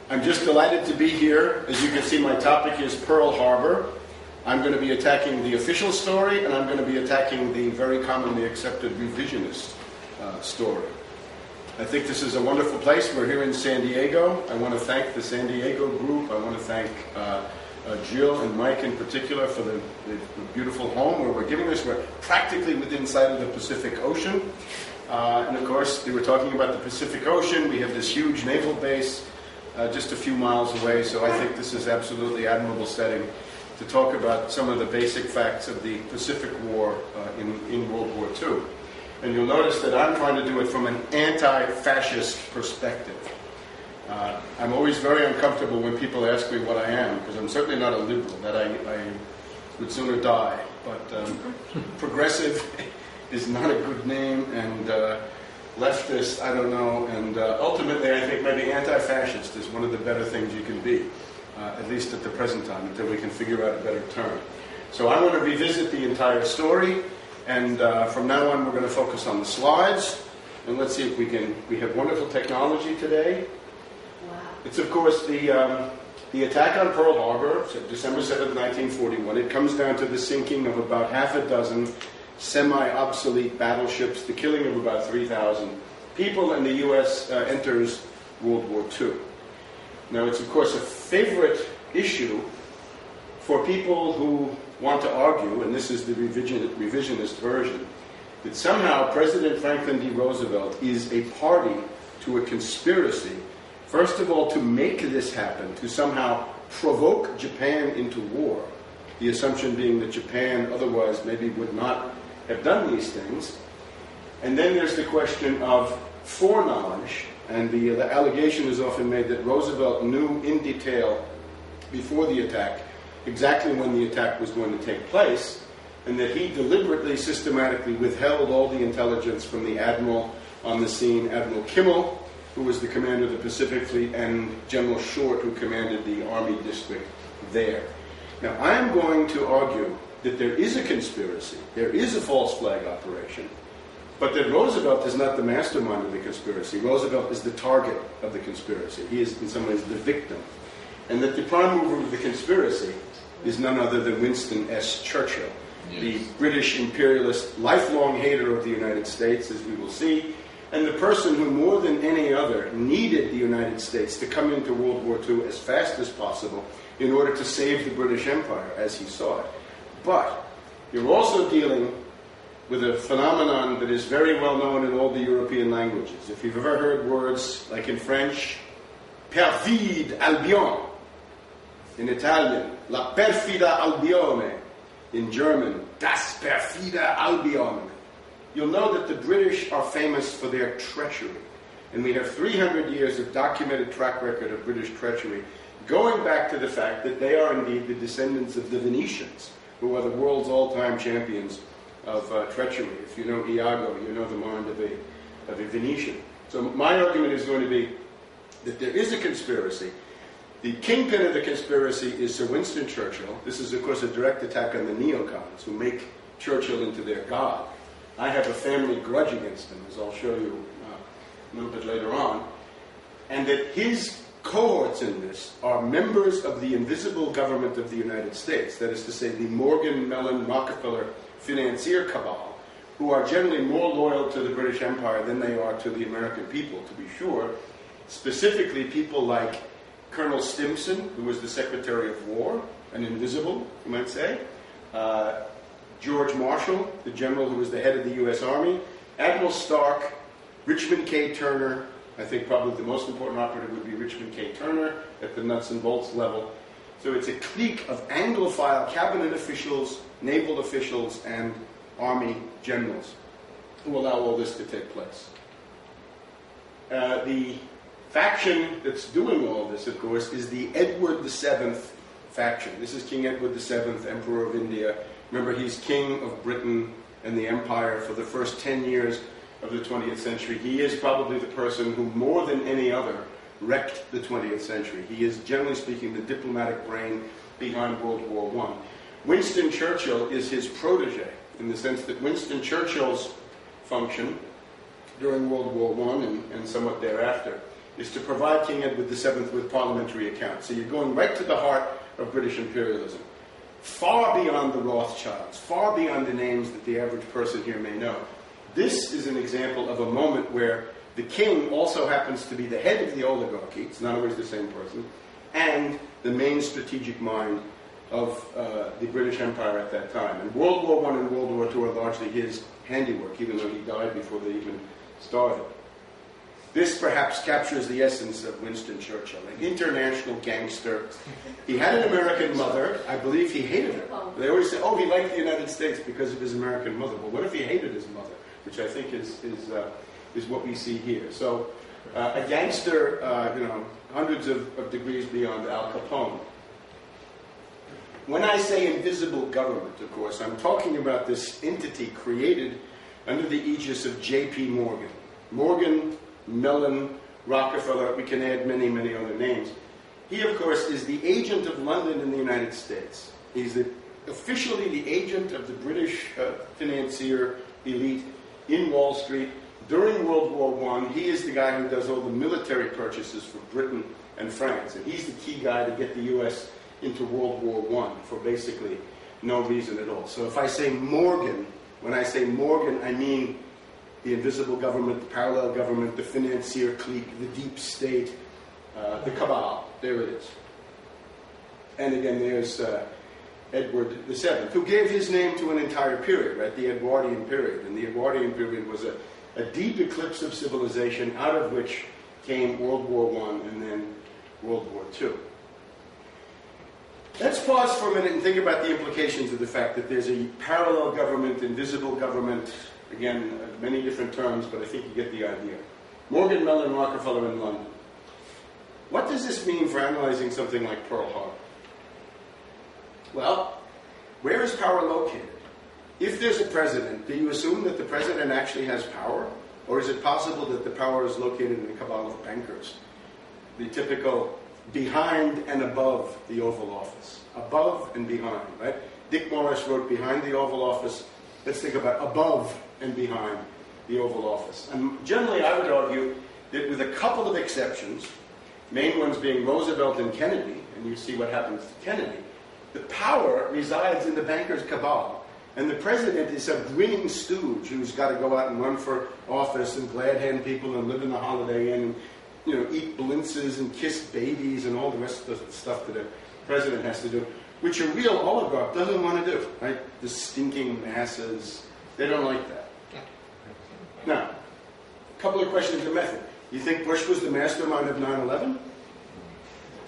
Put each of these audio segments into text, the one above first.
I'm just delighted to be here. As you can see, my topic is Pearl Harbor. I'm going to be attacking the official story, and I'm going to be attacking the very commonly accepted revisionist story. I think this is a wonderful place. We're here in San Diego. I want to thank the San Diego group. I want to thank Jill and Mike in particular for the beautiful home where we're giving this. We're practically within sight of the Pacific Ocean. And of course, they were talking about the Pacific Ocean. We have this huge naval base just a few miles away, so I think this is absolutely admirable setting to talk about some of the basic facts of the Pacific War in World War II. And you'll notice that I'm trying to do it from an anti-fascist perspective. I'm always very uncomfortable when people ask me what I am, because I'm certainly not a liberal, that I would sooner die. But progressive is not a good name, and leftist, I don't know, and ultimately I think maybe anti-fascist is one of the better things you can be, at least at the present time, until we can figure out a better term. So I want to revisit the entire story, and from now on we're going to focus on the slides, and let's see if we have wonderful technology today. Wow. It's of course the attack on Pearl Harbor, December 7th, 1941. It comes down to the sinking of about half a dozen semi-obsolete battleships, the killing of about 3,000 people, and the U.S. enters World War II. Now, it's of course a favorite issue for people who want to argue, and this is the revisionist version, that somehow President Franklin D. Roosevelt is a party to a conspiracy, first of all, to make this happen, to somehow provoke Japan into war, the assumption being that Japan otherwise maybe would not have done these things. And then there's the question of foreknowledge, and the allegation is often made that Roosevelt knew in detail before the attack exactly when the attack was going to take place, and that he deliberately, systematically withheld all the intelligence from the admiral on the scene, Admiral Kimmel, who was the commander of the Pacific Fleet, and General Short, who commanded the Army District there. Now, I am going to argue that there is a conspiracy, there is a false flag operation, but that Roosevelt is not the mastermind of the conspiracy. Roosevelt is the target of the conspiracy. He is, in some ways, the victim. And that the prime mover of the conspiracy is none other than Winston S. Churchill, yes, the British imperialist, lifelong hater of the United States, as we will see, and the person who, more than any other, needed the United States to come into World War II as fast as possible in order to save the British Empire as he saw it. But you're also dealing with a phenomenon that is very well known in all the European languages. If you've ever heard words like in French, perfide Albion, in Italian, la perfida Albione, in German, das perfide Albion, you'll know that the British are famous for their treachery. And we have 300 years of documented track record of British treachery, going back to the fact that they are indeed the descendants of the Venetians, who are the world's all-time champions of treachery. If you know Iago, you know the mind of a Venetian. So my argument is going to be that there is a conspiracy. The kingpin of the conspiracy is Sir Winston Churchill. This is, of course, a direct attack on the neocons, who make Churchill into their god. I have a family grudge against him, as I'll show you a little bit later on. And that his cohorts in this are members of the invisible government of the United States, that is to say, the Morgan, Mellon, Rockefeller financier cabal, who are generally more loyal to the British Empire than they are to the American people, to be sure. Specifically, people like Colonel Stimson, who was the Secretary of War, an invisible, you might say, George Marshall, the general who was the head of the U.S. Army, Admiral Stark, Richmond K. Turner. I think probably the most important operative would be Richmond K. Turner at the nuts and bolts level. So it's a clique of Anglophile cabinet officials, naval officials, and army generals who allow all this to take place. The faction that's doing all this, of course, is the Edward VII faction. This is King Edward VII, Emperor of India. Remember, he's king of Britain and the empire for the first 10 years of the 20th century. He is probably the person who, more than any other, wrecked the 20th century. He is, generally speaking, the diplomatic brain behind World War I. Winston Churchill is his protege, in the sense that Winston Churchill's function during World War I and somewhat thereafter is to provide King Edward VII with parliamentary accounts. So you're going right to the heart of British imperialism. Far beyond the Rothschilds, far beyond the names that the average person here may know. This is an example of a moment where the king also happens to be the head of the oligarchy, it's not always the same person, and the main strategic mind of the British Empire at that time. And World War I and World War II are largely his handiwork, even though he died before they even started. This perhaps captures the essence of Winston Churchill, an international gangster. He had an American mother. I believe he hated her. They always say, oh, he liked the United States because of his American mother. Well, what if he hated his mother? Which I think is what we see here. So a gangster, hundreds of degrees beyond Al Capone. When I say invisible government, of course, I'm talking about this entity created under the aegis of J.P. Morgan. Morgan, Mellon, Rockefeller, we can add many, many other names. He, of course, is the agent of London in the United States. He's officially the agent of the British financier elite in Wall Street. During World War I, he is the guy who does all the military purchases for Britain and France. And he's the key guy to get the U.S. into World War I for basically no reason at all. So if I say Morgan, when I say Morgan, I mean the invisible government, the parallel government, the financier clique, the deep state, the cabal. There it is. And again, there's Edward VII, who gave his name to an entire period, right? The Edwardian period. And the Edwardian period was a deep eclipse of civilization, out of which came World War I and then World War II. Let's pause for a minute and think about the implications of the fact that there's a parallel government, invisible government, again, many different terms, but I think you get the idea. Morgan, Mellon, Rockefeller in London. What does this mean for analyzing something like Pearl Harbor? Well, where is power located? If there's a president, do you assume that the president actually has power? Or is it possible that the power is located in a cabal of bankers? The typical behind and above the Oval Office. Above and behind, right? Dick Morris wrote Behind the Oval Office. Let's think about above and behind the Oval Office. And generally, I would argue that with a couple of exceptions, main ones being Roosevelt and Kennedy, and you see what happens to Kennedy, the power resides in the bankers' cabal. And the president is a grinning stooge who's got to go out and run for office and glad hand people and live in the Holiday Inn and eat blintzes and kiss babies and all the rest of the stuff that a president has to do, which a real oligarch doesn't want to do, right? The stinking masses, they don't like that. Now, a couple of questions of method. You think Bush was the mastermind of 9/11?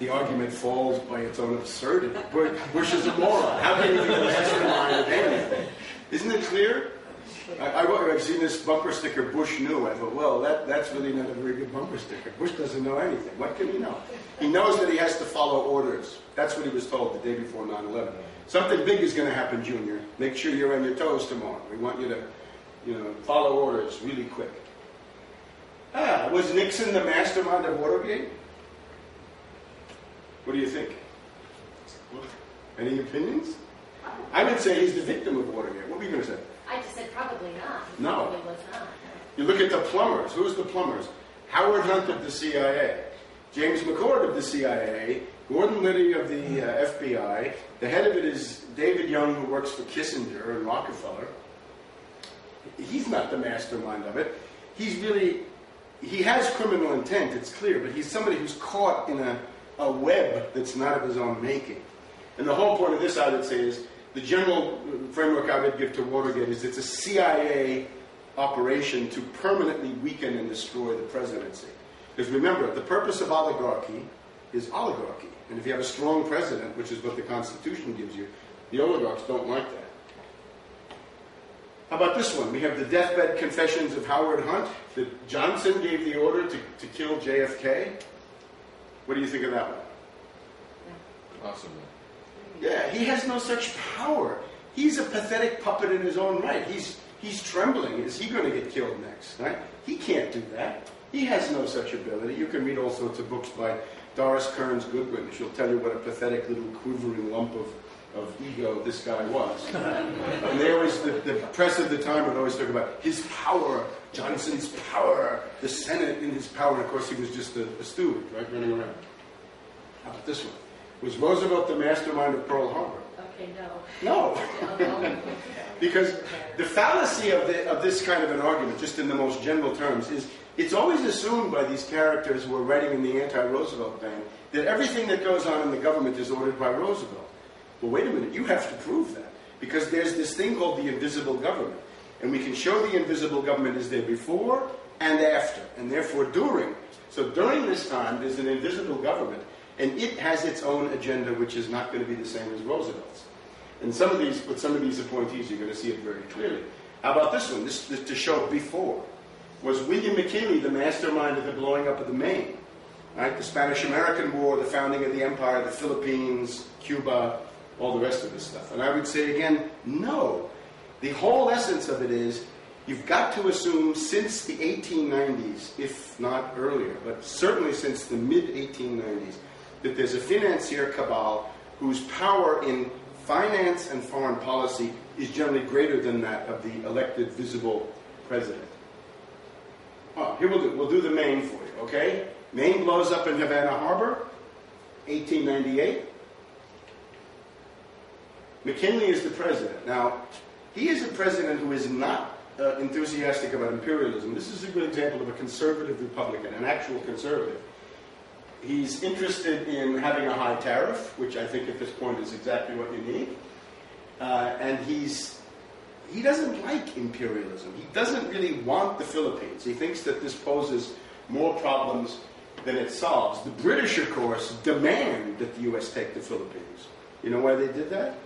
The argument falls by its own absurdity. Bush is a moron. How can he be the mastermind of anything? Isn't it clear? I've seen this bumper sticker, Bush knew. I thought, well, that's really not a very good bumper sticker. Bush doesn't know anything. What can he know? He knows that he has to follow orders. That's what he was told the day before 9/11. Something big is going to happen, Junior. Make sure you're on your toes tomorrow. We want you to, follow orders really quick. Was Nixon the mastermind of Watergate? What do you think? Any opinions? I would say he's the victim of Watergate. What were you going to say? I just said probably not. He No. probably was not. You look at the plumbers. Who's the plumbers? Howard Hunt of the CIA, James McCord of the CIA, Gordon Liddy of the FBI. The head of it is David Young, who works for Kissinger and Rockefeller. He's not the mastermind of it. He has criminal intent, it's clear, but he's somebody who's caught in a web that's not of his own making. And the whole point of this, I would say, is the general framework I would give to Watergate is it's a CIA operation to permanently weaken and destroy the presidency. Because remember, the purpose of oligarchy is oligarchy. And if you have a strong president, which is what the Constitution gives you, the oligarchs don't like that. How about this one? We have the deathbed confessions of Howard Hunt, that Johnson gave the order to kill JFK. What do you think of that one? Awesome. Yeah, he has no such power. He's a pathetic puppet in his own right. He's trembling. Is he going to get killed next? Right? He can't do that. He has no such ability. You can read all sorts of books by Doris Kearns Goodwin. She'll tell you what a pathetic little quivering lump of ego this guy was. And they always, the press of the time would always talk about his power Johnson's power, the Senate in his power. And of course, he was just a steward, right, running around. How about this one? Was Roosevelt the mastermind of Pearl Harbor? Okay, no. No. Because the fallacy of this kind of an argument, just in the most general terms, is it's always assumed by these characters who are writing in the anti-Roosevelt vein that everything that goes on in the government is ordered by Roosevelt. Well, wait a minute, you have to prove that. Because there's this thing called the invisible government. And we can show the invisible government is there before and after, and therefore during. So during this time, there's an invisible government, and it has its own agenda, which is not going to be the same as Roosevelt's. And with some of these appointees, you're going to see it very clearly. How about this one? This to show before. Was William McKinley the mastermind of the blowing up of the Maine? Right? The Spanish-American War, the founding of the empire, the Philippines, Cuba, all the rest of this stuff. And I would say again, no. The whole essence of it is, you've got to assume since the 1890s, if not earlier, but certainly since the mid-1890s, that there's a financier cabal whose power in finance and foreign policy is generally greater than that of the elected, visible president. Oh, here we'll do the Maine for you, okay? Maine blows up in Havana Harbor, 1898. McKinley is the president. Now, he is a president who is not enthusiastic about imperialism. This is a good example of a conservative Republican, an actual conservative. He's interested in having a high tariff, which I think at this point is exactly what you need. And he doesn't like imperialism. He doesn't really want the Philippines. He thinks that this poses more problems than it solves. The British, of course, demand that the U.S. take the Philippines. You know why they did that?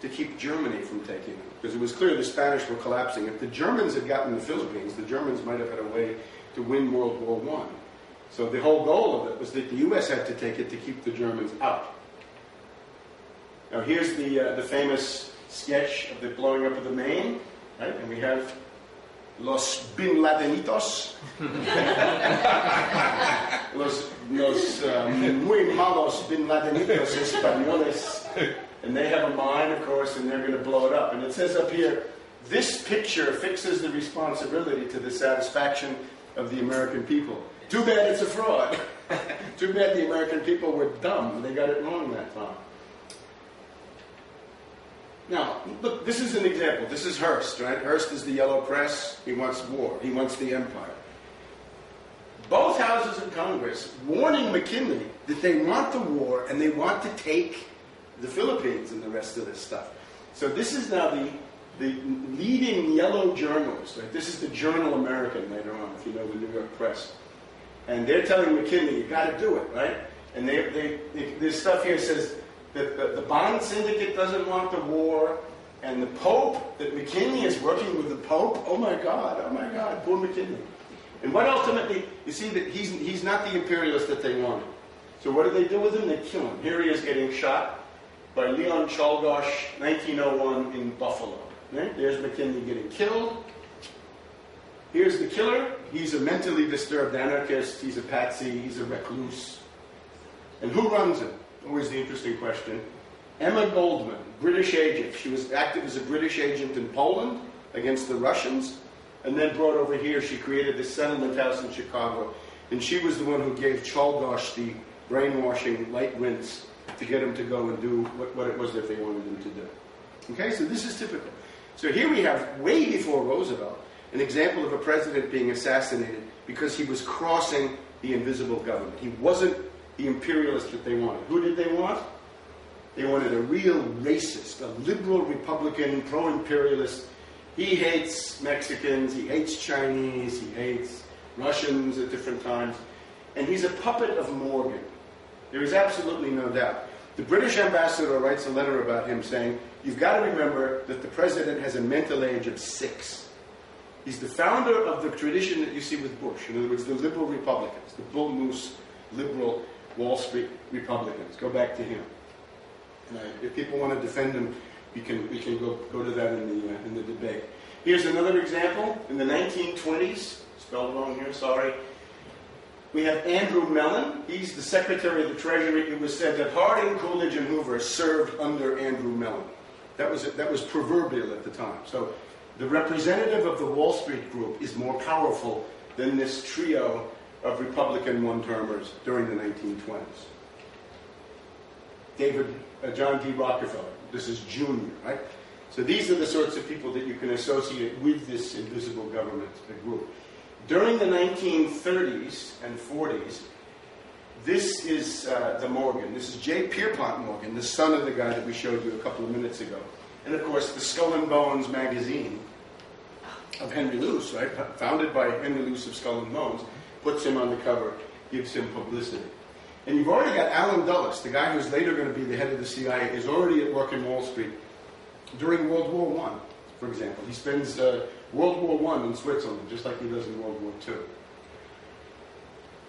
To keep Germany from taking them. Because it was clear the Spanish were collapsing. If the Germans had gotten the Philippines, the Germans might have had a way to win World War I. So the whole goal of it was that the U.S. had to take it to keep the Germans out. Now here's the famous sketch of the blowing up of the Maine, right? And we have Los Bin Ladenitos. los muy malos Bin Ladenitos españoles. And they have a mine, of course, and they're going to blow it up. And it says up here, this picture fixes the responsibility to the satisfaction of the American people. Too bad it's a fraud. Too bad the American people were dumb. They got it wrong that time. Now, look, this is an example. This is Hearst, right? Hearst is the yellow press. He wants war. He wants the empire. Both houses of Congress warning McKinley that they want the war and they want to take the Philippines and the rest of this stuff. So this is now the leading yellow journalist, right? This is the Journal American later on, if you know the New York Press. And they're telling McKinley, you got to do it, right? And this stuff here says that the Bond Syndicate doesn't want the war, and the Pope, that McKinley is working with the Pope. Oh my God, poor McKinley. And what ultimately, you see that he's not the imperialist that they wanted. So what do they do with him? They kill him. Here he is getting shot by Leon Czolgosz, 1901 in Buffalo. Right? There's McKinley getting killed. Here's the killer. He's a mentally disturbed anarchist. He's a patsy. He's a recluse. And who runs him? Always the interesting question. Emma Goldman, British agent. She was active as a British agent in Poland against the Russians, and then brought over here. She created this settlement house in Chicago, and she was the one who gave Czolgosz the brainwashing light rinse to get him to go and do what it was that they wanted him to do. Okay, so this is typical. So here we have, way before Roosevelt, an example of a president being assassinated because he was crossing the invisible government. He wasn't the imperialist that they wanted. Who did they want? They wanted a real racist, a liberal Republican, pro-imperialist. He hates Mexicans, he hates Chinese, he hates Russians at different times. And he's a puppet of Morgan. There is absolutely no doubt. The British ambassador writes a letter about him saying, you've got to remember that the president has a mental age of 6. He's the founder of the tradition that you see with Bush. In other words, the liberal Republicans, the bull moose liberal Wall Street Republicans. Go back to him. And if people want to defend him, we can go to that in the debate. Here's another example. In the 1920s, spelled wrong here, sorry. We have Andrew Mellon. He's the Secretary of the Treasury. It was said that Harding, Coolidge, and Hoover served under Andrew Mellon. That was proverbial at the time. So The representative of the Wall Street group is more powerful than this trio of Republican one-termers during the 1920s. John D. Rockefeller, this is Junior, right? So these are the sorts of people that you can associate with this invisible government group. During the 1930s and 40s, this is the Morgan. This is J. Pierpont Morgan, the son of the guy that we showed you a couple of minutes ago. And of course, the Skull and Bones magazine of Henry Luce, right? Founded by Henry Luce of Skull and Bones, puts him on the cover, gives him publicity. And you've already got Allen Dulles, the guy who's later going to be the head of the CIA, is already at work in Wall Street during World War I, for example. He spends World War I in Switzerland, just like he does in World War II.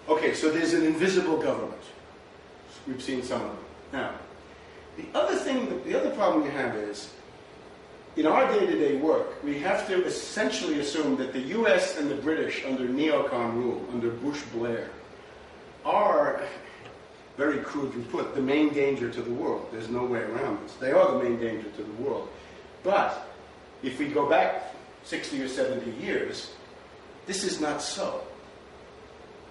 Okay, so there's an invisible government. We've seen some of them. Now, the other problem you have is, in our day-to-day work, we have to essentially assume that the US and the British under neocon rule, under Bush-Blair, are, very crudely put, the main danger to the world. There's no way around this. They are the main danger to the world. But if we go back 60 or 70 years, this is not so.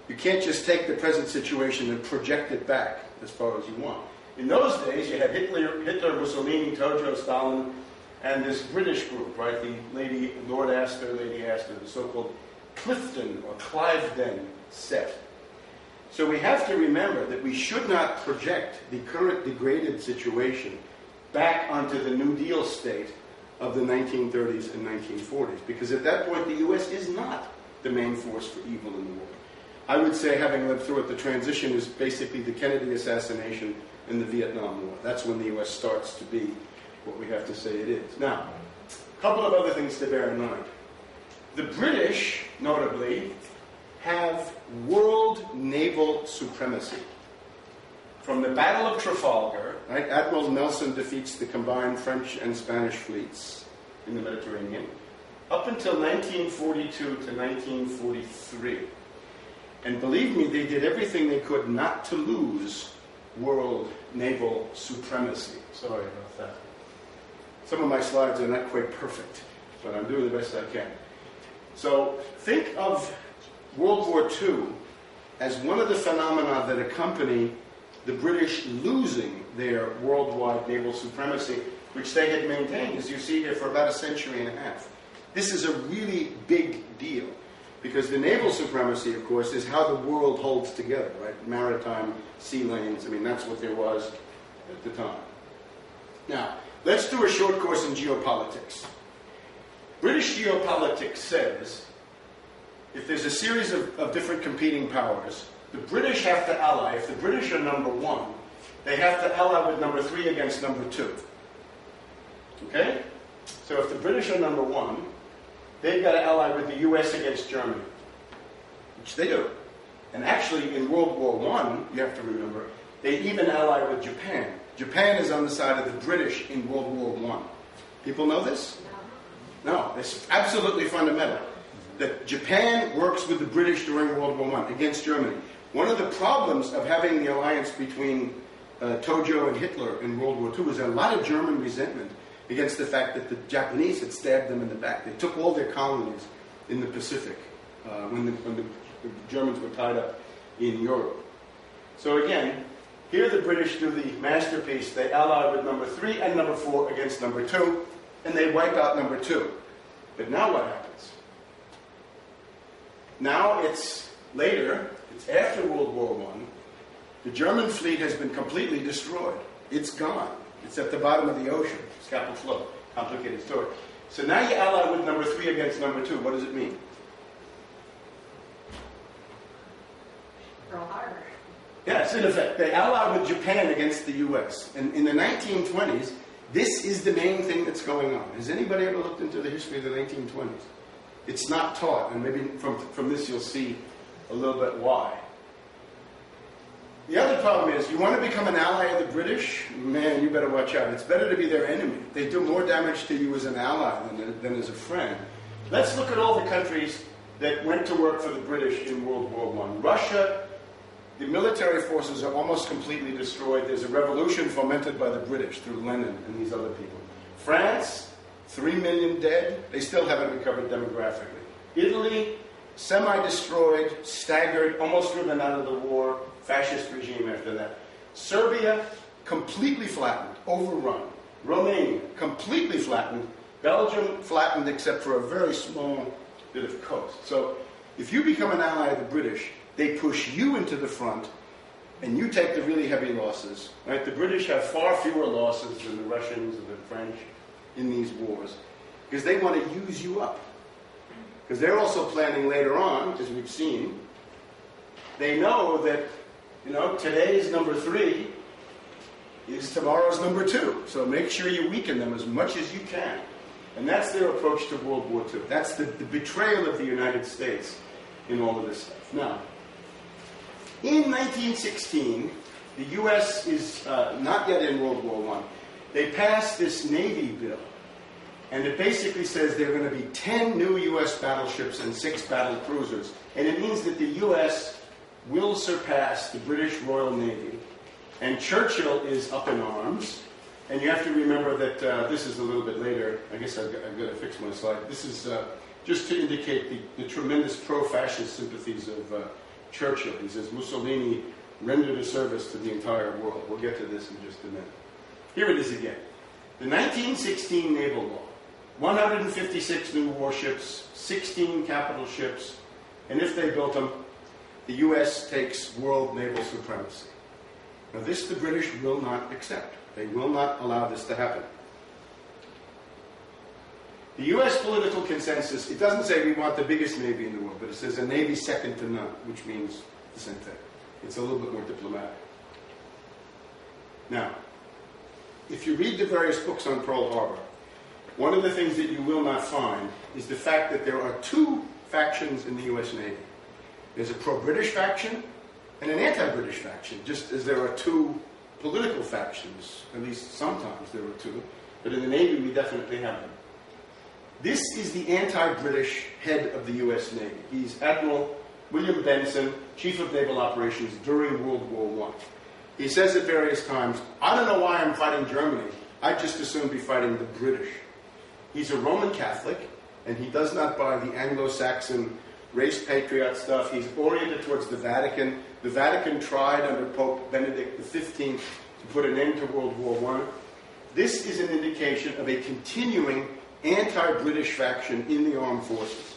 You can't just take the present situation and project it back as far as you want. In those days, you had Hitler, Mussolini, Tojo, Stalin, and this British group, right? The Lord Astor, Lady Astor, the so-called Clifton or Cliveden set. So we have to remember that we should not project the current degraded situation back onto the New Deal state of the 1930s and 1940s, because at that point the U.S. is not the main force for evil in the world. I would say, having lived through it, the transition is basically the Kennedy assassination and the Vietnam War. That's when the U.S. starts to be what we have to say it is. Now, a couple of other things to bear in mind. The British, notably, have world naval supremacy. From the Battle of Trafalgar, right, Admiral Nelson defeats the combined French and Spanish fleets in the Mediterranean, up until 1942 to 1943. And believe me, they did everything they could not to lose world naval supremacy. Sorry about that. Some of my slides are not quite perfect, but I'm doing the best I can. So think of World War II as one of the phenomena that accompany the British losing their worldwide naval supremacy, which they had maintained, as you see here, for about a century and a half. This is a really big deal, because the naval supremacy, of course, is how the world holds together, right? Maritime, sea lanes, I mean, that's what there was at the time. Now, let's do a short course in geopolitics. British geopolitics says, if there's a series of different competing powers, the British have to ally. If the British are number one, they have to ally with number three against number two. Okay? So if the British are number one, they've got to ally with the US against Germany, which they do. And actually, in World War I, you have to remember, they even ally with Japan. Japan is on the side of the British in World War I. People know this? No, it's absolutely fundamental. That Japan works with the British during World War I against Germany. One of the problems of having the alliance between Tojo and Hitler in World War II was a lot of German resentment against the fact that the Japanese had stabbed them in the back. They took all their colonies in the Pacific when the Germans were tied up in Europe. So again, here the British do the masterpiece. They ally with number three and number four against number two, and they wipe out number two. But now what happens? Now it's later, it's after World War I. The German fleet has been completely destroyed. It's gone. It's at the bottom of the ocean. Scapa Flow. Complicated story. So now you ally with number three against number two. What does it mean? Pearl Harbor. Yes, in effect. They ally with Japan against the U.S. And in the 1920s, this is the main thing that's going on. Has anybody ever looked into the history of the 1920s? It's not taught, and maybe from this you'll see a little bit why. The other problem is, you want to become an ally of the British? Man, you better watch out. It's better to be their enemy. They do more damage to you as an ally than as a friend. Let's look at all the countries that went to work for the British in World War I. Russia, the military forces are almost completely destroyed. There's a revolution fomented by the British through Lenin and these other people. France, 3 million dead. They still haven't recovered demographically. Italy, semi-destroyed, staggered, almost driven out of the war, fascist regime after that. Serbia, completely flattened, overrun. Romania, completely flattened. Belgium, flattened except for a very small bit of coast. So if you become an ally of the British, they push you into the front, and you take the really heavy losses. Right? The British have far fewer losses than the Russians and the French in these wars, because they want to use you up. Because they're also planning later on, as we've seen, they know that, today's number 3 is tomorrow's number 2. So make sure you weaken them as much as you can. And that's their approach to World War II. That's the betrayal of the United States in all of this stuff. Now, in 1916, the U.S. is not yet in World War I. They passed this Navy bill, and it basically says there are going to be 10 new U.S. battleships and 6 battle cruisers. And it means that the U.S. will surpass the British Royal Navy. And Churchill is up in arms. And you have to remember that this is a little bit later. I guess I've got to fix my slide. This is just to indicate the tremendous pro-fascist sympathies of Churchill. He says Mussolini rendered a service to the entire world. We'll get to this in just a minute. Here it is again. The 1916 Naval Law. 156 new warships, 16 capital ships, and if they built them, the U.S. takes world naval supremacy. Now this the British will not accept. They will not allow this to happen. The U.S. political consensus, it doesn't say we want the biggest navy in the world, but it says a navy second to none, which means the same thing. It's a little bit more diplomatic. Now, if you read the various books on Pearl Harbor, one of the things that you will not find is the fact that there are 2 factions in the U.S. Navy. There's a pro-British faction and an anti-British faction, just as there are 2 political factions. At least sometimes there are 2, but in the Navy we definitely have them. This is the anti-British head of the U.S. Navy. He's Admiral William Benson, Chief of Naval Operations during World War I. He says at various times, I don't know why I'm fighting Germany. I'd just as soon be fighting the British. He's a Roman Catholic, and he does not buy the Anglo-Saxon race patriot stuff. He's oriented towards the Vatican. The Vatican tried under Pope Benedict XV to put an end to World War I. This is an indication of a continuing anti-British faction in the armed forces.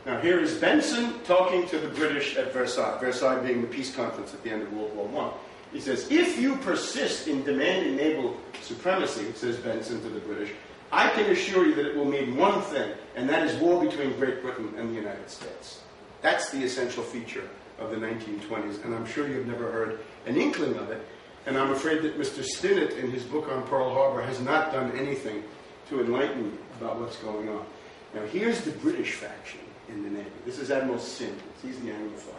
Now here is Benson talking to the British at Versailles, Versailles being the peace conference at the end of World War I. He says, if you persist in demanding naval supremacy, says Benson to the British, I can assure you that it will mean one thing, and that is war between Great Britain and the United States. That's the essential feature of the 1920s, and I'm sure you've never heard an inkling of it, and I'm afraid that Mr. Stinnett, in his book on Pearl Harbor, has not done anything to enlighten you about what's going on. Now, here's the British faction in the Navy. This is Admiral Sims. He's the Anglophile.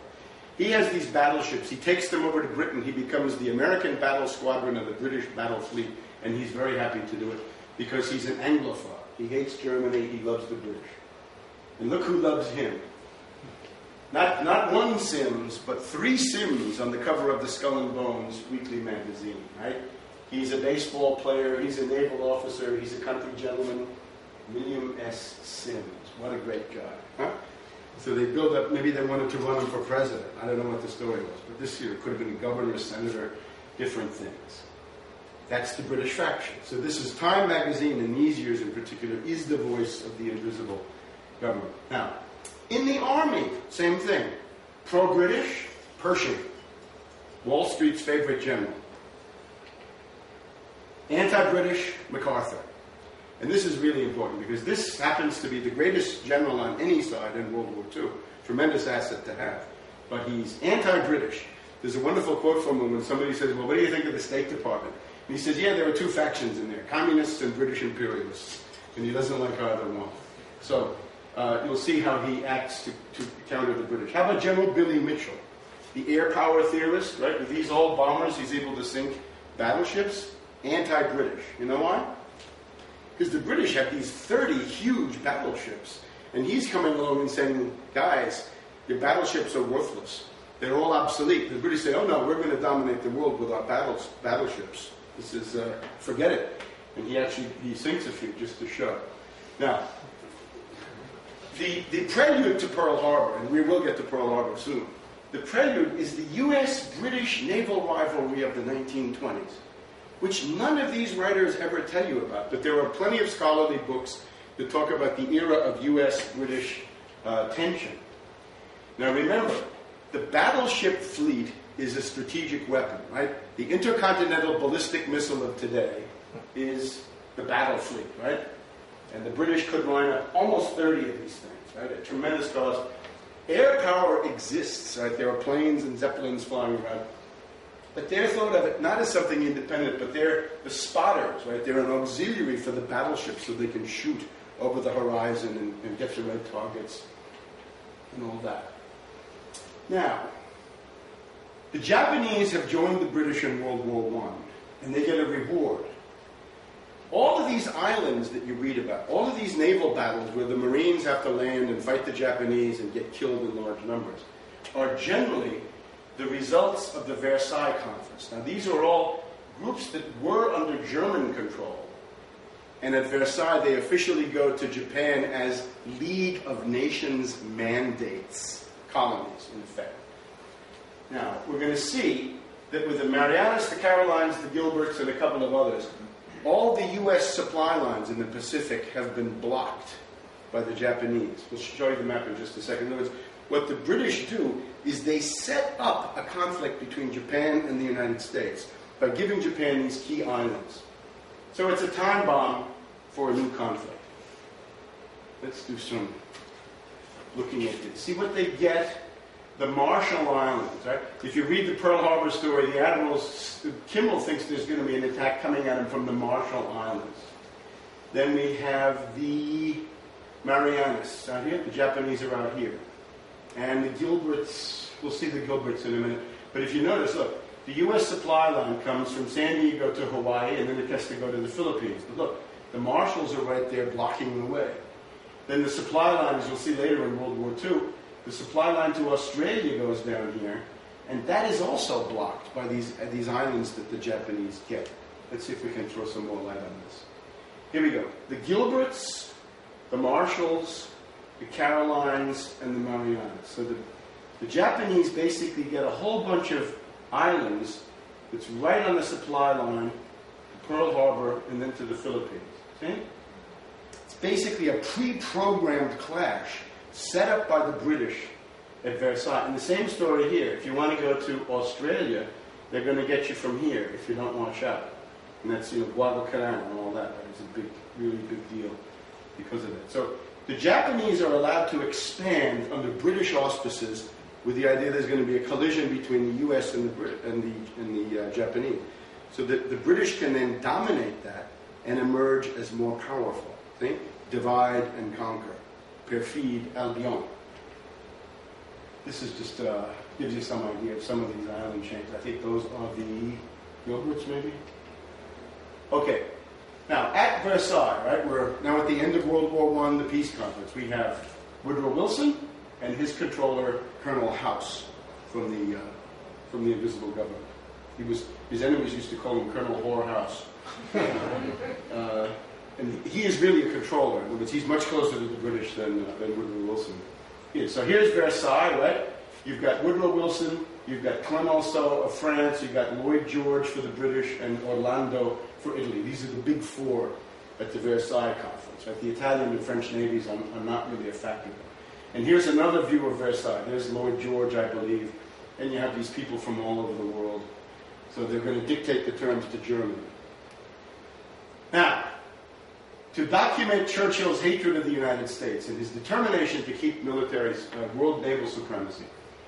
He has these battleships. He takes them over to Britain. He becomes the American battle squadron of the British battle fleet, and he's very happy to do it because he's an Anglophile. He hates Germany. He loves the British. And look who loves him. Not one Sims, but 3 Sims on the cover of the Skull and Bones weekly magazine, right? He's a baseball player. He's a naval officer. He's a country gentleman. William S. Sims. What a great guy, huh? So they build up, maybe they wanted to run him for president. I don't know what the story was, but this year it could have been governor, senator, different things. That's the British faction. So this is Time magazine, in these years in particular, is the voice of the invisible government. Now, in the army, same thing. Pro-British, Pershing, Wall Street's favorite general. Anti-British, MacArthur. And this is really important because this happens to be the greatest general on any side in World War II. Tremendous asset to have. But he's anti-British. There's a wonderful quote from him when somebody says, well, what do you think of the State Department? And he says, yeah, there are 2 factions in there, communists and British imperialists. And he doesn't like either one. So you'll see how he acts to counter the British. How about General Billy Mitchell, the air power theorist, right? With these old bombers, he's able to sink battleships. Anti-British. You know why? Because the British have these 30 huge battleships. And he's coming along and saying, guys, your battleships are worthless. They're all obsolete. The British say, oh no, we're going to dominate the world with our battleships. This is, forget it. And he sinks a few just to show. Now, the prelude to Pearl Harbor, and we will get to Pearl Harbor soon, the prelude is the U.S.-British naval rivalry of the 1920s, which none of these writers ever tell you about, but there are plenty of scholarly books that talk about the era of U.S.-British tension. Now remember, the battleship fleet is a strategic weapon, right? The intercontinental ballistic missile of today is the battle fleet, right? And the British could line up almost 30 of these things, right? At tremendous cost. Air power exists, right? There are planes and zeppelins flying around. But they're thought of it not as something independent, but they're the spotters, right? They're an auxiliary for the battleship so they can shoot over the horizon and get to red targets and all that. Now, the Japanese have joined the British in World War I, and they get a reward. All of these islands that you read about, all of these naval battles where the Marines have to land and fight the Japanese and get killed in large numbers, are generally the results of the Versailles Conference. Now, these are all groups that were under German control. And at Versailles, they officially go to Japan as League of Nations mandates, colonies, in effect. Now, we're going to see that with the Marianas, the Carolines, the Gilberts, and a couple of others, all the U.S. supply lines in the Pacific have been blocked by the Japanese. We'll show you the map in just a second. In other words, what the British do is they set up a conflict between Japan and the United States by giving Japan these key islands. So it's a time bomb for a new conflict. Let's do some looking at this. See what they get? The Marshall Islands, right? If you read the Pearl Harbor story, the admirals, Kimmel thinks there's going to be an attack coming at him from the Marshall Islands. Then we have the Marianas out here. The Japanese are out here. And the Gilberts, we'll see the Gilberts in a minute. But if you notice, look, the U.S. supply line comes from San Diego to Hawaii, and then it has to go to the Philippines. But look, the Marshalls are right there blocking the way. Then the supply line, as you'll see later in World War II, the supply line to Australia goes down here, and that is also blocked by these islands that the Japanese get. Let's see if we can throw some more light on this. Here we go. The Gilberts, the Marshalls, the Carolines, and the Marianas. So the Japanese basically get a whole bunch of islands that's right on the supply line to Pearl Harbor and then to the Philippines. See? It's basically a pre-programmed clash set up by the British at Versailles. And the same story here. If you want to go to Australia, they're going to get you from here if you don't watch out. And that's, Guadalcanal and all that. Right? It's a big, really big deal because of it. So the Japanese are allowed to expand under British auspices with the idea there's going to be a collision between the U.S. and the Japanese. So that the British can then dominate that and emerge as more powerful. See? Divide and conquer. Perfide Albion. This is just gives you some idea of some of these island chains. I think those are the Gilberts, maybe? Okay. Now, at Versailles, right, we're now at the end of World War I, the peace conference. We have Woodrow Wilson and his controller, Colonel House, from the Invisible Government. His enemies used to call him Colonel Whorehouse. And he is really a controller. In other words, he's much closer to the British than Woodrow Wilson is. So here's Versailles, right? You've got Woodrow Wilson, you've got Clemenceau of France, you've got Lloyd George for the British, and Orlando for Italy. These are the big four at the Versailles Conference. Right? The Italian and French navies are not really a factor. And here's another view of Versailles. There's Lloyd George, I believe. And you have these people from all over the world. So they're going to dictate the terms to Germany. Now, to document Churchill's hatred of the United States and his determination to keep world naval supremacy,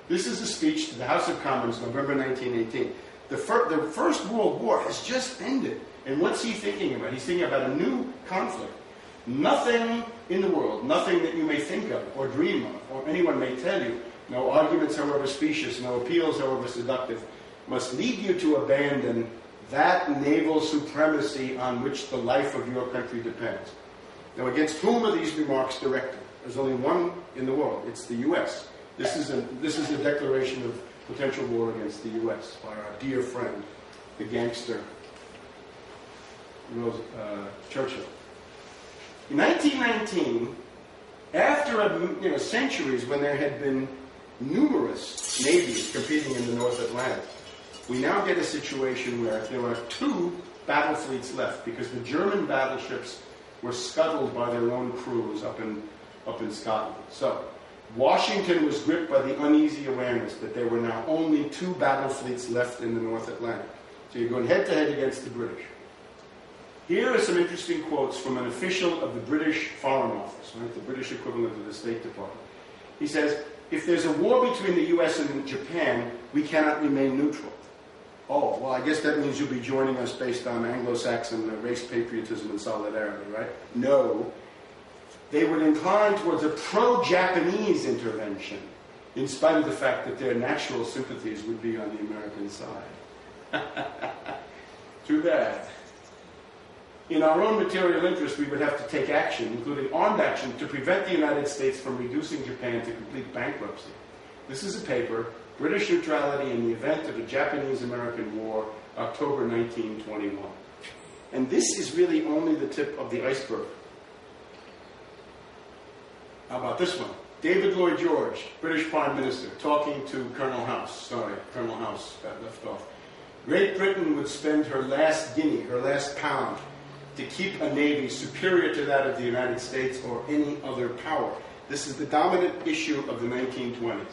this is a speech to the House of Commons, November 1918. The First World War has just ended. And what's he thinking about? He's thinking about a new conflict. Nothing in the world, nothing that you may think of or dream of, or anyone may tell you, no arguments however specious, no appeals however seductive, must lead you to abandon that naval supremacy on which the life of your country depends. Now, against whom are these remarks directed? There's only one in the world. It's the U.S. This is a declaration of potential war against the U.S. by our dear friend, the gangster Churchill. In 1919, after centuries when there had been numerous navies competing in the North Atlantic, we now get a situation where there are 2 battle fleets left because the German battleships were scuttled by their own crews up in Scotland. So Washington was gripped by the uneasy awareness that there were now only 2 battle fleets left in the North Atlantic. So you're going head-to-head against the British. Here are some interesting quotes from an official of the British Foreign Office, right, the British equivalent of the State Department. He says, if there's a war between the U.S. and Japan, we cannot remain neutral. Oh, well, I guess that means you'll be joining us based on Anglo-Saxon race patriotism and solidarity, right? No. They would incline towards a pro-Japanese intervention, in spite of the fact that their natural sympathies would be on the American side. Too bad. In our own material interest, we would have to take action, including armed action, to prevent the United States from reducing Japan to complete bankruptcy. This is a paper, British Neutrality in the Event of a Japanese-American War, October 1921. And this is really only the tip of the iceberg. How about this one? David Lloyd George, British Prime Minister, talking to Colonel House. Sorry, Colonel House got left off. Great Britain would spend her last guinea, her last pound, to keep a navy superior to that of the United States or any other power. This is the dominant issue of the 1920s.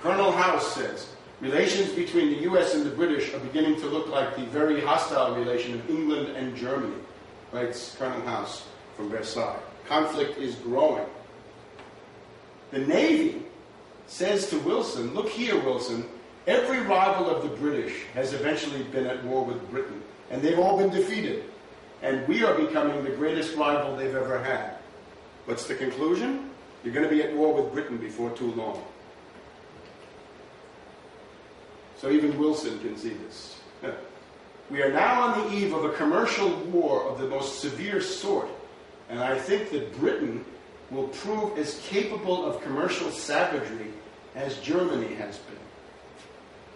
Colonel House says, relations between the U.S. and the British are beginning to look like the very hostile relation of England and Germany, writes Colonel House from Versailles. Conflict is growing. The Navy says to Wilson, look here, Wilson, every rival of the British has eventually been at war with Britain, and they've all been defeated. And we are becoming the greatest rival they've ever had. What's the conclusion? You're going to be at war with Britain before too long. So even Wilson can see this. We are now on the eve of a commercial war of the most severe sort, and I think that Britain will prove as capable of commercial savagery as Germany has been.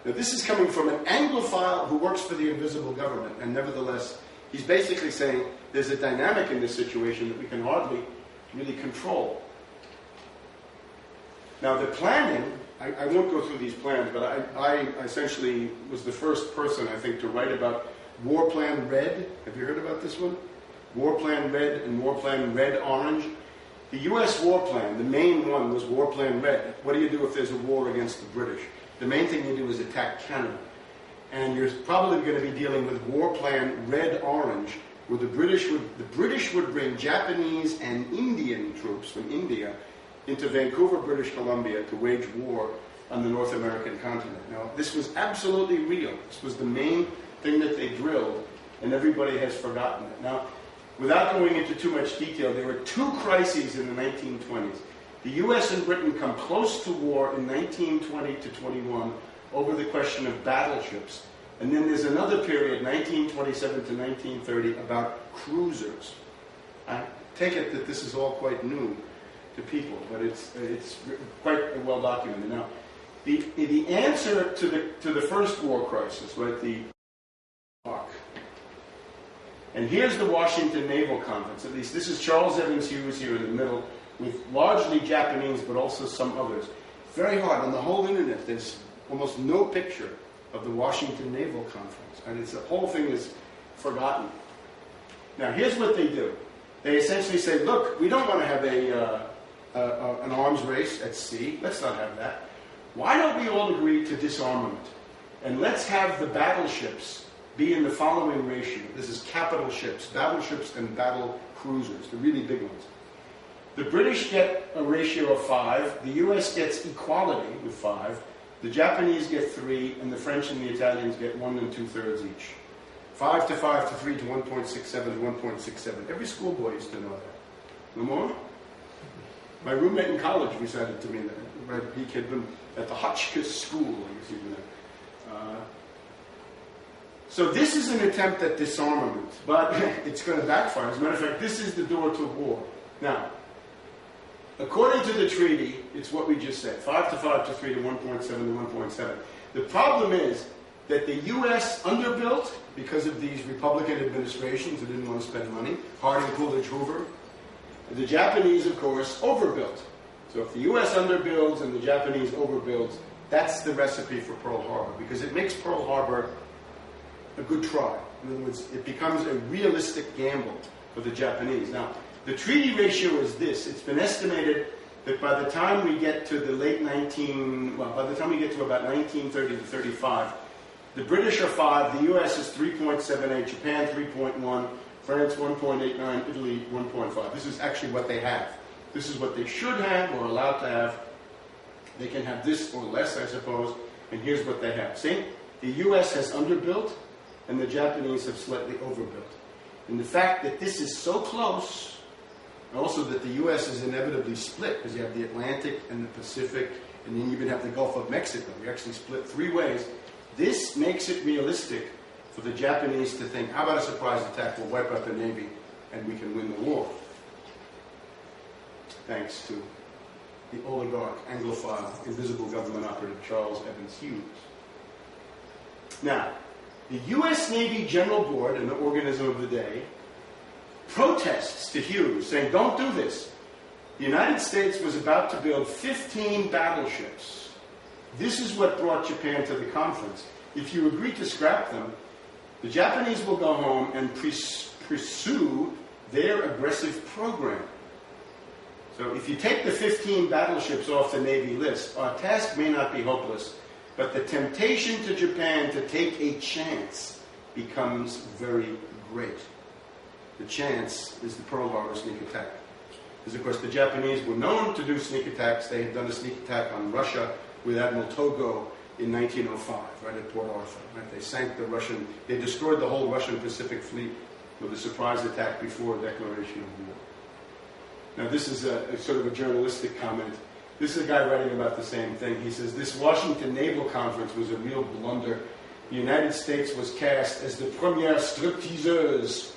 Now this is coming from an Anglophile who works for the invisible government, and nevertheless, he's basically saying there's a dynamic in this situation that we can hardly really control. Now the planning, I won't go through these plans, but I essentially was the first person, I think, to write about War Plan Red. Have you heard about this one? War Plan Red and War Plan Red-Orange. The U.S. War Plan, the main one, was War Plan Red. What do you do if there's a war against the British? The main thing you do is attack Canada. And you're probably going to be dealing with War Plan Red-Orange, where the British would bring Japanese and Indian troops from India into Vancouver, British Columbia, to wage war on the North American continent. Now, this was absolutely real. This was the main thing that they drilled, and everybody has forgotten it. Now, without going into too much detail, there were 2 crises in the 1920s. The U.S. and Britain come close to war in 1920 to 21 over the question of battleships. And then there's another period, 1927 to 1930, about cruisers. I take it that this is all quite new to people, but it's quite well documented. Now, the answer to the first war crisis, right, the Iraq. And here's the Washington Naval Conference. At least this is Charles Evans Hughes here in the middle, with largely Japanese, but also some others. Very hard. On the whole internet, there's almost no picture of the Washington Naval Conference. And the whole thing is forgotten. Now, here's what they do. They essentially say, look, we don't want to have an arms race at sea. Let's not have that. Why don't we all agree to disarmament? And let's have the battleships be in the following ratio. This is capital ships, battleships and battle cruisers, the really big ones. The British get a ratio of 5. The US gets equality with 5. The Japanese get 3, and the French and the Italians get 1 2/3 each. 5 to 5 to 3 to 1.67 to 1.67. Every schoolboy used to know that. No more? My roommate in college recited to me that. Right? He had been at the Hotchkiss School, I guess even then. So this is an attempt at disarmament, but it's going to backfire. As a matter of fact, this is the door to war. Now, according to the treaty, it's what we just said, 5 to 5 to 3 to 1.7 to 1.7. The problem is that the U.S. underbuilt because of these Republican administrations who didn't want to spend money, Harding, Coolidge, Hoover. The Japanese, of course, overbuilt. So if the U.S. underbuilds and the Japanese overbuilds, that's the recipe for Pearl Harbor, because it makes Pearl Harbor a good try. In other words, it becomes a realistic gamble for the Japanese. Now, the treaty ratio is this. It's been estimated that by the time we get to the by the time we get to about 1930 to 35, the British are 5, the U.S. is 3.78, Japan 3.1, France 1.89, Italy 1.5. This is actually what they have. This is what they should have or allowed to have. They can have this or less, I suppose, and here's what they have. See, the U.S. has underbuilt, and the Japanese have slightly overbuilt. And the fact that this is so close, also that the U.S. is inevitably split, because you have the Atlantic and the Pacific, and then you even have the Gulf of Mexico. You're actually split 3 ways. This makes it realistic for the Japanese to think, how about a surprise attack? We'll wipe out the Navy, and we can win the war. Thanks to the oligarch, Anglophile, invisible government operative Charles Evans Hughes. Now, the U.S. Navy General Board, an organism of the day, protests to Hughes, saying, don't do this. The United States was about to build 15 battleships. This is what brought Japan to the conference. If you agree to scrap them, the Japanese will go home and pursue their aggressive program. So if you take the 15 battleships off the Navy list, our task may not be hopeless, but the temptation to Japan to take a chance becomes very great. The chance is the Pearl Harbor sneak attack. Because, of course, the Japanese were known to do sneak attacks. They had done a sneak attack on Russia with Admiral Togo in 1905, right at Port Arthur. Right? They sank the Russian, they destroyed the whole Russian Pacific Fleet with a surprise attack before a declaration of war. Now, this is a sort of a journalistic comment. This is a guy writing about the same thing. He says, this Washington Naval Conference was a real blunder. The United States was cast as the première stripteaseuse.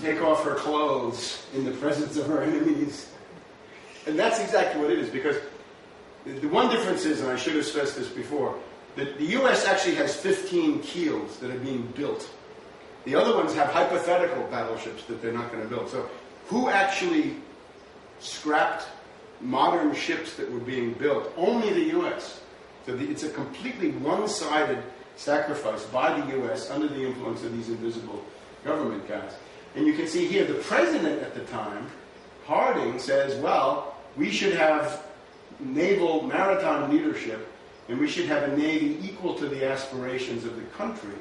Take off her clothes in the presence of her enemies. And that's exactly what it is, because the one difference is, and I should have stressed this before, that the U.S. actually has 15 keels that are being built. The other ones have hypothetical battleships that they're not going to build. So who actually scrapped modern ships that were being built? Only the U.S. So it's a completely one-sided sacrifice by the U.S. under the influence of these invisible government guys. And you can see here, the president at the time, Harding, says, well, we should have naval maritime leadership, and we should have a navy equal to the aspirations of the country.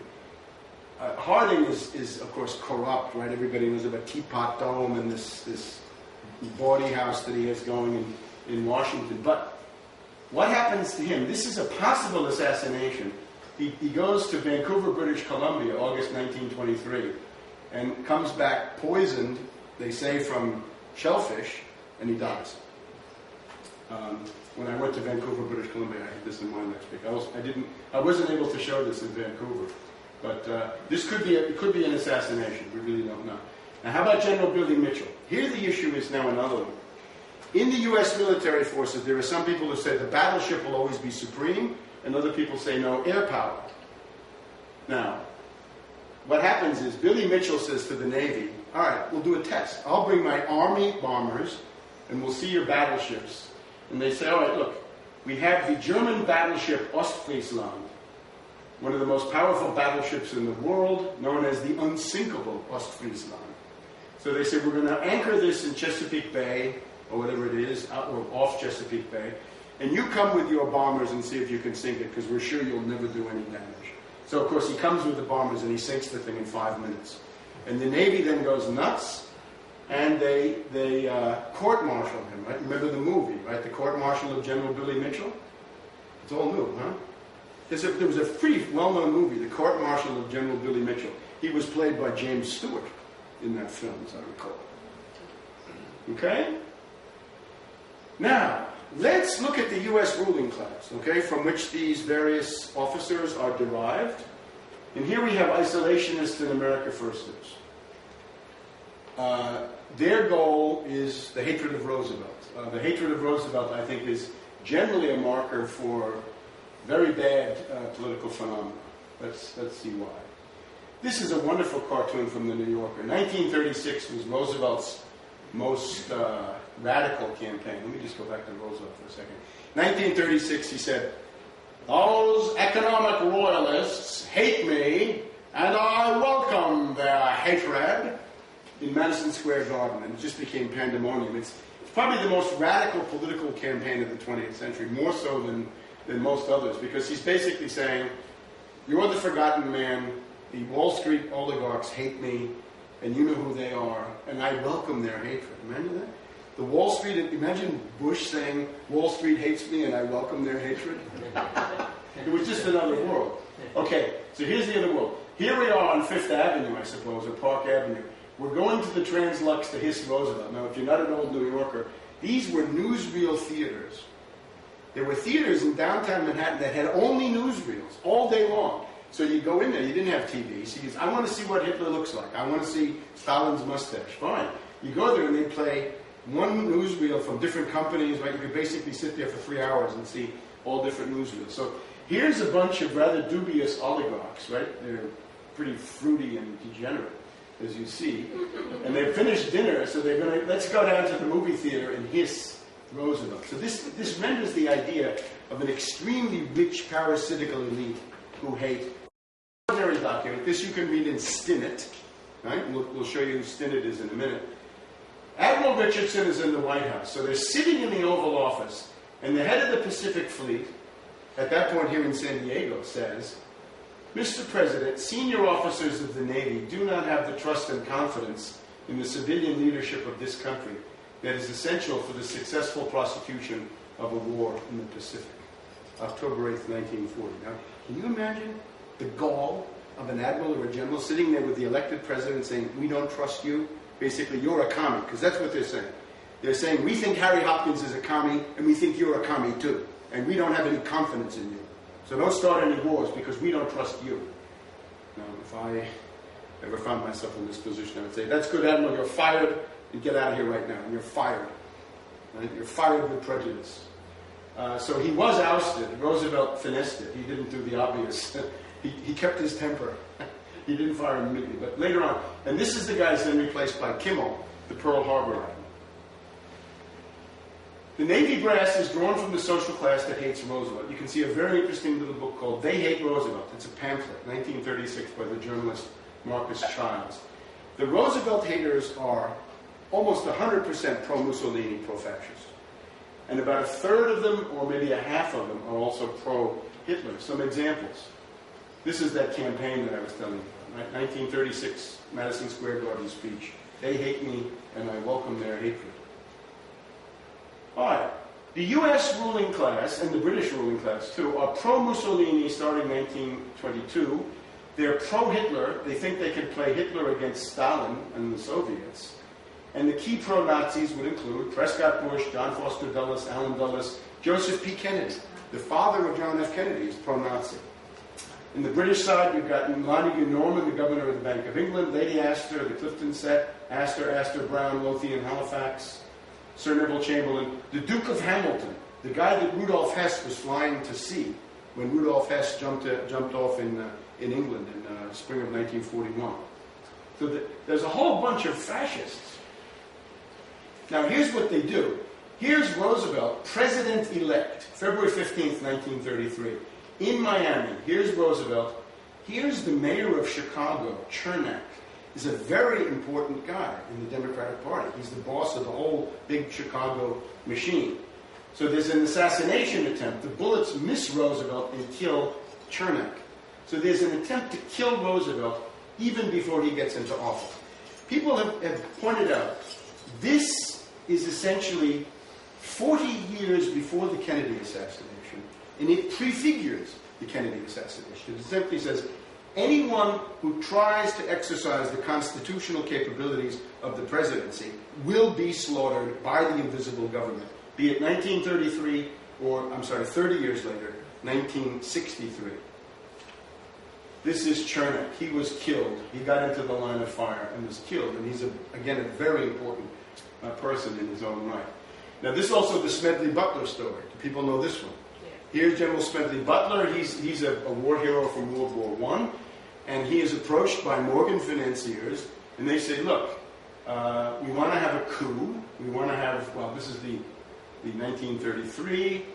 Harding is, of course, corrupt, right? Everybody knows about Teapot Dome and this bawdy house that he has going in Washington. But what happens to him? This is a possible assassination. He goes to Vancouver, British Columbia, August 1923, and comes back poisoned, they say, from shellfish, and he dies. When I went to Vancouver, British Columbia, I had this in mind next week. I wasn't able to show this in Vancouver, but this could be an assassination. We really don't know. Now, how about General Billy Mitchell? Here, the issue is now another one. In the U.S. military forces, there are some people who say the battleship will always be supreme, and other people say no, air power. Now, what happens is Billy Mitchell says to the Navy, all right, we'll do a test. I'll bring my Army bombers, and we'll see your battleships. And they say, all right, look, we have the German battleship Ostfriesland, one of the most powerful battleships in the world, known as the unsinkable Ostfriesland. So they say, we're going to anchor this in Chesapeake Bay, or whatever it is, or off Chesapeake Bay, and you come with your bombers and see if you can sink it, because we're sure you'll never do any damage. So, of course, he comes with the bombers and he sinks the thing in 5 minutes. And the Navy then goes nuts, and they court-martial him, right? Remember the movie, right? The court-martial of General Billy Mitchell? It's all new, huh? There was a pretty well-known movie, The Court-Martial of General Billy Mitchell. He was played by James Stewart in that film, as I recall. Okay? Now, let's look at the U.S. ruling class, okay, from which these various officers are derived. And here we have isolationists and America Firsters. Their goal is the hatred of Roosevelt. The hatred of Roosevelt, I think, is generally a marker for very bad political phenomena. Let's see why. This is a wonderful cartoon from the New Yorker. 1936 was Roosevelt's most radical campaign. Let me just go back to Roosevelt for a second. 1936, he said, "Those economic royalists hate me, and I welcome their hatred," in Madison Square Garden, and it just became pandemonium. It's probably the most radical political campaign of the 20th century, more so than most others, because he's basically saying, you're the forgotten man, the Wall Street oligarchs hate me, and you know who they are, and I welcome their hatred. Imagine that? The Wall Street, imagine Bush saying, Wall Street hates me and I welcome their hatred. It was just another world. Okay, so here's the other world. Here we are on Fifth Avenue, I suppose, or Park Avenue. We're going to the Translux to hiss Roosevelt. Now, if you're not an old New Yorker, these were newsreel theaters. There were theaters in downtown Manhattan that had only newsreels all day long. So you go in there, you didn't have TV. So you, I want to see what Hitler looks like. I want to see Stalin's mustache. Fine. You go there and they play one newsreel from different companies, right? You could basically sit there for 3 hours and see all different newsreels. So here's a bunch of rather dubious oligarchs, right? They're pretty fruity and degenerate, as you see. And they've finished dinner, so they're going to, let's go down to the movie theater and hiss Roosevelt. So this renders the idea of an extremely rich parasitical elite who hate. Ordinary document. This you can read in Stinnett. Right? We'll show you who Stinnett is in a minute. Admiral Richardson is in the White House. So they're sitting in the Oval Office, and the head of the Pacific Fleet, at that point here in San Diego, says, "Mr. President, senior officers of the Navy do not have the trust and confidence in the civilian leadership of this country that is essential for the successful prosecution of a war in the Pacific." October 8th, 1940. Now, can you imagine the gall of an admiral or a general sitting there with the elected president saying, "We don't trust you"? Basically, you're a commie, because that's what they're saying. They're saying, we think Harry Hopkins is a commie, and we think you're a commie too, and we don't have any confidence in you. So don't start any wars, because we don't trust you. Now, if I ever found myself in this position, I would say, that's good, Admiral, you're fired, and get out of here right now, and you're fired. Right? You're fired with prejudice. So he was ousted. Roosevelt finessed it. He didn't do the obvious. He kept his temper. He didn't fire him immediately. But later on, and this is the guy who's then replaced by Kimmel, the Pearl Harbor admiral. The Navy brass is drawn from the social class that hates Roosevelt. You can see a very interesting little book called They Hate Roosevelt. It's a pamphlet, 1936, by the journalist Marcus Childs. The Roosevelt haters are almost 100% pro-Mussolini, pro-fascist. And about a third of them, or maybe a half of them, are also pro-Hitler. Some examples. This is that campaign that I was telling you about, right? 1936, Madison Square Garden speech. They hate me, and I welcome their hatred. All right. The U.S. ruling class, and the British ruling class too, are pro-Mussolini starting 1922. They're pro-Hitler. They think they can play Hitler against Stalin and the Soviets. And the key pro-Nazis would include Prescott Bush, John Foster Dulles, Allen Dulles, Joseph P. Kennedy. The father of John F. Kennedy is pro-Nazi. In the British side, we've got Montague Norman, the governor of the Bank of England, Lady Astor, the Clifton set, Astor Brown, Lothian Halifax, Sir Neville Chamberlain, the Duke of Hamilton, the guy that Rudolf Hess was flying to see when Rudolf Hess jumped off in England in spring of 1941. So there's a whole bunch of fascists. Now here's what they do. Here's Roosevelt, president-elect, February 15th, 1933. In Miami, here's Roosevelt. Here's the mayor of Chicago, Chernak. He's a very important guy in the Democratic Party. He's the boss of the whole big Chicago machine. So there's an assassination attempt. The bullets miss Roosevelt and kill Chernak. So there's an attempt to kill Roosevelt even before he gets into office. People have pointed out this is essentially 40 years before the Kennedy assassination. And it prefigures the Kennedy assassination. It simply says, anyone who tries to exercise the constitutional capabilities of the presidency will be slaughtered by the invisible government, be it 1933 or, 30 years later, 1963. This is Chernak. He was killed. He got into the line of fire and was killed. And he's, again, a very important person in his own right. Now, this is also the Smedley Butler story. Do people know this one? Here's General Smedley Butler. He's a war hero from World War I, and he is approached by Morgan financiers, and they say, look, we want to have a coup. We want to have, well, this is the 1933.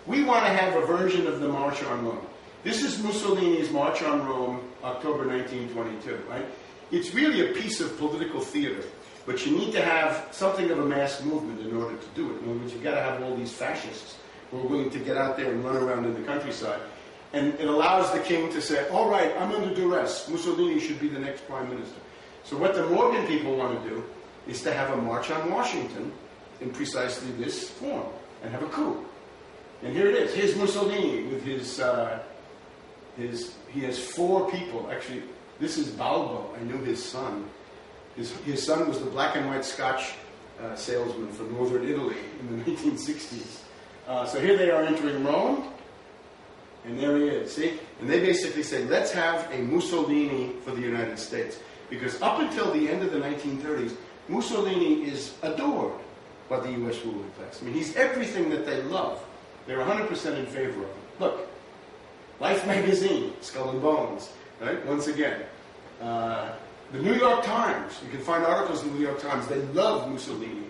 We want to have a version of the March on Rome. This is Mussolini's March on Rome, October 1922, right? It's really a piece of political theater, but you need to have something of a mass movement in order to do it. In other words, you've got to have all these fascists who are willing to get out there and run around in the countryside. And it allows the king to say, all right, I'm under duress. Mussolini should be the next prime minister. So what the Morgan people want to do is to have a march on Washington in precisely this form and have a coup. And here it is. Here's Mussolini with he has 4 people. Actually, this is Balbo. I knew his son. His son was the black and white Scotch salesman for northern Italy in the 1960s. So here they are entering Rome, and there he is. See? And they basically say, let's have a Mussolini for the United States. Because up until the end of the 1930s, Mussolini is adored by the U.S. ruling class. I mean, he's everything that they love. They're 100% in favor of him. Look, Life magazine, Skull and Bones, right? Once again. The New York Times, you can find articles in the New York Times. They love Mussolini.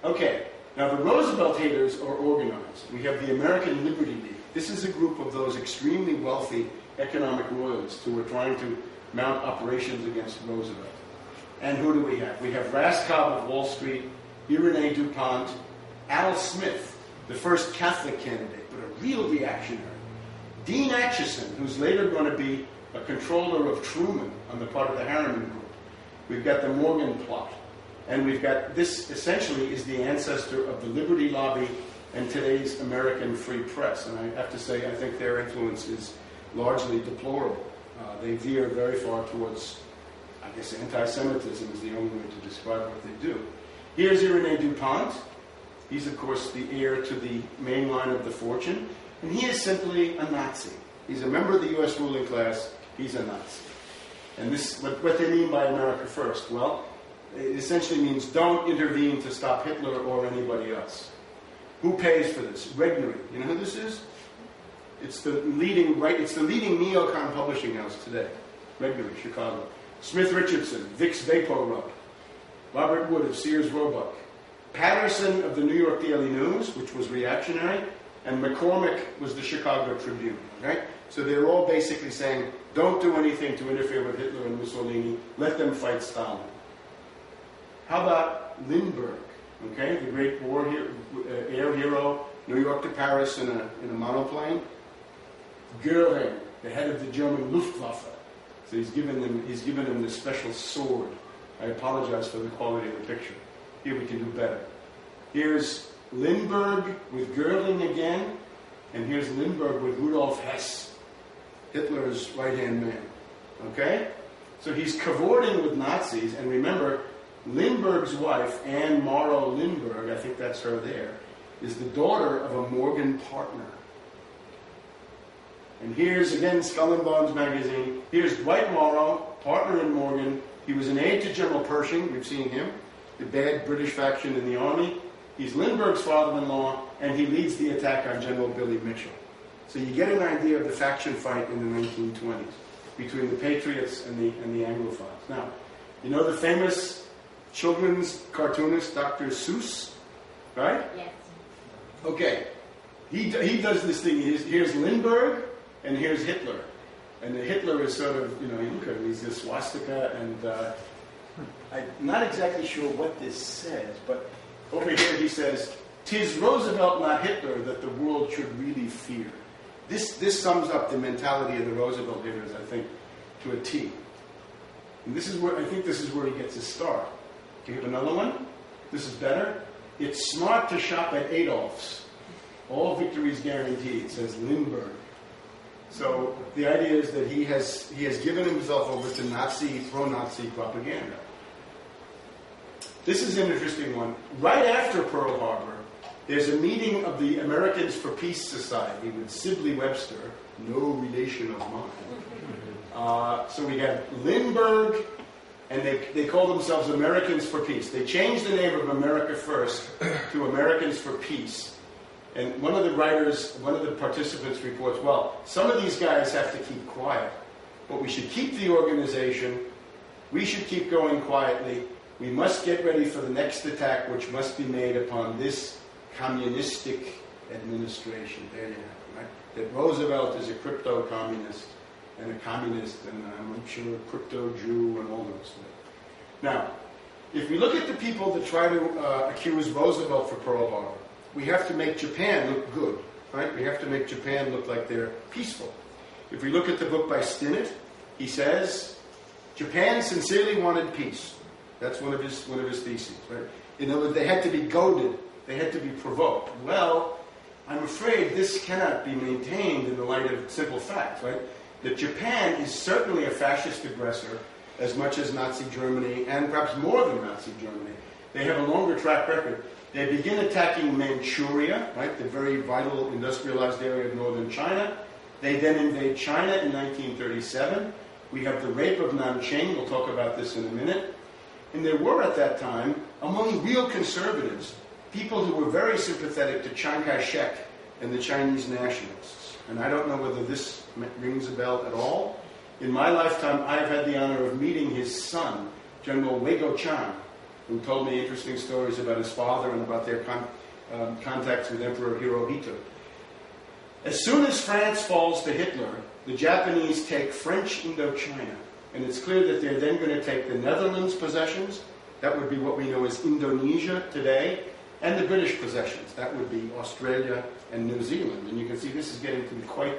Okay, now the Roosevelt haters are organized. We have the American Liberty League. This is a group of those extremely wealthy economic royalists who are trying to mount operations against Roosevelt. And who do we have? We have Raskob of Wall Street, Irene DuPont, Al Smith, the first Catholic candidate, but a real reactionary. Dean Acheson, who's later going to be a controller of Truman on the part of the Harriman Group. We've got the Morgan plot. And we've got, this essentially is the ancestor of the Liberty Lobby and today's American Free Press. And I have to say, I think their influence is largely deplorable. They veer very far towards, I guess, anti-Semitism is the only way to describe what they do. Here's Irene DuPont. He's, of course, the heir to the main line of the fortune. And he is simply a Nazi. He's a member of the U.S. ruling class. He's a Nazi. And this, what they mean by America First? Well, it essentially means don't intervene to stop Hitler or anybody else. Who pays for this? Regnery. You know who this is? It's the leading neocon publishing house today. Regnery, Chicago. Smith Richardson, Vicks VapoRub. Robert Wood of Sears Roebuck. Patterson of the New York Daily News, which was reactionary. And McCormick was the Chicago Tribune. Right? So they're all basically saying, don't do anything to interfere with Hitler and Mussolini. Let them fight Stalin. How about Lindbergh? Okay, the great air hero, New York to Paris in a monoplane. Goering, the head of the German Luftwaffe. So he's given him this special sword. I apologize for the quality of the picture. Here we can do better. Here's Lindbergh with Goering again, and here's Lindbergh with Rudolf Hess, Hitler's right-hand man. Okay? So he's cavorting with Nazis, and remember, Lindbergh's wife, Anne Morrow Lindbergh, I think that's her there, is the daughter of a Morgan partner. And here's, again, Skull and Bones magazine. Here's Dwight Morrow, partner in Morgan. He was an aide to General Pershing. We've seen him. The bad British faction in the army. He's Lindbergh's father-in-law, and he leads the attack on General Billy Mitchell. So you get an idea of the faction fight in the 1920s between the Patriots and the Anglophiles. Now, you know the famous children's cartoonist Dr. Seuss, right? Yes. Okay. He does this thing. Here's Lindbergh, and here's Hitler. And the Hitler is sort of, you look at him, he's a swastika, and I'm not exactly sure what this says, but over here he says, "'Tis Roosevelt, not Hitler, that the world should really fear." This sums up the mentality of the Roosevelt haters, I think, to a T. And this is where he gets his start. Do you have another one? This is better. "It's smart to shop at Adolph's. All victories guaranteed," says Lindbergh. So the idea is that he has given himself over to pro-Nazi propaganda. This is an interesting one. Right after Pearl Harbor, there's a meeting of the Americans for Peace Society with Sibley Webster, no relation of mine. So we have Lindbergh, and they call themselves Americans for Peace. They changed the name of America First to Americans for Peace. And one of the writers, one of the participants reports, well, some of these guys have to keep quiet, but we should keep the organization. We should keep going quietly. We must get ready for the next attack, which must be made upon this communistic administration. There you have it, right? That Roosevelt is a crypto-communist and a communist, and I'm sure a crypto-Jew and all those things. Now, if we look at the people that try to accuse Roosevelt for Pearl Harbor, we have to make Japan look good, right? We have to make Japan look like they're peaceful. If we look at the book by Stinnett, he says, Japan sincerely wanted peace. That's one of his theses, right? In other words, they had to be goaded. They had to be provoked. Well, I'm afraid this cannot be maintained in the light of simple facts, right? That Japan is certainly a fascist aggressor as much as Nazi Germany, and perhaps more than Nazi Germany. They have a longer track record. They begin attacking Manchuria, right, the very vital industrialized area of northern China. They then invade China in 1937. We have the rape of Nanjing. We'll talk about this in a minute. And there were at that time, among real conservatives, people who were very sympathetic to Chiang Kai-shek and the Chinese nationalists. And I don't know whether this rings a bell at all. In my lifetime, I've had the honor of meeting his son, General Wei Guoqiang, who told me interesting stories about his father and about their contacts with Emperor Hirohito. As soon as France falls to Hitler, the Japanese take French Indochina. And it's clear that they're then going to take the Netherlands' possessions. That would be what we know as Indonesia today. And the British possessions. That would be Australia and New Zealand. And you can see this is getting to be quite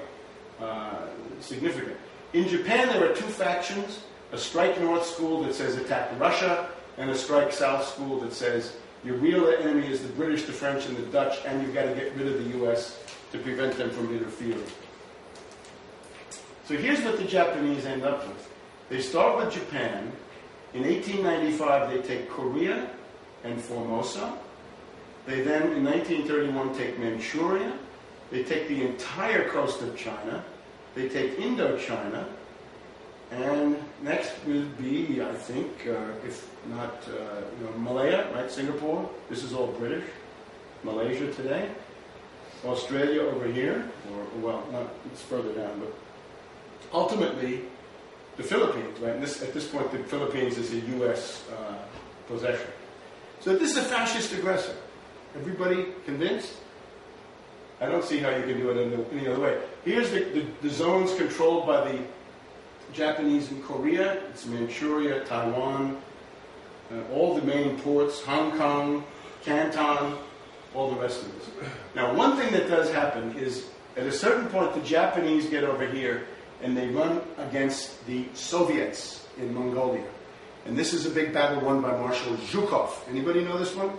significant. In Japan, there are two factions. A Strike North school that says attack Russia, and a Strike South school that says your real enemy is the British, the French, and the Dutch, and you've got to get rid of the U.S. to prevent them from interfering. So here's what the Japanese end up with. They start with Japan. In 1895, they take Korea and Formosa. They then, in 1931, take Manchuria. They take the entire coast of China. They take Indochina. And next will be, I think, if not Malaya, right? Singapore. This is all British. Malaysia today. Australia over here. It's further down, but ultimately, the Philippines, right? And at this point, the Philippines is a U.S. possession. So this is a fascist aggressor. Everybody convinced? I don't see how you can do it any other way. Here's the zones controlled by the Japanese in Korea. It's Manchuria, Taiwan, all the main ports, Hong Kong, Canton, all the rest of this. Now, one thing that does happen is, at a certain point, the Japanese get over here and they run against the Soviets in Mongolia. And this is a big battle won by Marshal Zhukov. Anybody know this one?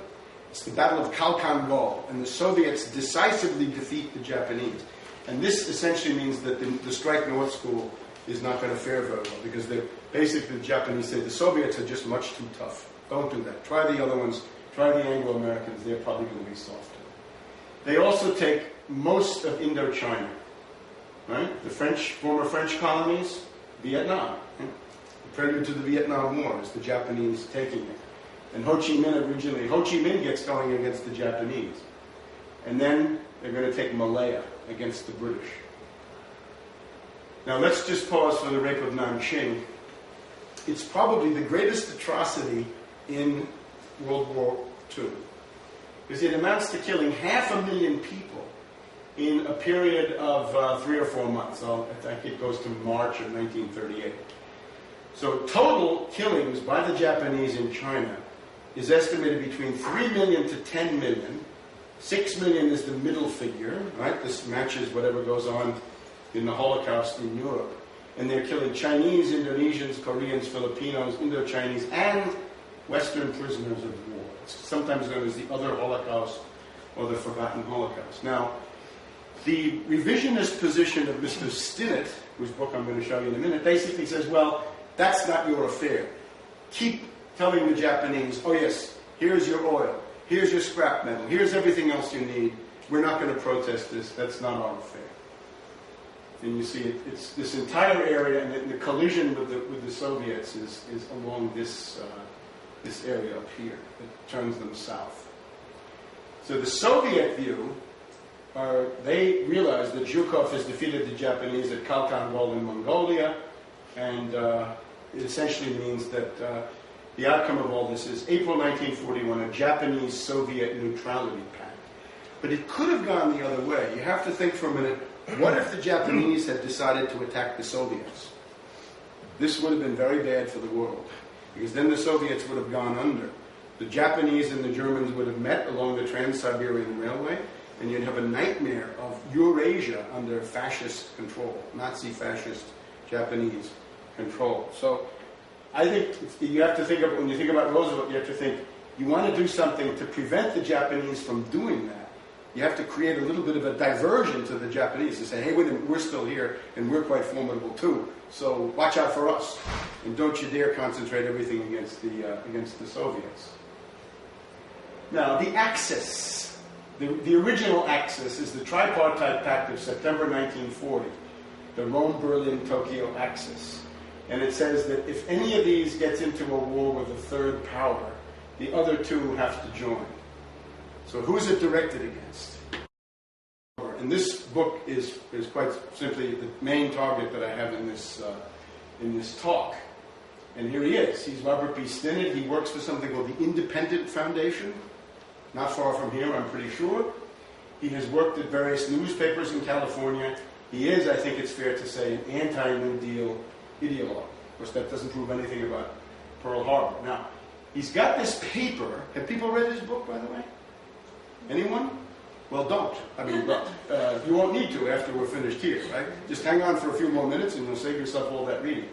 It's the Battle of Khalkhin Gol, and the Soviets decisively defeat the Japanese. And this essentially means that the Strike North School is not going to fare very well, because basically the Japanese say the Soviets are just much too tough. Don't do that. Try the other ones. Try the Anglo-Americans. They're probably going to be softer. They also take most of Indochina, right? The former French colonies, Vietnam. Right? The prelude to the Vietnam War is the Japanese taking it. And Ho Chi Minh gets going against the Japanese. And then they're going to take Malaya against the British. Now let's just pause for the rape of Nanjing. It's probably the greatest atrocity in World War II. Because it amounts to killing 500,000 people in a period of 3 or 4 months. I think it goes to March of 1938. So total killings by the Japanese in China is estimated between 3 million to 10 million. 6 million is the middle figure, right? This matches whatever goes on in the Holocaust in Europe. And they're killing Chinese, Indonesians, Koreans, Filipinos, Indo-Chinese, and Western prisoners of war. It's sometimes known as the other Holocaust or the forgotten Holocaust. Now, the revisionist position of Mr. Stinnett, whose book I'm going to show you in a minute, basically says, well, that's not your affair. Keep telling the Japanese, oh yes, here's your oil, here's your scrap metal, here's everything else you need. We're not going to protest this. That's not our affair. And you see, it's this entire area, and the collision with the Soviets is along this area up here that turns them south. So the Soviet view they realized that Zhukov has defeated the Japanese at Khalkhin Wall in Mongolia, and it essentially means that the outcome of all this is April 1941, a Japanese-Soviet neutrality pact. But it could have gone the other way. You have to think for a minute, what if the Japanese had decided to attack the Soviets? This would have been very bad for the world, because then the Soviets would have gone under. The Japanese and the Germans would have met along the Trans-Siberian Railway, and you'd have a nightmare of Eurasia under fascist control, Nazi fascist Japanese control. So I think you have to think of, when you think about Roosevelt, you have to think, you want to do something to prevent the Japanese from doing that. You have to create a little bit of a diversion to the Japanese to say, hey, wait a minute, we're still here, and we're quite formidable too, so watch out for us, and don't you dare concentrate everything against the Soviets. Now, the Axis. The original Axis is the Tripartite Pact of September 1940, the Rome-Berlin-Tokyo Axis. And it says that if any of these gets into a war with a third power, the other two have to join. So who's it directed against? And this book is quite simply the main target that I have in this talk. And here he is. He's Robert B. Stinnett. He works for something called the Independent Foundation, not far from here, I'm pretty sure. He has worked at various newspapers in California. He is, I think it's fair to say, an anti-New Deal ideologue. Of course, that doesn't prove anything about Pearl Harbor. Now, he's got this paper. Have people read his book, by the way? Anyone? Well, don't. I mean, you won't need to after we're finished here, right? Just hang on for a few more minutes and you'll save yourself all that reading.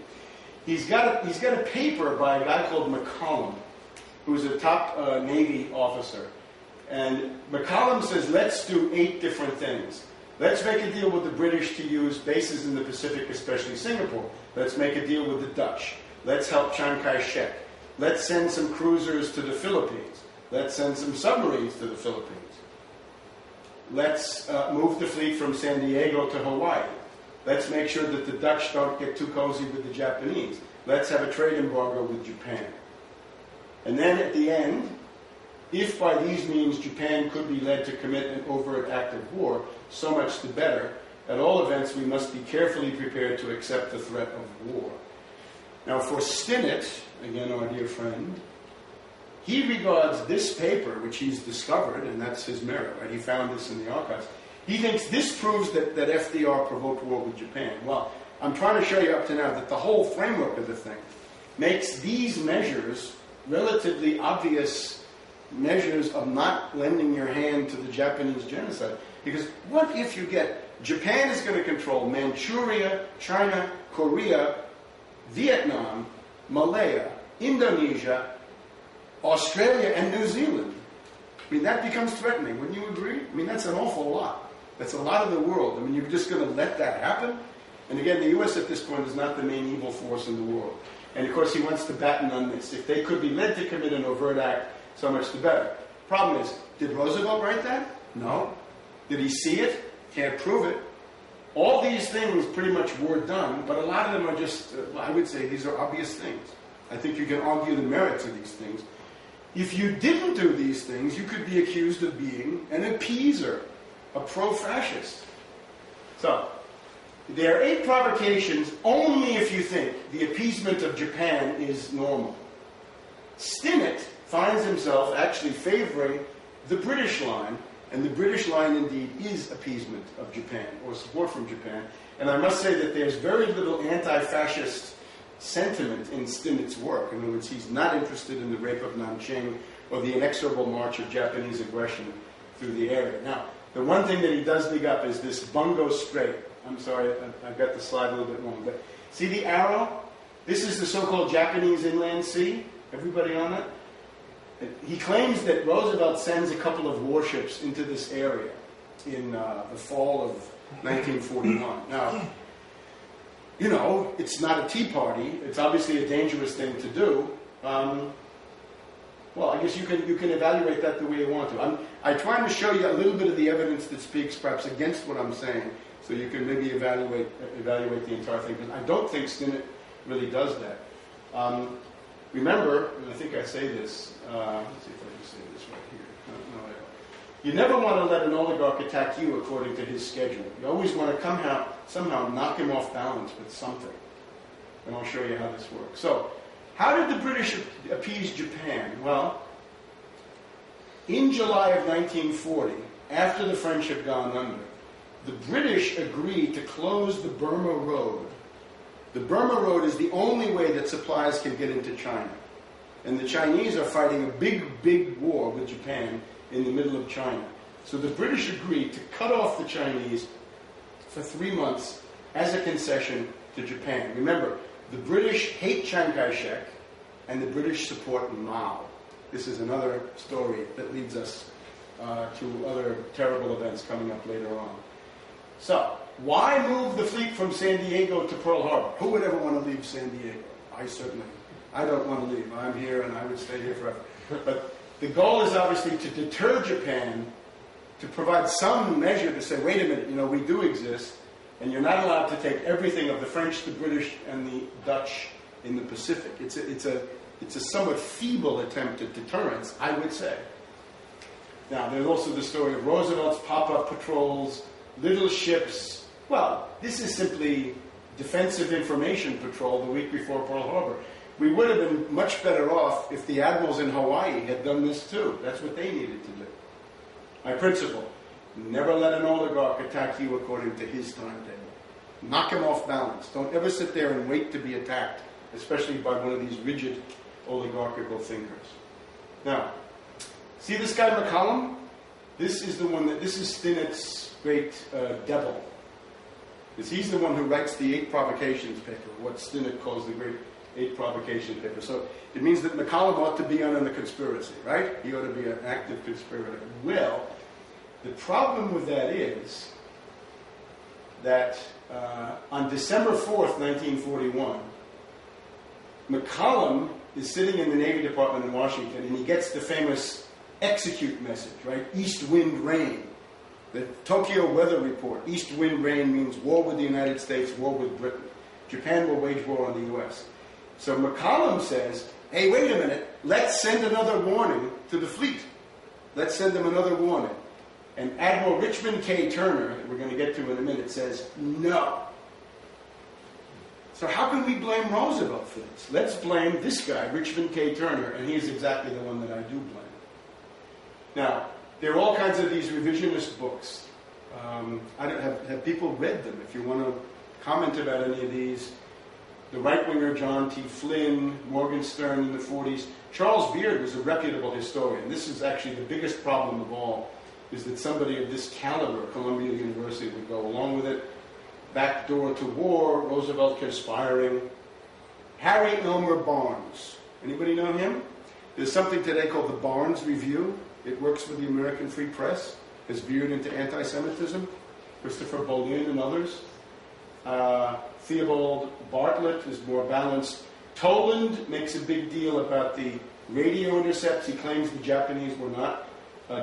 He's got a paper by a guy called McCollum, who's a top Navy officer. And McCollum says, let's do 8 different things. Let's make a deal with the British to use bases in the Pacific, especially Singapore. Let's make a deal with the Dutch. Let's help Chiang Kai-shek. Let's send some cruisers to the Philippines. Let's send some submarines to the Philippines. Let's move the fleet from San Diego to Hawaii. Let's make sure that the Dutch don't get too cozy with the Japanese. Let's have a trade embargo with Japan. And then at the end, if by these means Japan could be led to commit an overt act of war, so much the better. At all events, we must be carefully prepared to accept the threat of war. Now, for Stinnett, again, our dear friend, he regards this paper, which he's discovered, and that's his merit, right? He found this in the archives. He thinks this proves that FDR provoked war with Japan. Well, I'm trying to show you up to now that the whole framework of the thing makes these measures relatively obvious measures of not lending your hand to the Japanese genocide. Because what if you get Japan is going to control Manchuria, China, Korea, Vietnam, Malaya, Indonesia, Australia, and New Zealand? I mean, that becomes threatening. Wouldn't you agree? I mean, that's an awful lot. That's a lot of the world. I mean, you're just going to let that happen? And again, the U.S. at this point is not the main evil force in the world. And of course, he wants to batten on this. If they could be led to commit an overt act, so much the better. Problem is, did Roosevelt write that? No. Did he see it? Can't prove it. All these things pretty much were done, but a lot of them are just, I would say, these are obvious things. I think you can argue the merits of these things. If you didn't do these things, you could be accused of being an appeaser, a pro-fascist. So, there are 8 provocations only if you think the appeasement of Japan is normal. Stinnett finds himself actually favoring the British line, and the British line indeed is appeasement of Japan, or support from Japan. And I must say that there's very little anti-fascist sentiment in Stinnett's work. In other words, he's not interested in the rape of Nanjing or the inexorable march of Japanese aggression through the area. Now, the one thing that he does dig up is this Bungo Strait. I'm sorry, I got the slide a little bit wrong, but see the arrow? This is the so-called Japanese Inland Sea. Everybody on it? He claims that Roosevelt sends a couple of warships into this area in the fall of 1941. Now, you know, it's not a tea party. It's obviously a dangerous thing to do. Well, I guess you can evaluate that the way you want to. I'm trying to show you a little bit of the evidence that speaks perhaps against what I'm saying, so you can maybe evaluate the entire thing. Because I don't think Stinnett really does that. Remember, and I think I say this, let's see if I can say this right here. No, I You never want to let an oligarch attack you according to his schedule. You always want to somehow knock him off balance with something. And I'll show you how this works. So, how did the British appease Japan? Well, in July of 1940, after the French had gone under, the British agreed to close the Burma Road. The Burma Road is the only way that supplies can get into China. And the Chinese are fighting a big, big war with Japan in the middle of China. So the British agreed to cut off the Chinese for 3 months as a concession to Japan. Remember, the British hate Chiang Kai-shek and the British support Mao. This is another story that leads us to other terrible events coming up later on. So, why move the fleet from San Diego to Pearl Harbor? Who would ever want to leave San Diego? I don't want to leave. I'm here and I would stay here forever. But the goal is obviously to deter Japan, to provide some measure to say, wait a minute, we do exist, and you're not allowed to take everything of the French, the British, and the Dutch in the Pacific. It's a somewhat feeble attempt at deterrence, I would say. Now, there's also the story of Roosevelt's pop-up patrols, little ships. Well, this is simply defensive information patrol the week before Pearl Harbor. We would have been much better off if the admirals in Hawaii had done this too. That's what they needed to do. My principle, never let an oligarch attack you according to his timetable. Knock him off balance. Don't ever sit there and wait to be attacked, especially by one of these rigid oligarchical thinkers. Now, see this guy McCollum? This is Stinnett's great devil. He's the one who writes the 8 Provocations paper, what Stinnett calls the great 8 Provocation paper. So it means that McCollum ought to be on the conspiracy, right? He ought to be an active conspirator. Well, the problem with that is that on December 4th, 1941, McCollum is sitting in the Navy Department in Washington, and he gets the famous execute message, right? East wind, rain. The Tokyo Weather Report, east wind, rain means war with the United States, war with Britain. Japan will wage war on the U.S. So McCollum says, hey, wait a minute, let's send another warning to the fleet. Let's send them another warning. And Admiral Richmond K. Turner, that we're going to get to in a minute, says, no. So how can we blame Roosevelt for this? Let's blame this guy, Richmond K. Turner, and he's exactly the one that I do blame. Now, there are all kinds of these revisionist books. Have people read them? If you want to comment about any of these, the right-winger John T. Flynn, Morgenstern in the 40s. Charles Beard was a reputable historian. This is actually the biggest problem of all, is that somebody of this caliber, Columbia University, would go along with it. Backdoor to war, Roosevelt conspiring. Harry Elmer Barnes. Anybody know him? There's something today called the Barnes Review. It works for the American Free Press. Has veered into anti-Semitism. Christopher Bolin and others. Theobald Bartlett is more balanced. Toland makes a big deal about the radio intercepts. He claims the Japanese were not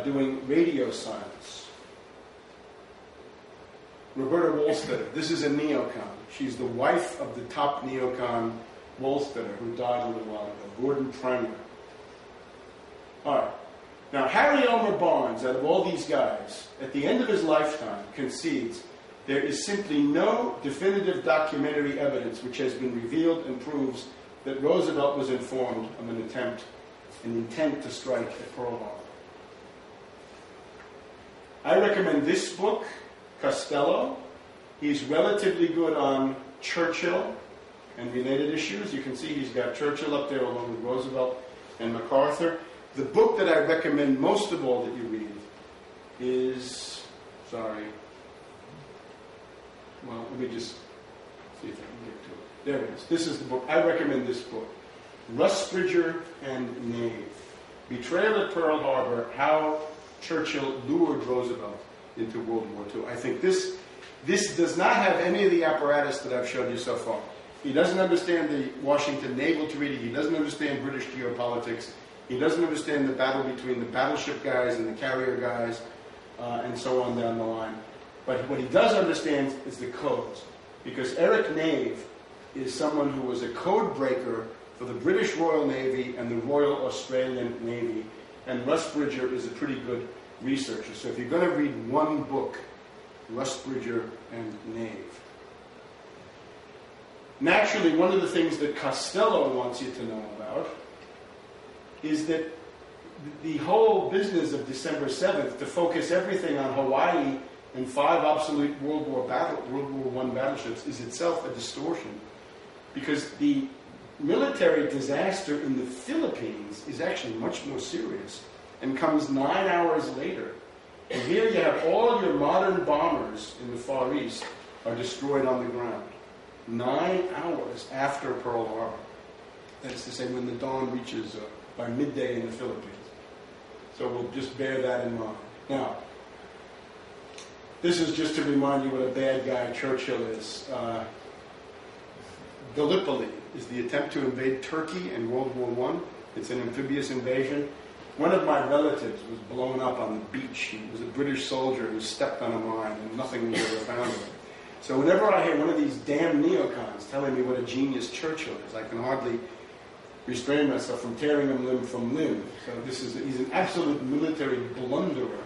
doing radio science. Roberta Wohlstetter. This is a neocon. She's the wife of the top neocon, Wohlstetter, who died a little while ago. Gordon Premier. All right. Now, Harry Elmer Barnes, out of all these guys, at the end of his lifetime, concedes there is simply no definitive documentary evidence which has been revealed and proves that Roosevelt was informed of an intent to strike at Pearl Harbor. I recommend this book, Costello. He's relatively good on Churchill and related issues. You can see he's got Churchill up there along with Roosevelt and MacArthur. The book that I recommend most of all that you read is, let me just see if I can get to it. There it is. This is the book. I recommend this book. Rusbridger and Nave. Betrayal at Pearl Harbor, How Churchill Lured Roosevelt into World War II. I think this does not have any of the apparatus that I've showed you so far. He doesn't understand the Washington Naval Treaty. He doesn't understand British geopolitics. He doesn't understand the battle between the battleship guys and the carrier guys, and so on down the line. But what he does understand is the codes. Because Eric Nave is someone who was a code breaker for the British Royal Navy and the Royal Australian Navy. And Rusbridger is a pretty good researchers. So if you're going to read one book, Rusbridger and Nave. Naturally, one of the things that Costello wants you to know about is that the whole business of December 7th, to focus everything on Hawaii and 5 obsolete World War I battleships, is itself a distortion. Because the military disaster in the Philippines is actually much more serious and comes 9 hours later. And here you have all your modern bombers in the Far East are destroyed on the ground. 9 hours after Pearl Harbor. That is to say, when the dawn reaches by midday in the Philippines. So we'll just bear that in mind. Now, this is just to remind you what a bad guy Churchill is. Gallipoli is the attempt to invade Turkey in World War I. It's an amphibious invasion. One of my relatives was blown up on the beach. He was a British soldier who stepped on a mine and nothing was ever found of him. So whenever I hear one of these damn neocons telling me what a genius Churchill is, I can hardly restrain myself from tearing him limb from limb. So he's an absolute military blunderer.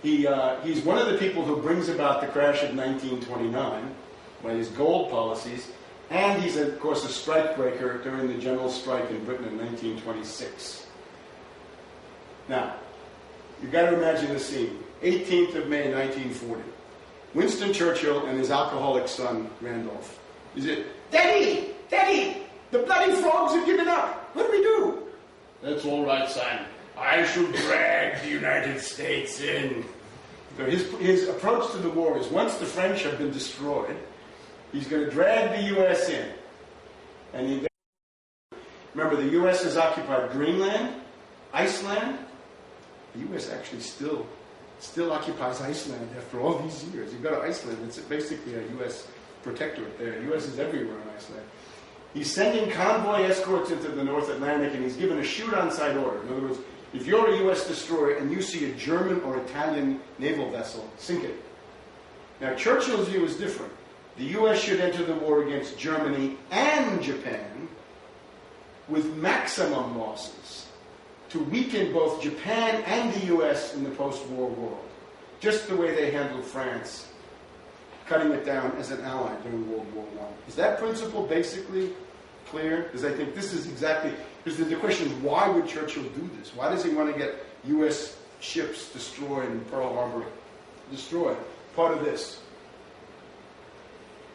He's one of the people who brings about the crash of 1929 by his gold policies, and he's, of course, a strikebreaker during the general strike in Britain in 1926. Now, you've got to imagine the scene. 18th of May, 1940. Winston Churchill and his alcoholic son, Randolph. Is it, Daddy! Daddy! The bloody frogs have given up! What do we do? That's all right, son. I shall drag the United States in. So his approach to the war is, once the French have been destroyed, he's going to drag the U.S. in. And remember, the U.S. has occupied Greenland, Iceland. The U.S. actually still occupies Iceland after all these years. You go to Iceland, it's basically a U.S. protectorate there. The U.S. is everywhere in Iceland. He's sending convoy escorts into the North Atlantic, and he's given a shoot-on-sight order. In other words, if you're a U.S. destroyer and you see a German or Italian naval vessel, sink it. Now, Churchill's view is different. The U.S. should enter the war against Germany and Japan with maximum losses to weaken both Japan and the U.S. in the post-war world, just the way they handled France, cutting it down as an ally during World War I. Is that principle basically clear? Because I think this is exactly, because the question is, why would Churchill do this? Why does he want to get U.S. ships destroyed and Pearl Harbor destroyed? Part of this.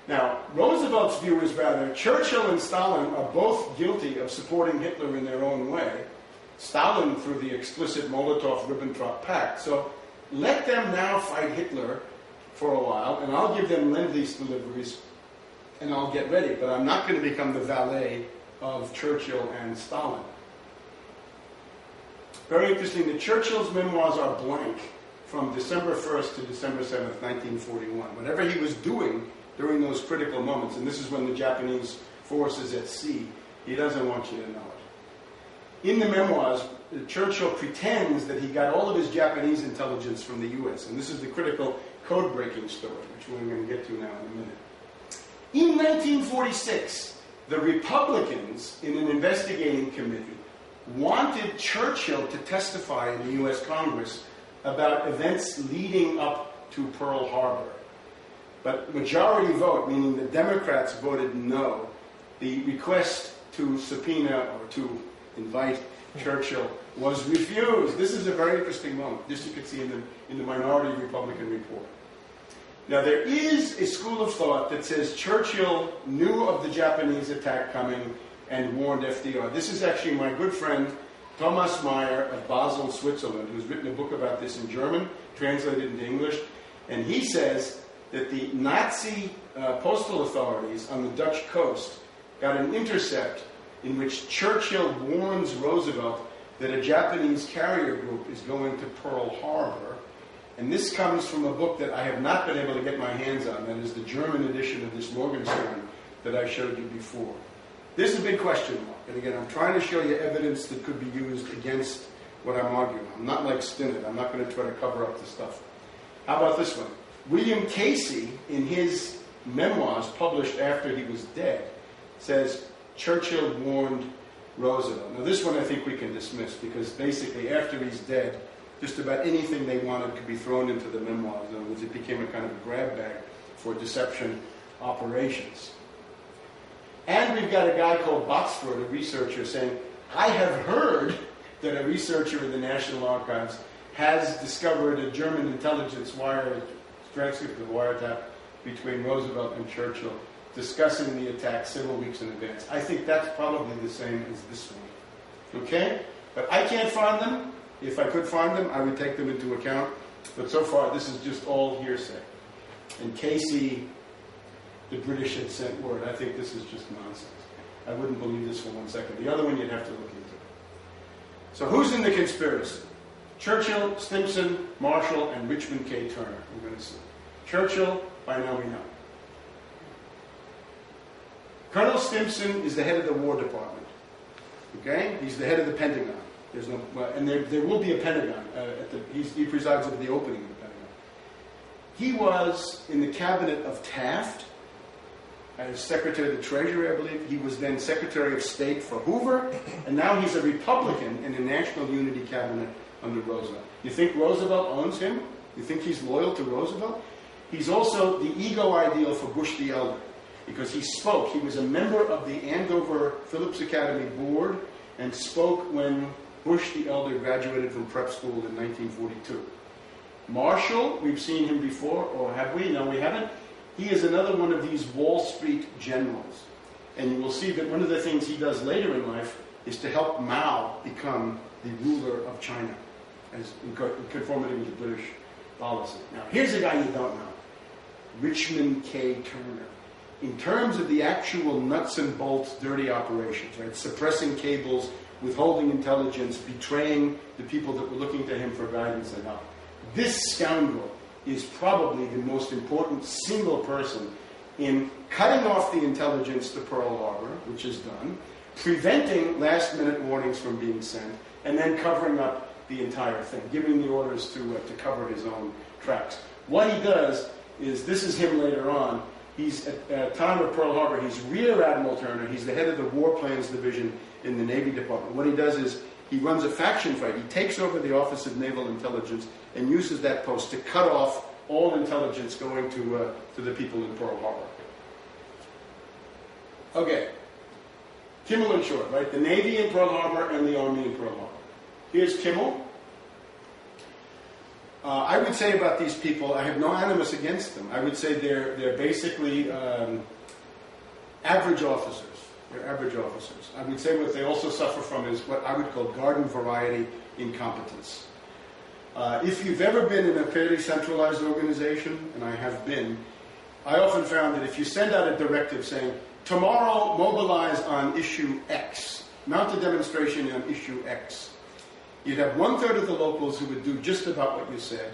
Now, Roosevelt's view is rather, Churchill and Stalin are both guilty of supporting Hitler in their own way. Stalin through the explicit Molotov-Ribbentrop Pact. So let them now fight Hitler for a while, and I'll give them Lend-Lease deliveries, and I'll get ready. But I'm not going to become the valet of Churchill and Stalin. Very interesting that Churchill's memoirs are blank from December 1st to December 7th, 1941. Whatever he was doing during those critical moments, and this is when the Japanese force is at sea, he doesn't want you to know it. In the memoirs, Churchill pretends that he got all of his Japanese intelligence from the U.S., and this is the critical code-breaking story, which we're going to get to now in a minute. In 1946, the Republicans in an investigating committee wanted Churchill to testify in the U.S. Congress about events leading up to Pearl Harbor. But majority vote, meaning the Democrats voted no. The request to subpoena or to invite Churchill was refused. This is a very interesting moment. This you can see in the minority Republican report. Now, there is a school of thought that says Churchill knew of the Japanese attack coming and warned FDR. This is actually my good friend Thomas Meyer of Basel, Switzerland, who's written a book about this in German, translated into English, and he says that the Nazi postal authorities on the Dutch coast got an intercept in which Churchill warns Roosevelt that a Japanese carrier group is going to Pearl Harbor. And this comes from a book that I have not been able to get my hands on. That is the German edition of this Morgenstern that I showed you before. This is a big question mark. And again, I'm trying to show you evidence that could be used against what I'm arguing. I'm not like Stinnett. I'm not going to try to cover up the stuff. How about this one? William Casey, in his memoirs published after he was dead, says Churchill warned Roosevelt. Now this one I think we can dismiss because basically after he's dead, just about anything they wanted could be thrown into the memoirs. In other words, it became a kind of a grab bag for deception operations. And we've got a guy called Botsford, a researcher, saying, I have heard that a researcher in the National Archives has discovered a German intelligence transcript of wiretap between Roosevelt and Churchill discussing the attack several weeks in advance. I think that's probably the same as this one. Okay? But I can't find them. If I could find them, I would take them into account. But so far, this is just all hearsay. And Casey, the British had sent word. I think this is just nonsense. I wouldn't believe this for 1 second. The other one you'd have to look into. So who's in the conspiracy? Churchill, Stimson, Marshall, and Richmond K. Turner. We're going to see. Churchill, by now we know. Colonel Stimson is the head of the War Department. Okay? He's the head of the Pentagon. There's no, and there will be a Pentagon. He presides over the opening of the Pentagon. He was in the cabinet of Taft as Secretary of the Treasury, I believe. He was then Secretary of State for Hoover, and now he's a Republican in the National Unity Cabinet under Roosevelt. You think Roosevelt owns him? You think he's loyal to Roosevelt? He's also the ego ideal for Bush the Elder, because he spoke. He was a member of the Andover Phillips Academy Board and spoke when Bush the Elder graduated from prep school in 1942. Marshall, we've seen him before, or have we? No, we haven't. He is another one of these Wall Street generals. And you will see that one of the things he does later in life is to help Mao become the ruler of China, as in conformity with the British policy. Now, here's a guy you don't know. Richmond K. Turner. In terms of the actual nuts and bolts dirty operations, right? Suppressing cables, withholding intelligence, betraying the people that were looking to him for guidance and help. This scoundrel is probably the most important single person in cutting off the intelligence to Pearl Harbor, which is done, preventing last-minute warnings from being sent, and then covering up the entire thing, giving the orders to cover his own tracks. What he does is, this is him later on, he's at time of Pearl Harbor, he's Rear Admiral Turner, he's the head of the War Plans Division in the Navy Department. What he does is, he runs a faction fight. He takes over the Office of Naval Intelligence and uses that post to cut off all intelligence going to the people in Pearl Harbor. Okay. Kimmel and Short, right? The Navy in Pearl Harbor and the Army in Pearl Harbor. Here's Kimmel. I would say about these people, I have no animus against them. I would say they're basically average officers. They're average officers. I would say what they also suffer from is what I would call garden variety incompetence. If you've ever been in a fairly centralized organization, and I have been, I often found that if you send out a directive saying, tomorrow mobilize on issue X, mount a demonstration on issue X, you'd have 1/3 of the locals who would do just about what you said,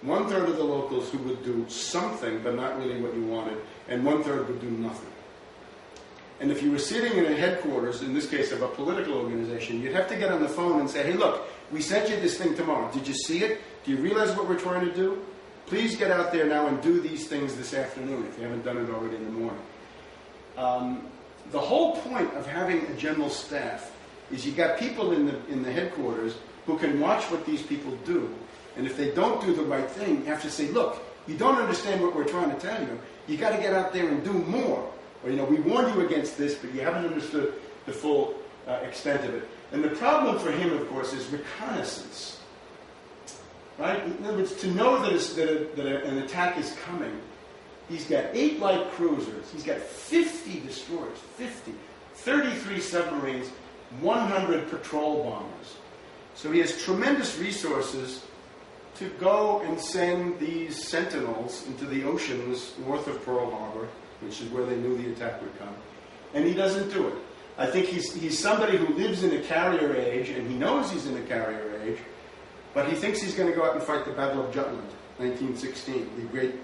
1/3 of the locals who would do something but not really what you wanted, and 1/3 would do nothing. And if you were sitting in a headquarters, in this case of a political organization, you'd have to get on the phone and say, hey, look, we sent you this thing tomorrow. Did you see it? Do you realize what we're trying to do? Please get out there now and do these things this afternoon if you haven't done it already in the morning. The whole point of having a general staff is you got people in the headquarters who can watch what these people do. And if they don't do the right thing, you have to say, look, you don't understand what we're trying to tell you. You got to get out there and do more. Or, we warned you against this, but you haven't understood the full extent of it. And the problem for him, of course, is reconnaissance. Right? In other words, to know that an attack is coming, he's got 8 light cruisers, he's got 50 destroyers, 33 submarines, 100 patrol bombers. So he has tremendous resources to go and send these sentinels into the oceans north of Pearl Harbor, which is where they knew the attack would come. And he doesn't do it. I think he's somebody who lives in a carrier age, and he knows he's in a carrier age, but he thinks he's going to go out and fight the Battle of Jutland, 1916, the great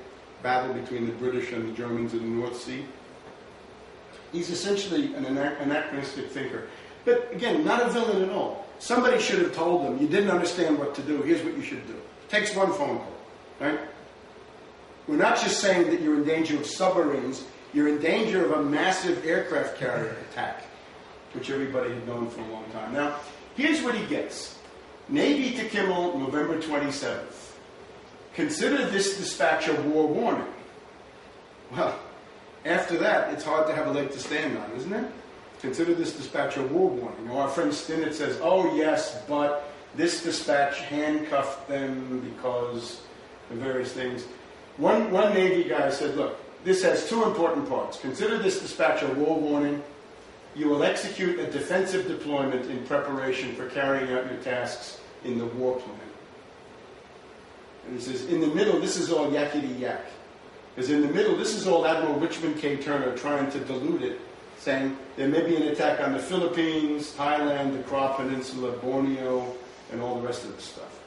battle between the British and the Germans in the North Sea. He's essentially an anachronistic thinker. But again, not a villain at all. Somebody should have told him, you didn't understand what to do, here's what you should do. It takes one phone call, right? We're not just saying that you're in danger of submarines, you're in danger of a massive aircraft carrier attack, which everybody had known for a long time. Now, here's what he gets. Navy to Kimmel, November 27th. Consider this dispatch a war warning. Well, after that, it's hard to have a leg to stand on, isn't it? Consider this dispatch a war warning. Our friend Stinnett says, oh yes, but this dispatch handcuffed them because of various things. One Navy guy said, look, this has two important parts. Consider this dispatch a war warning. You will execute a defensive deployment in preparation for carrying out your tasks in the war plan. And he says, in the middle, this is all yakety yak. Because in the middle, this is all Admiral Richmond K. Turner trying to dilute it, saying there may be an attack on the Philippines, Thailand, the Kra Peninsula, Borneo, and all the rest of the stuff.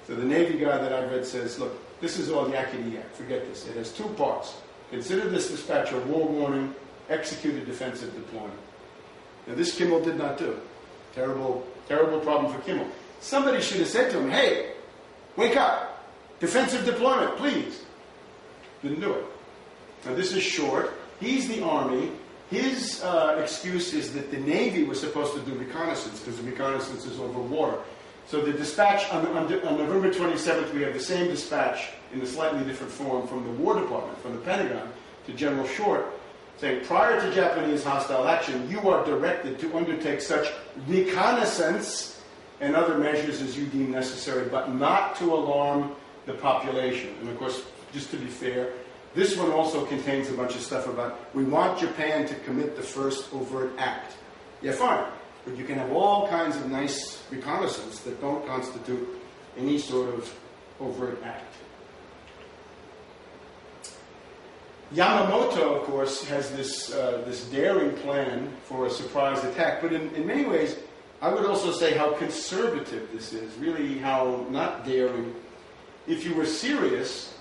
So the Navy guy that I've read says, look, this is all yakety yak. Forget this. It has two parts. Consider this dispatch a war warning, execute a defensive deployment. Now this Kimmel did not do. Terrible, terrible problem for Kimmel. Somebody should have said to him, hey, wake up. Defensive deployment, please. Didn't do it. Now this is short. He's the Army. His excuse is that the Navy was supposed to do reconnaissance because the reconnaissance is over water. So the dispatch on November 27th, we have the same dispatch in a slightly different form from the War Department, from the Pentagon, to General Short, saying, prior to Japanese hostile action, you are directed to undertake such reconnaissance and other measures as you deem necessary, but not to alarm the population. And of course, just to be fair, this one also contains a bunch of stuff about, we want Japan to commit the first overt act. Yeah, fine. But you can have all kinds of nice reconnaissance that don't constitute any sort of overt act. Yamamoto, of course, has this daring plan for a surprise attack, but in many ways, I would also say how conservative this is, really how not daring. If you were serious,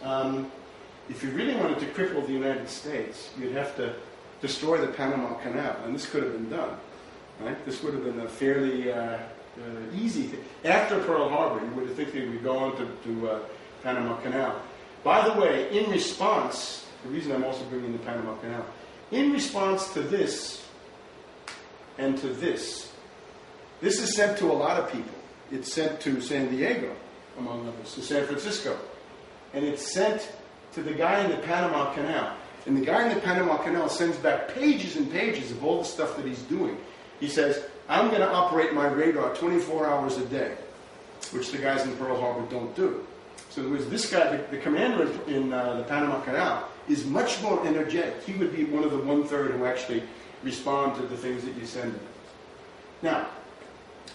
if you really wanted to cripple the United States, you'd have to destroy the Panama Canal, and this could have been done. Right? This would have been a fairly easy thing. After Pearl Harbor, you would have think they would go on to Panama Canal. By the way, in response, the reason I'm also bringing the Panama Canal, in response to this and to this is sent to a lot of people. It's sent to San Diego, among others, to San Francisco. And it's sent to the guy in the Panama Canal. And the guy in the Panama Canal sends back pages and pages of all the stuff that he's doing. He says, I'm going to operate my radar 24 hours a day, which the guys in Pearl Harbor don't do. So there was this guy, the commander in the Panama Canal, is much more energetic. He would be one of the one-third who actually respond to the things that you send him. Now,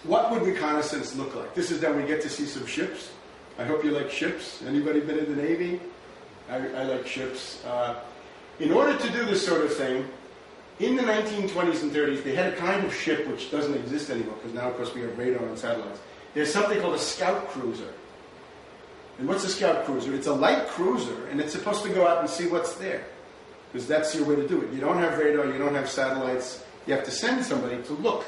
what would reconnaissance look like? This is now we get to see some ships. I hope you like ships. Anybody been in the Navy? I like ships. In order to do this sort of thing, in the 1920s and 30s, they had a kind of ship which doesn't exist anymore, because now, of course, we have radar and satellites. There's something called a scout cruiser. And what's a scout cruiser? It's a light cruiser, and it's supposed to go out and see what's there, because that's your way to do it. You don't have radar, you don't have satellites. You have to send somebody to look.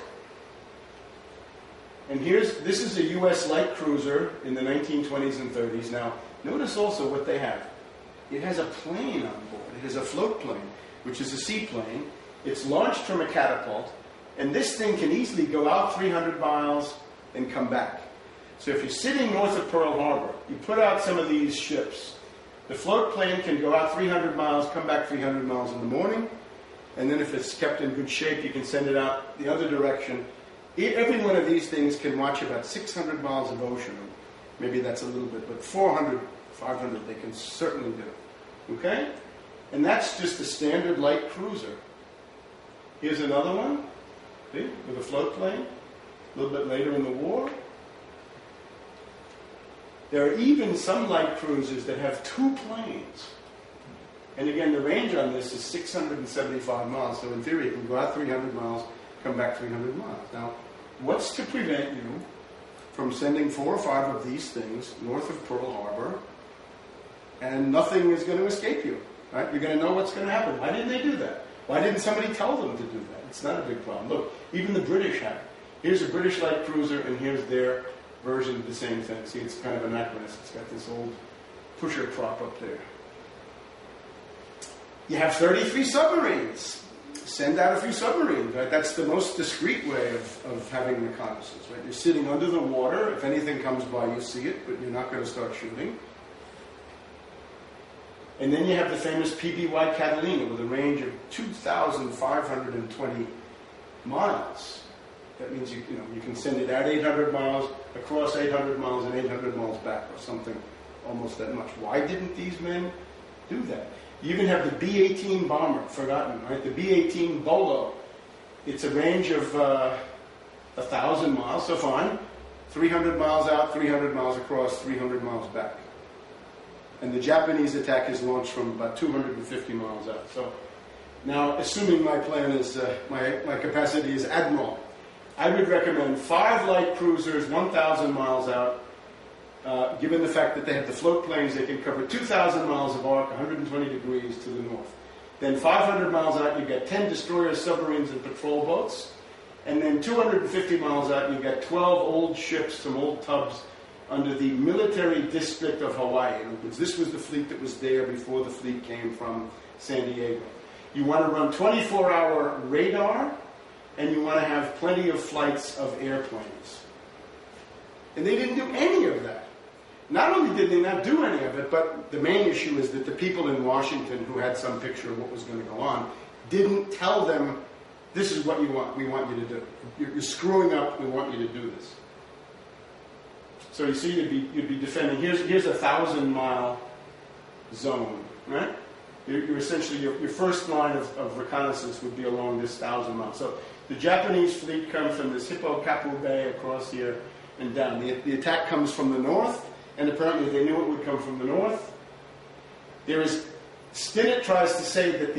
And this is a U.S. light cruiser in the 1920s and 30s. Now, notice also what they have. It has a plane on board. It has a float plane, which is a seaplane. It's launched from a catapult, and this thing can easily go out 300 miles and come back. So if you're sitting north of Pearl Harbor, you put out some of these ships. The float plane can go out 300 miles, come back 300 miles in the morning, and then if it's kept in good shape, you can send it out the other direction. Every one of these things can watch about 600 miles of ocean. Maybe that's a little bit, but 400, 500 they can certainly do. Okay? And that's just a standard light cruiser. Here's another one, see, with a float plane, a little bit later in the war. There are even some light cruisers that have two planes. And again, the range on this is 675 miles. So in theory, it can go out 300 miles, come back 300 miles. Now, what's to prevent you from sending 4 or 5 of these things north of Pearl Harbor, and nothing is going to escape you? Right? You're going to know what's going to happen. Why didn't they do that? Why didn't somebody tell them to do that? It's not a big problem. Look, even the British have it. Here's a British light cruiser, and here's their version of the same thing. See, it's kind of anachronistic. It's got this old pusher prop up there. You have 33 submarines. send out a few submarines, right? That's the most discreet way of having reconnaissance, right? You're sitting under the water. If anything comes by, you see it, but you're not going to start shooting. And then you have the famous PBY Catalina with a range of 2,520 miles. That means you can send it out 800 miles, across 800 miles, and 800 miles back, or something almost that much. Why didn't these men do that? You even have the B-18 bomber, forgotten, right? The B-18 Bolo. It's a range of 1,000 miles, so fine. 300 miles out, 300 miles across, 300 miles back. And the Japanese attack is launched from about 250 miles out. So now, assuming my plan is, my capacity is Admiral, I would recommend 5 light cruisers, 1,000 miles out. Given the fact that they have the float planes, they can cover 2,000 miles of arc, 120 degrees to the north. Then 500 miles out, you get 10 destroyers, submarines, and patrol boats. And then 250 miles out, you get 12 old ships, some old tubs, under the military district of Hawaii. In other words, this was the fleet that was there before the fleet came from San Diego. You want to run 24-hour radar, and you want to have plenty of flights of airplanes. And they didn't do any of that. Not only did they not do any of it, but the main issue is that the people in Washington who had some picture of what was going to go on didn't tell them, this is what we want you to do. You're screwing up, we want you to do this. So you see, you'd be defending, here's a 1,000-mile zone, right? You're essentially, your first line of reconnaissance would be along this 1,000 miles. So the Japanese fleet comes from this Hippocapu Bay across here and down. The attack comes from the north, and apparently they knew it would come from the north. Stinnett tries to say that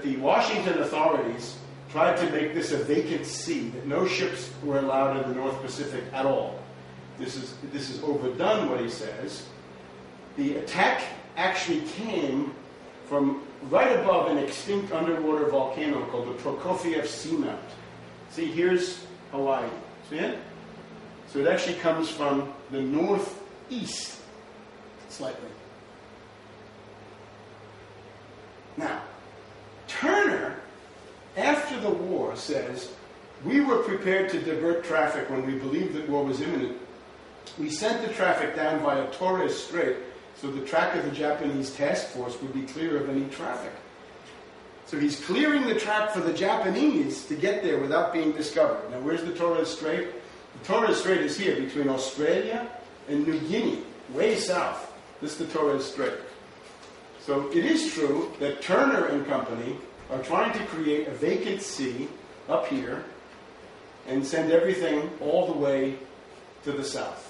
the Washington authorities tried to make this a vacant sea, that no ships were allowed in the North Pacific at all. This is overdone, what he says. The attack actually came from right above an extinct underwater volcano called the Prokofiev Seamount. See, here's Hawaii. See it? So it actually comes from the northeast, slightly. Now, Turner, after the war, says, we were prepared to divert traffic when we believed that war was imminent. We sent the traffic down via Torres Strait so the track of the Japanese task force would be clear of any traffic. So he's clearing the track for the Japanese to get there without being discovered. Now, where's the Torres Strait? The Torres Strait is here between Australia and New Guinea, way south. This is the Torres Strait. So it is true that Turner and company are trying to create a vacant sea up here and send everything all the way to the south.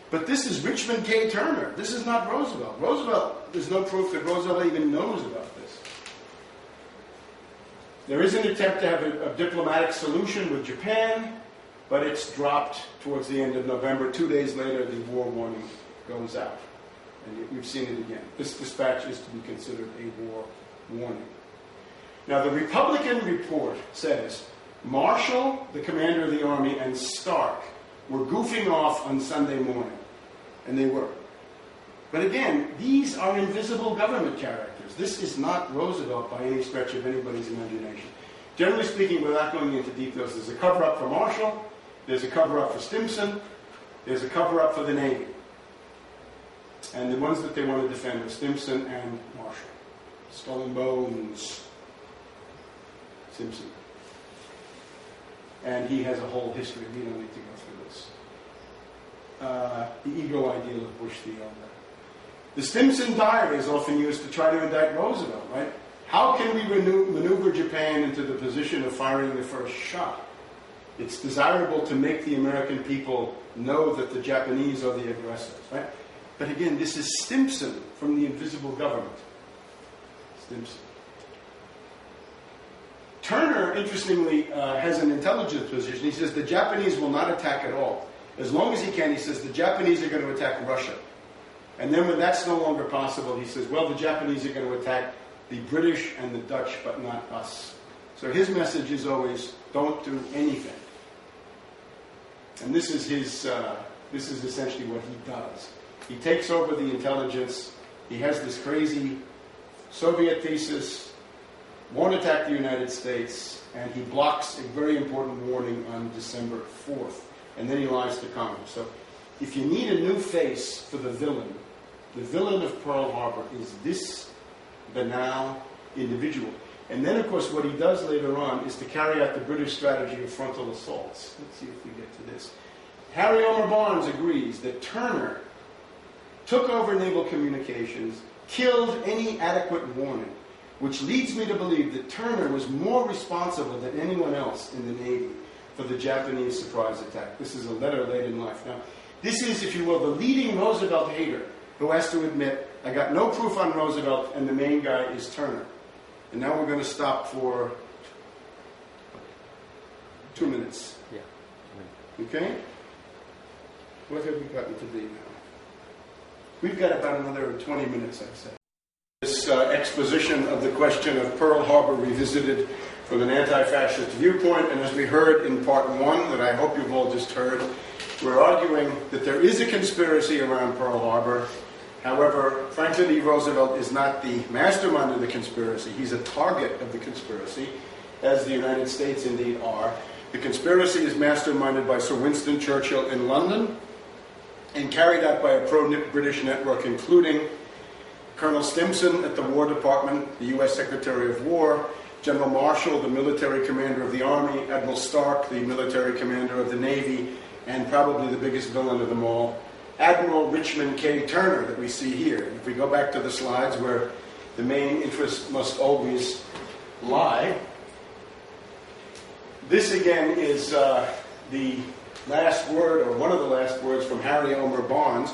But this is Richmond K. Turner. This is not Roosevelt. There's no proof that Roosevelt even knows about this. There is an attempt to have a diplomatic solution with Japan, but it's dropped towards the end of November. 2 days later, the war warning goes out. And we've seen it again. This dispatch is to be considered a war warning. Now, the Republican report says Marshall, the commander of the Army, and Stark were goofing off on Sunday morning. And they were. But again, these are invisible government characters. This is not Roosevelt by any stretch of anybody's imagination. Generally speaking, without going into details, there's a cover-up for Marshall, there's a cover-up for Stimson, there's a cover-up for the Navy. And the ones that they want to defend are Stimson and Marshall. Skull and Bones, Simpson. And he has a whole history. We don't need to go through this. The ego ideal of Bush the Elder. The Stimson diary is often used to try to indict Roosevelt, right? How can we maneuver Japan into the position of firing the first shot? It's desirable to make the American people know that the Japanese are the aggressors, right? But again, this is Stimson from the invisible government. Stimson. Turner, interestingly, has an intelligence position. He says the Japanese will not attack at all. As long as he can, he says the Japanese are going to attack Russia. And then when that's no longer possible, he says, well, the Japanese are going to attack the British and the Dutch, but not us. So his message is always, don't do anything. And this is essentially what he does. He takes over the intelligence. He has this crazy Soviet thesis. won't attack the United States, and he blocks a very important warning on December 4th. And then he lies to Congress. So if you need a new face for the villain of Pearl Harbor is this banal individual. And then, of course, what he does later on is to carry out the British strategy of frontal assaults. Let's see if we get to this. Harry Elmer Barnes agrees that Turner took over naval communications, killed any adequate warning, which leads me to believe that Turner was more responsible than anyone else in the Navy for the Japanese surprise attack. This is a letter late in life. Now, this is, if you will, the leading Roosevelt hater who has to admit, I got no proof on Roosevelt, and the main guy is Turner. And now we're going to stop for 2 minutes. Yeah. Okay? What have we gotten to be now? We've got about another 20 minutes, I'd say. This exposition of the question of Pearl Harbor revisited from an anti-fascist viewpoint, and as we heard in part one, that I hope you've all just heard, we're arguing that there is a conspiracy around Pearl Harbor. However, Franklin D. Roosevelt is not the mastermind of the conspiracy. He's a target of the conspiracy, as the United States indeed are. The conspiracy is masterminded by Sir Winston Churchill in London and carried out by a pro-British network, including Colonel Stimson at the War Department, the U.S. Secretary of War, General Marshall, the military commander of the Army, Admiral Stark, the military commander of the Navy, and probably the biggest villain of them all, Admiral Richmond K. Turner, that we see here. If we go back to the slides where the main interest must always lie, this again is the last word, or one of the last words, from Harry Elmer Barnes,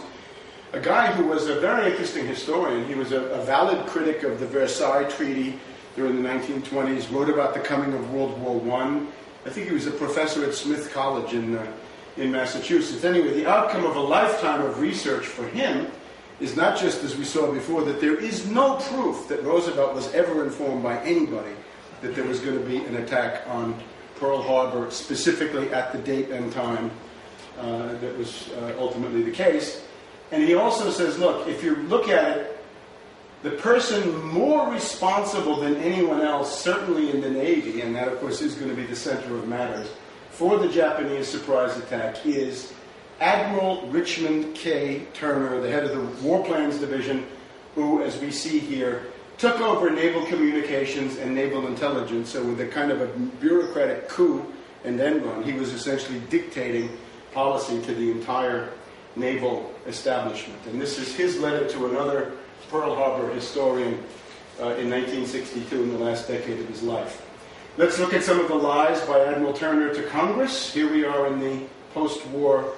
a guy who was a very interesting historian. He was a valid critic of the Versailles Treaty during the 1920s, wrote about the coming of World War I. I think he was a professor at Smith College in Massachusetts. Anyway, the outcome of a lifetime of research for him is not just, as we saw before, that there is no proof that Roosevelt was ever informed by anybody that there was going to be an attack on Pearl Harbor, specifically at the date and time that was ultimately the case. And he also says, look, if you look at it, the person more responsible than anyone else, certainly in the Navy, and that of course is going to be the center of matters, for the Japanese surprise attack is Admiral Richmond K. Turner, the head of the War Plans Division, who, as we see here, took over naval communications and naval intelligence. So with a kind of a bureaucratic coup and end run, he was essentially dictating policy to the entire naval establishment. And this is his letter to another Pearl Harbor historian in 1962, in the last decade of his life. Let's look at some of the lies by Admiral Turner to Congress. Here we are in the post-war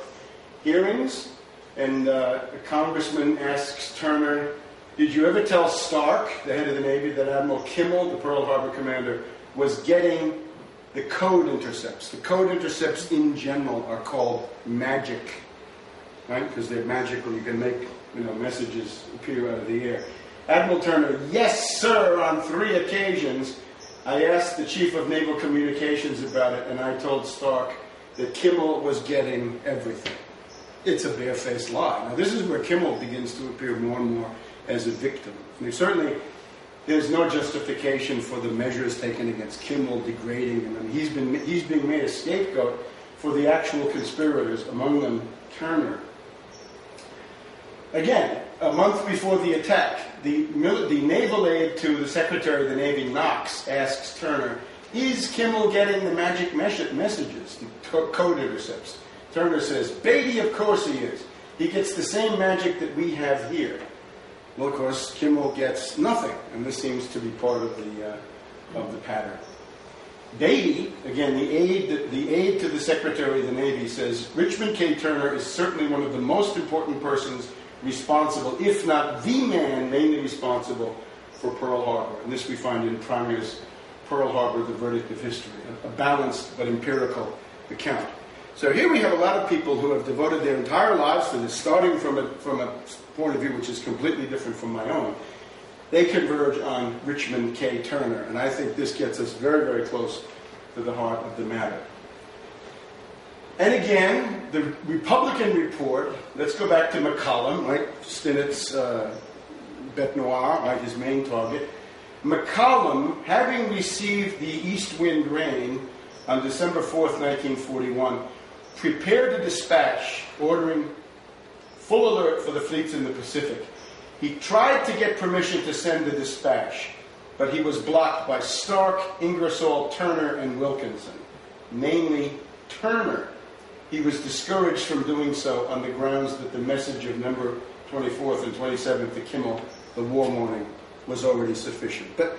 hearings, and a congressman asks Turner, did you ever tell Stark, the head of the Navy, that Admiral Kimmel, the Pearl Harbor commander, was getting the code intercepts? The code intercepts in general are called magic, right? Because they're magical. You can make messages appear out of the air. Admiral Turner, yes, sir, on 3 occasions. I asked the chief of naval communications about it, and I told Stark that Kimmel was getting everything. It's a barefaced lie. Now, this is where Kimmel begins to appear more and more as a victim. I mean, certainly, there's no justification for the measures taken against Kimmel, degrading him. I mean, he's being made a scapegoat for the actual conspirators, among them Turner. Again, a month before the attack, the naval aide to the Secretary of the Navy, Knox, asks Turner, is Kimmel getting the magic messages, the code intercepts? Turner says, Beatty, of course he is. He gets the same magic that we have here. Well, of course, Kimmel gets nothing, and this seems to be part of the pattern. Beatty, again, the aide to the Secretary of the Navy, says, Richmond K. Turner is certainly one of the most important persons responsible, if not the man mainly responsible, for Pearl Harbor. And this we find in Primer's Pearl Harbor, the Verdict of History, a balanced but empirical account. So here we have a lot of people who have devoted their entire lives to this, starting from a point of view which is completely different from my own. They converge on Richmond K. Turner, and I think this gets us very, very close to the heart of the matter. And again, the Republican report, let's go back to McCollum, right? Stinnett's bête noire, right, his main target. McCollum, having received the east wind rain on December 4th, 1941, prepared a dispatch ordering full alert for the fleets in the Pacific. He tried to get permission to send the dispatch, but he was blocked by Stark, Ingersoll, Turner, and Wilkinson. Mainly Turner. He was discouraged from doing so on the grounds that the message of November 24th and 27th to Kimmel, the war morning, was already sufficient. But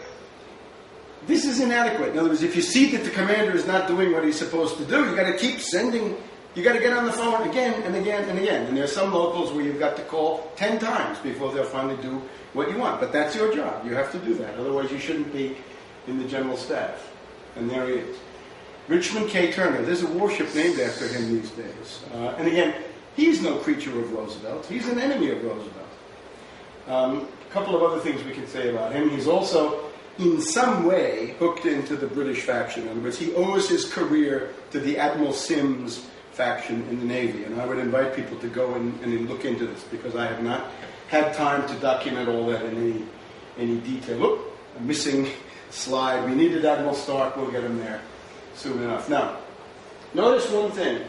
this is inadequate. In other words, if you see that the commander is not doing what he's supposed to do, you've got to keep sending. You've got to get on the phone again and again and again. And there are some locals where you've got to call 10 times before they'll finally do what you want. But that's your job. You have to do that. Otherwise, you shouldn't be in the general staff. And there he is. Richmond K. Turner. There's a warship named after him these days. And again, he's no creature of Roosevelt. He's an enemy of Roosevelt. A couple of other things we can say about him. He's also, in some way, hooked into the British faction. In other words, he owes his career to the Admiral Sims faction in the Navy. And I would invite people to go and look into this, because I have not had time to document all that in any detail. Look, a missing slide. We needed Admiral Stark. We'll get him there soon enough. Now, notice one thing.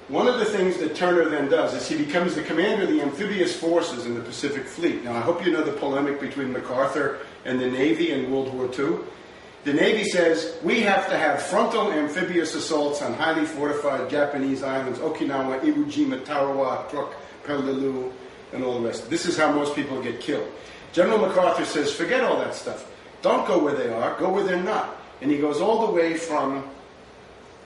One of the things that Turner then does is he becomes the commander of the amphibious forces in the Pacific Fleet. Now, I hope you know the polemic between MacArthur and the Navy in World War II. The Navy says, we have to have frontal amphibious assaults on highly fortified Japanese islands, Okinawa, Iwo Jima, Tarawa, Truk, Peleliu, and all the rest. This is how most people get killed. General MacArthur says, forget all that stuff. Don't go where they are, go where they're not. And he goes all the way from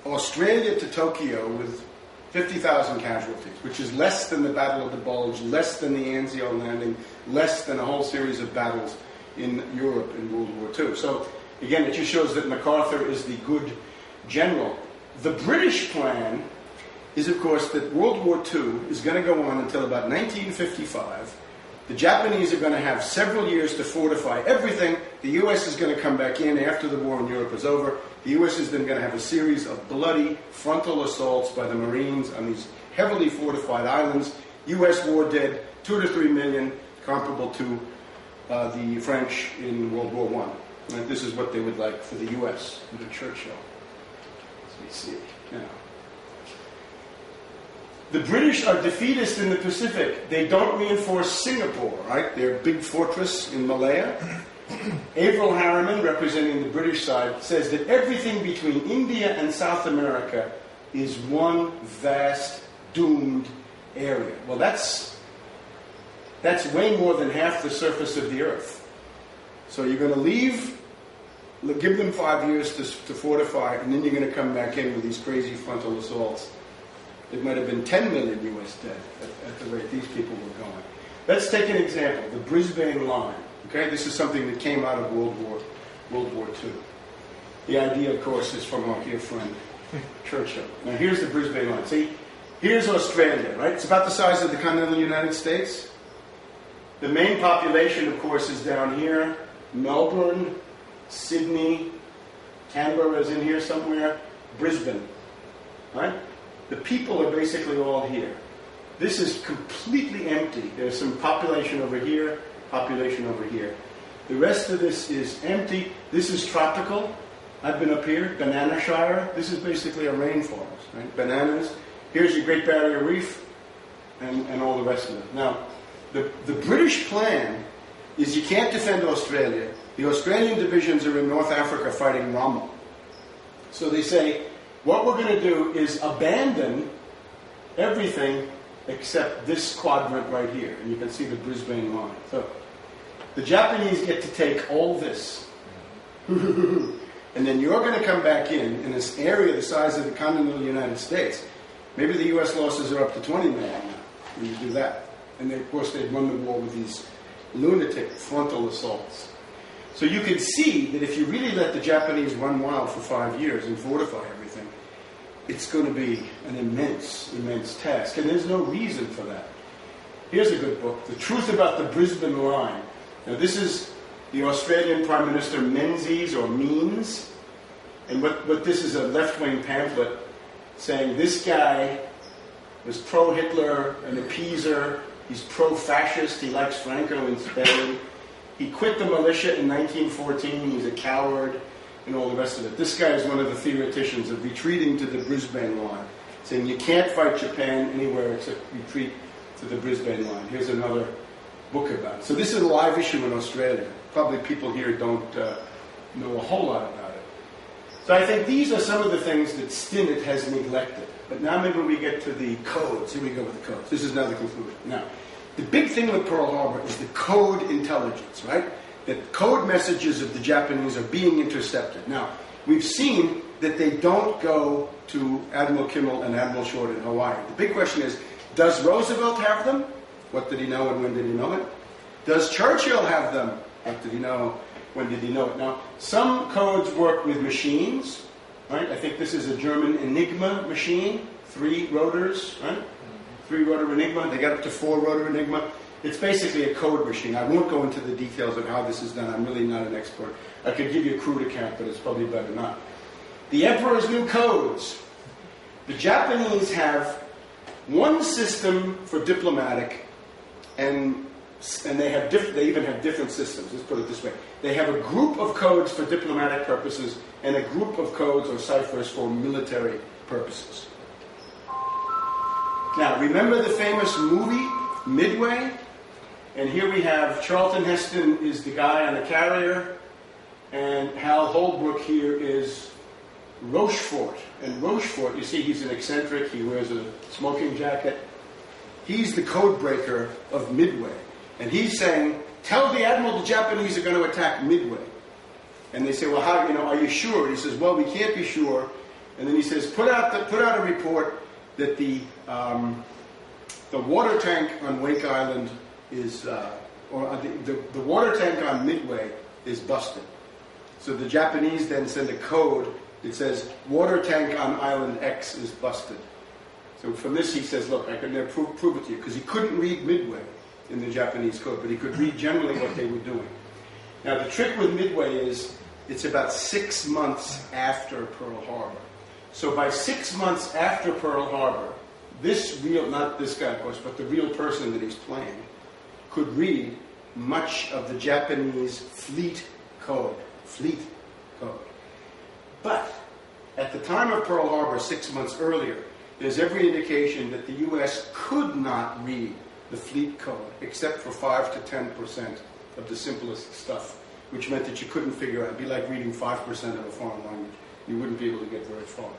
Australia to Tokyo with 50,000 casualties, which is less than the Battle of the Bulge, less than the Anzio landing, less than a whole series of battles in Europe in World War II. So, again, it just shows that MacArthur is the good general. The British plan is, of course, that World War II is going to go on until about 1955. The Japanese are going to have several years to fortify everything. The U.S. is going to come back in after the war in Europe is over. The U.S. is then going to have a series of bloody frontal assaults by the Marines on these heavily fortified islands. U.S. war dead, 2 to 3 million, comparable to the French in World War I. Right? This is what they would like for the U.S. under Churchill. Let me see. Now, the British are defeatist in the Pacific. They don't reinforce Singapore, right? Their big fortress in Malaya. Averell Harriman, representing the British side, says that everything between India and South America is one vast, doomed area. Well, that's way more than half the surface of the Earth. So you're going to leave, give them 5 years to fortify, and then you're going to come back in with these crazy frontal assaults. It might have been 10 million U.S. dead at the rate these people were going. Let's take an example, the Brisbane Line. Okay, this is something that came out of World War II. The idea, of course, is from our dear friend Churchill. Now, here's the Brisbane Line. See, here's Australia, right? It's about the size of the continental United States. The main population, of course, is down here. Melbourne, Sydney, Canberra is in here somewhere. Brisbane, right? The people are basically all here. This is completely empty. There's some population over here, population over here. The rest of this is empty. This is tropical. I've been up here, Banana Shire. This is basically a rainforest, right? Bananas. Here's your Great Barrier Reef and all the rest of it. Now, the British plan is you can't defend Australia. The Australian divisions are in North Africa fighting Rommel. So they say, what we're going to do is abandon everything except this quadrant right here. And you can see the Brisbane Line. So the Japanese get to take all this. And then you're going to come back in this area the size of the continental United States. Maybe the U.S. losses are up to 20 million now when you do that. And then, of course, they'd run the war with these lunatic frontal assaults. So you can see that if you really let the Japanese run wild for 5 years and fortify everything, it's going to be an immense, immense task. And there's no reason for that. Here's a good book, The Truth About the Brisbane Line. Now this is the Australian Prime Minister Menzies, or Means. And what this is a left-wing pamphlet saying this guy was pro-Hitler, an appeaser, he's pro-fascist, he likes Franco in Spain. He quit the militia in 1914. He's a coward and all the rest of it. This guy is one of the theoreticians of retreating to the Brisbane line, saying you can't fight Japan anywhere except retreat to the Brisbane line. Here's another book about it. So this is a live issue in Australia. Probably people here don't know a whole lot about it. So I think these are some of the things that Stinnett has neglected. But now maybe we get to the codes. Here we go with the codes. This is now the conclusion. Now, the big thing with Pearl Harbor is the code intelligence, right? That code messages of the Japanese are being intercepted. Now, we've seen that they don't go to Admiral Kimmel and Admiral Short in Hawaii. The big question is, does Roosevelt have them? What did he know and when did he know it? Does Churchill have them? What did he know? When did he know it? Now, some codes work with machines, right? I think this is a German Enigma machine, 3 rotors, right? 3-rotor Enigma. They got up to 4-rotor Enigma. It's basically a code machine. I won't go into the details of how this is done. I'm really not an expert. I could give you a crude account, but it's probably better not. The Emperor's New Codes. The Japanese have one system for diplomatic, and they even have different systems. Let's put it this way. They have a group of codes for diplomatic purposes and a group of codes or ciphers for military purposes. Now, remember the famous movie, Midway? And here we have Charlton Heston is the guy on the carrier, and Hal Holbrook here is Rochefort. And Rochefort, you see, he's an eccentric. He wears a smoking jacket. He's the code breaker of Midway. And he's saying, tell the admiral the Japanese are going to attack Midway. And they say, well, how, are you sure? And he says, well, we can't be sure. And then he says, put out a report that the water tank on Wake Island is, the water tank on Midway is busted. So the Japanese then send a code that says, water tank on Island X is busted. So from this he says, look, I can never prove it to you, because he couldn't read Midway in the Japanese code, but he could read generally what they were doing. Now the trick with Midway is, it's about 6 months after Pearl Harbor. So by 6 months after Pearl Harbor, this real, not this guy of course, but the real person that he's playing, could read much of the Japanese fleet code. But at the time of Pearl Harbor, 6 months earlier, there's every indication that the U.S. could not read the fleet code, except for 5 to 10% of the simplest stuff, which meant that you couldn't figure out. It'd be like reading 5% of a foreign language. You wouldn't be able to get very far.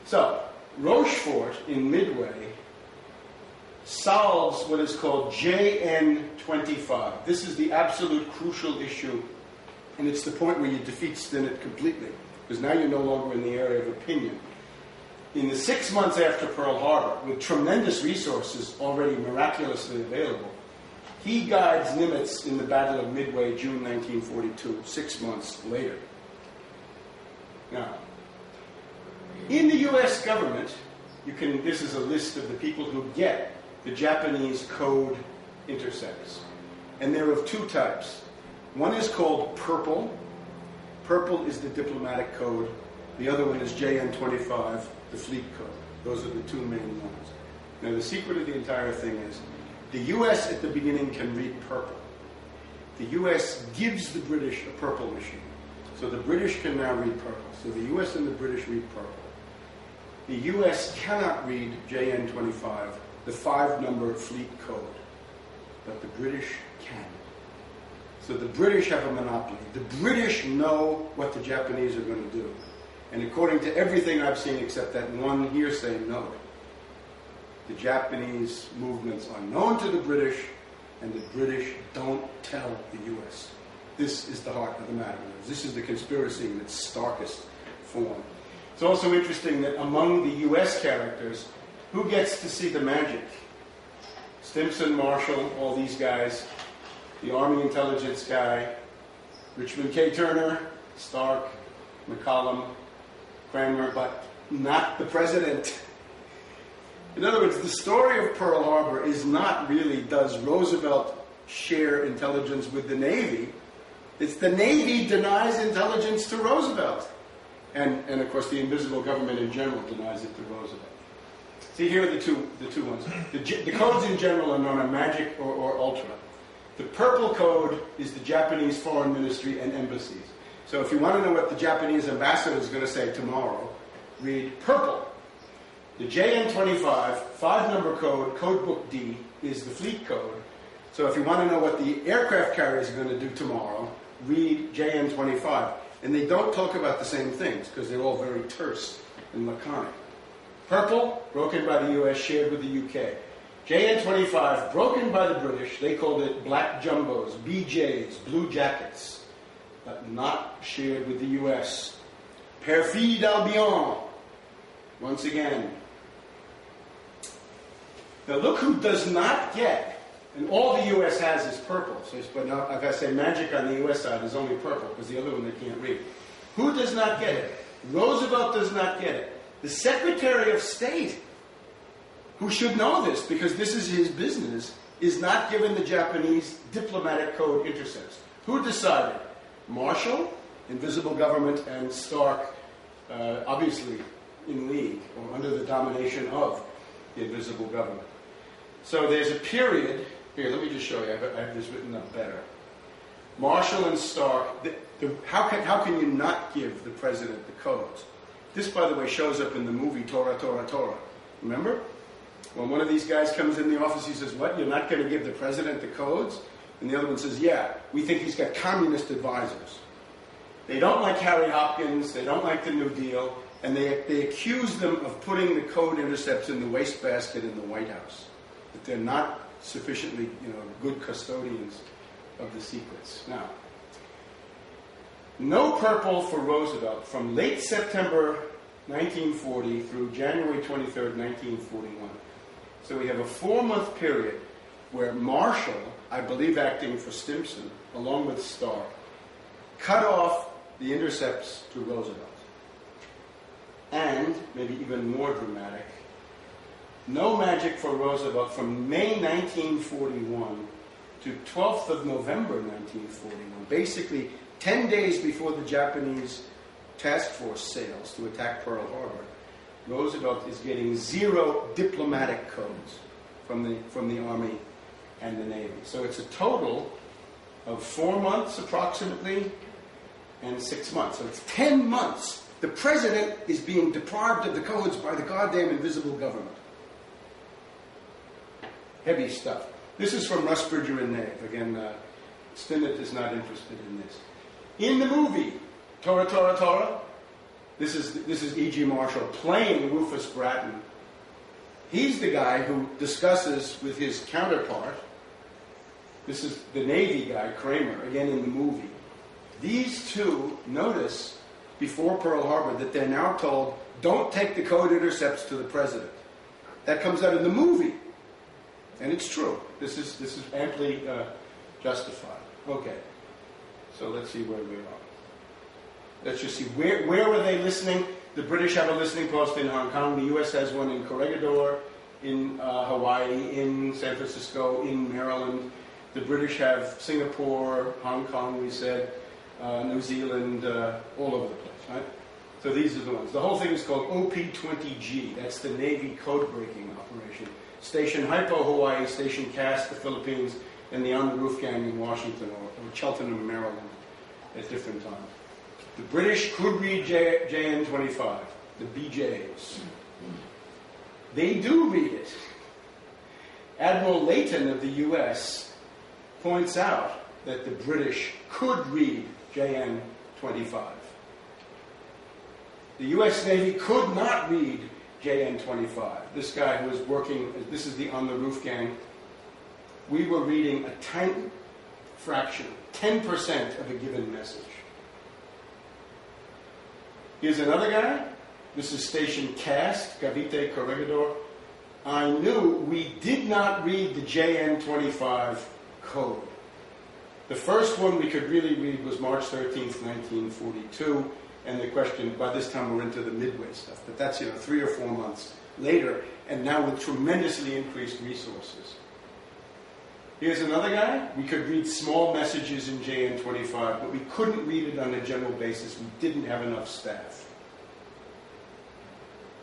So, Rochefort in Midway solves what is called JN25. This is the absolute crucial issue, and it's the point where you defeat Stinnett completely, because now you're no longer in the area of opinion. In the 6 months after Pearl Harbor, with tremendous resources already miraculously available, he guides Nimitz in the Battle of Midway, June 1942, 6 months later. Now, in the U.S. government, this is a list of the people who get the Japanese code intercepts. And they're of 2 types. One is called Purple. Purple is the diplomatic code. The other one is JN25, the fleet code. Those are the 2 main ones. Now, the secret of the entire thing is, the U.S. at the beginning can read Purple. The U.S. gives the British a Purple machine. So the British can now read Purple. So the U.S. and the British read Purple. The U.S. cannot read JN25, the 5-number fleet code. But the British can. So the British have a monopoly. The British know what the Japanese are going to do. And according to everything I've seen except that one hearsay note, the Japanese movements are known to the British, and the British don't tell the U.S. This is the heart of the matter. This is the conspiracy in its starkest form. It's also interesting that among the U.S. characters, who gets to see the magic? Stimson, Marshall, all these guys, the Army intelligence guy, Richmond K. Turner, Stark, McCollum, Cranmer, but not the president. In other words, the story of Pearl Harbor is not really, does Roosevelt share intelligence with the Navy? It's the Navy denies intelligence to Roosevelt. And of course, the invisible government in general denies it to Roosevelt. See, here are the two ones. The codes in general are known as magic or ultra. The purple code is the Japanese foreign ministry and embassies. So if you want to know what the Japanese ambassador is going to say tomorrow, read purple. The JN25, 5-number code, code book D, is the fleet code. So if you want to know what the aircraft carriers are going to do tomorrow, read JN25. And they don't talk about the same things because they're all very terse and laconic. Purple, broken by the US, shared with the UK. JN25, broken by the British. They called it black jumbos, BJs, blue jackets, but not shared with the US. Perfide Albion, once again. Now look who does not get, and all the US has is purple. So, but now, like I say, magic on the US side is only purple because the other one they can't read. Who does not get it? Roosevelt does not get it. The Secretary of State, who should know this because this is his business, is not given the Japanese diplomatic code intercepts. Who decided? Marshall, Invisible Government, and Stark, obviously in league or under the domination of the Invisible Government. So there's a period, here let me just show you, I have this written up better. Marshall and Stark, how can you not give the president the codes? This, by the way, shows up in the movie Tora, Tora, Tora. Remember? When one of these guys comes in the office, he says, what, you're not going to give the president the codes? And the other one says, yeah, we think he's got communist advisors. They don't like Harry Hopkins, they don't like the New Deal, and they accuse them of putting the code intercepts in the wastebasket in the White House. That they're not sufficiently, good custodians of the secrets. Now, no purple for Roosevelt from late September 1940 through January 23rd, 1941. So we have a 4-month period where Marshall, I believe acting for Stimson, along with Stark, cut off the intercepts to Roosevelt. And, maybe even more dramatic, no magic for Roosevelt from May 1941 to 12th of November 1941. Basically, 10 days before the Japanese task force sails to attack Pearl Harbor, Roosevelt is getting 0 diplomatic codes from the Army and the Navy. So it's a total of 4 months approximately and 6 months. So it's 10 months. The president is being deprived of the codes by the goddamn invisible government. Heavy stuff. This is from Russ Bridger and Nave. Again, Stinnett is not interested in this. In the movie, Tora, Tora, Tora, this is E.G. Marshall playing Rufus Bratton. He's the guy who discusses with his counterpart, this is the Navy guy, Kramer, again in the movie. These two notice before Pearl Harbor that they're now told, don't take the code intercepts to the president. That comes out in the movie. And it's true. This is amply justified. Okay. So let's see where we are. Let's just see. Where were they listening? The British have a listening post in Hong Kong. The U.S. has one in Corregidor, in Hawaii, in San Francisco, in Maryland. The British have Singapore, Hong Kong, we said, New Zealand, all over the place, right? So these are the ones. The whole thing is called OP-20G. That's the Navy code-breaking operation. Station Hypo, Hawaii, Station Cass, the Philippines, and the On the Roof Gang in Washington or Cheltenham, Maryland at different times. The British could read JN25, the BJs. They do read it. Admiral Layton of the U.S. points out that the British could read JN25. The U.S. Navy could not read JN25. This guy who was working, this is the On the Roof Gang. We were reading a tiny fraction, 10% of a given message. Here's another guy. This is Station Cast, Cavite, Corregidor. I knew we did not read the JN25 code. The first one we could really read was March 13th, 1942. And the question, by this time we're into the Midway stuff, but that's 3 or 4 months later, and now with tremendously increased resources. Here's another guy. We could read small messages in JN25, but we couldn't read it on a general basis. We didn't have enough staff.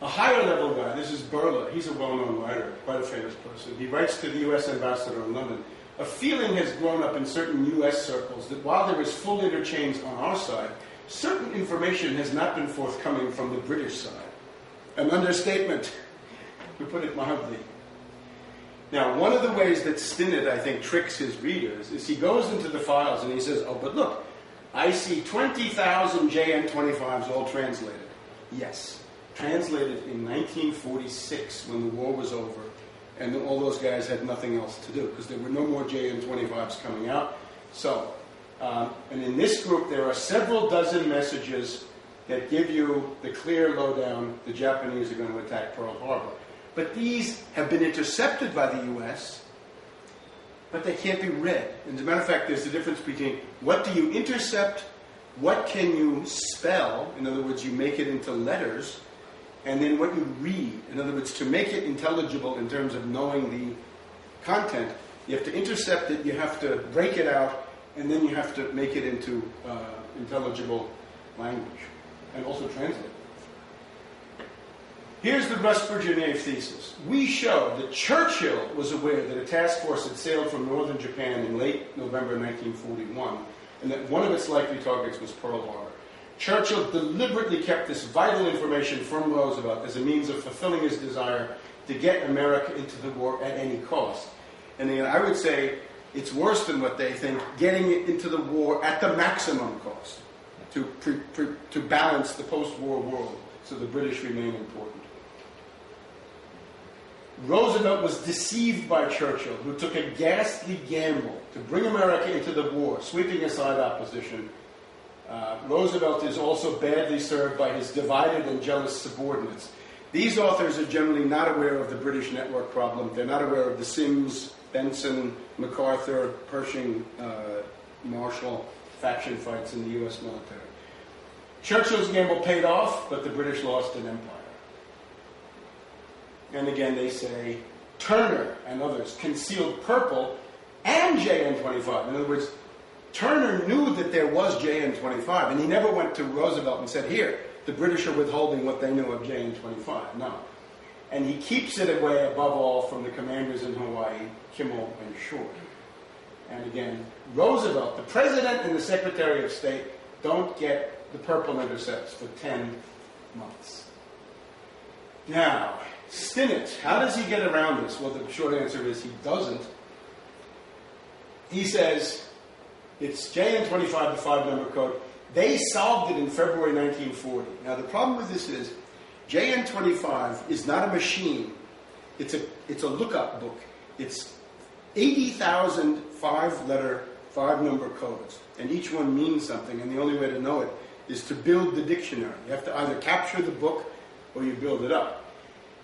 A higher level guy, this is Burla. He's a well-known writer, quite a famous person. He writes to the U.S. ambassador in London a feeling has grown up in certain U.S. circles that while there is full interchange on our side, certain information has not been forthcoming from the British side. An understatement, to put it mildly. Now, one of the ways that Stinnett, I think, tricks his readers is he goes into the files and he says, oh, but look, I see 20,000 JN-25s all translated. Yes, translated in 1946 when the war was over and all those guys had nothing else to do because there were no more JN-25s coming out. So, and in this group there are several dozen messages that give you the clear lowdown the Japanese are going to attack Pearl Harbor. But these have been intercepted by the U.S., but they can't be read. And as a matter of fact, there's a difference between what do you intercept, what can you spell, in other words, you make it into letters, and then what you read. In other words, to make it intelligible in terms of knowing the content, you have to intercept it, you have to break it out, and then you have to make it into intelligible language, and also translate it. Here's the Russ-Burgenev thesis. We showed that Churchill was aware that a task force had sailed from northern Japan in late November 1941, and that one of its likely targets was Pearl Harbor. Churchill deliberately kept this vital information from Roosevelt as a means of fulfilling his desire to get America into the war at any cost. And again, I would say it's worse than what they think, getting it into the war at the maximum cost to balance the post-war world so the British remain important. Roosevelt was deceived by Churchill, who took a ghastly gamble to bring America into the war, sweeping aside opposition. Roosevelt is also badly served by his divided and jealous subordinates. These authors are generally not aware of the British network problem. They're not aware of the Sims, Benson, MacArthur, Pershing, Marshall faction fights in the U.S. military. Churchill's gamble paid off, but the British lost an empire. And again, they say Turner and others concealed purple and JN-25. In other words, Turner knew that there was JN-25, and he never went to Roosevelt and said, here, the British are withholding what they knew of JN-25. No. And he keeps it away, above all, from the commanders in Hawaii, Kimmel and Short. And again, Roosevelt, the President and the Secretary of State, don't get the purple intercepts for 10 months. Now, Stinnett, how does he get around this? Well, the short answer is he doesn't. He says it's JN-25, the 5-number code. They solved it in February 1940. Now, the problem with this is JN-25 is not a machine. It's a lookup book. It's 80,000 5-letter, 5-number codes, and each one means something, and the only way to know it is to build the dictionary. You have to either capture the book or you build it up.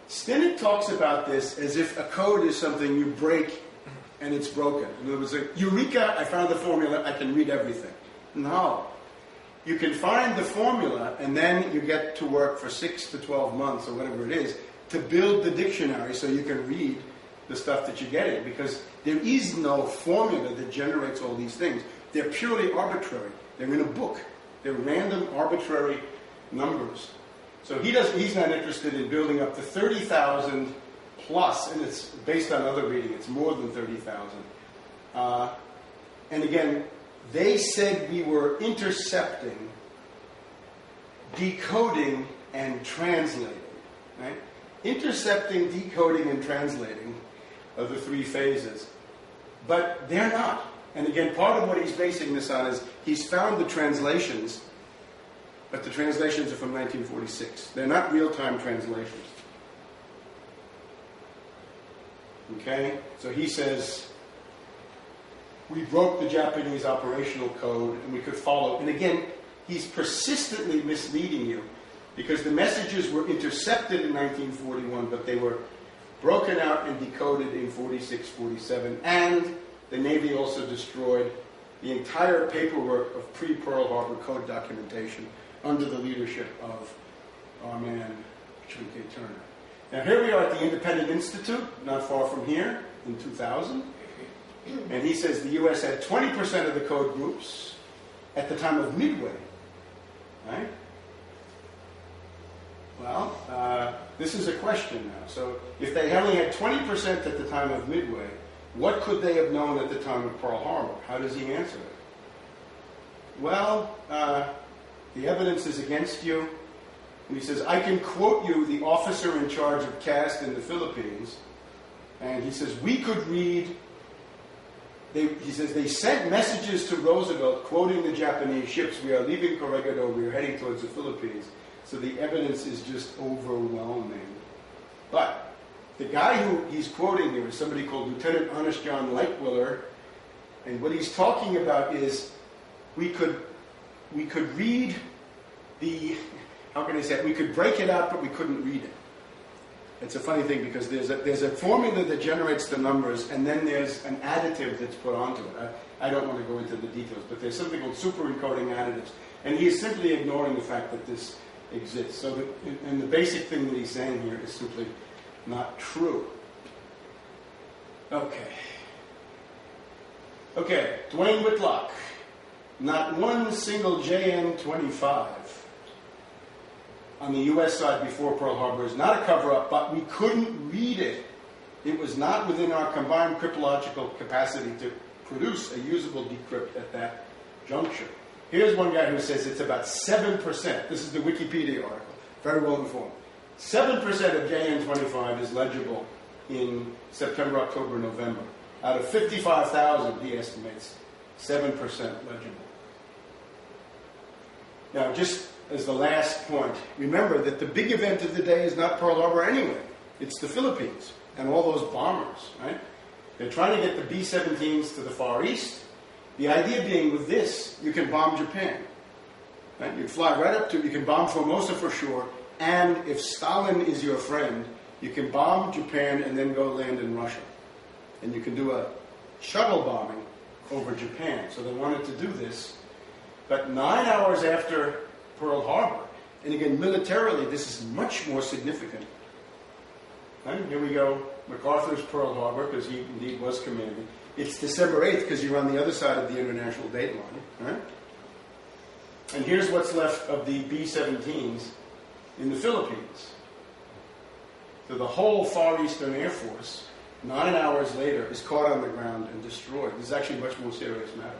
Stinnett talks about this as if a code is something you break and it's broken. In other words, like, Eureka, I found the formula, I can read everything. No. You can find the formula and then you get to work for 6 to 12 months or whatever it is to build the dictionary so you can read the stuff that you're getting, because there is no formula that generates all these things. They're purely arbitrary. They're in a book. They're random, arbitrary numbers. So he's not interested in building up to 30,000 plus, and it's based on other reading. It's more than 30,000. And again, they said we were intercepting, decoding, and translating. Right? Intercepting, decoding, and translating are the 3 phases. But they're not. And again, part of what he's basing this on is he's found the translations, but the translations are from 1946. They're not real-time translations. Okay? So he says, we broke the Japanese operational code and we could follow. And again, he's persistently misleading you because the messages were intercepted in 1941, but they were broken out and decoded in 46, 47. And the Navy also destroyed the entire paperwork of pre-Pearl Harbor code documentation under the leadership of our man, Richard K. Turner. Now here we are at the Independent Institute, not far from here, in 2000. And he says the U.S. had 20% of the code groups at the time of Midway. Right? Well, this is a question now. So if they only had 20% at the time of Midway, what could they have known at the time of Pearl Harbor? How does he answer it? Well, the evidence is against you. And he says, I can quote you the officer in charge of CAST in the Philippines. And he says, we could read, he says, they sent messages to Roosevelt quoting the Japanese ships. We are leaving Corregidor, we are heading towards the Philippines. So the evidence is just overwhelming. But the guy who he's quoting here is somebody called Lieutenant Honest John Lightwiller. And what he's talking about is we could read the, how can I say it? We could break it out, but we couldn't read it. It's a funny thing because there's a formula that generates the numbers, and then there's an additive that's put onto it. I don't want to go into the details, but there's something called superencoding additives. And he's simply ignoring the fact that this exists. So and the basic thing that he's saying here is simply not true. Okay, Dwayne Whitlock. Not one single JN-25 on the U.S. side before Pearl Harbor is not a cover-up, but we couldn't read it. It was not within our combined cryptological capacity to produce a usable decrypt at that juncture. Here's one guy who says it's about 7%. This is the Wikipedia article, very well informed. 7% of JN-25 is legible in September, October, November. Out of 55,000, he estimates, 7% legible. Now, just as the last point, remember that the big event of the day is not Pearl Harbor anyway. It's the Philippines and all those bombers, right? They're trying to get the B-17s to the Far East. The idea being with this, you can bomb Japan. Right? You fly right up to, you can bomb Formosa for sure, and if Stalin is your friend, you can bomb Japan and then go land in Russia. And you can do a shuttle bombing over Japan. So they wanted to do this. But 9 hours after Pearl Harbor, and again, militarily, this is much more significant. Right? Here we go, MacArthur's Pearl Harbor, because he indeed was commanding. It's December 8th, because you're on the other side of the international date line. Right? And here's what's left of the B-17s in the Philippines. So the whole Far Eastern Air Force, 9 hours later, is caught on the ground and destroyed. This is actually a much more serious matter.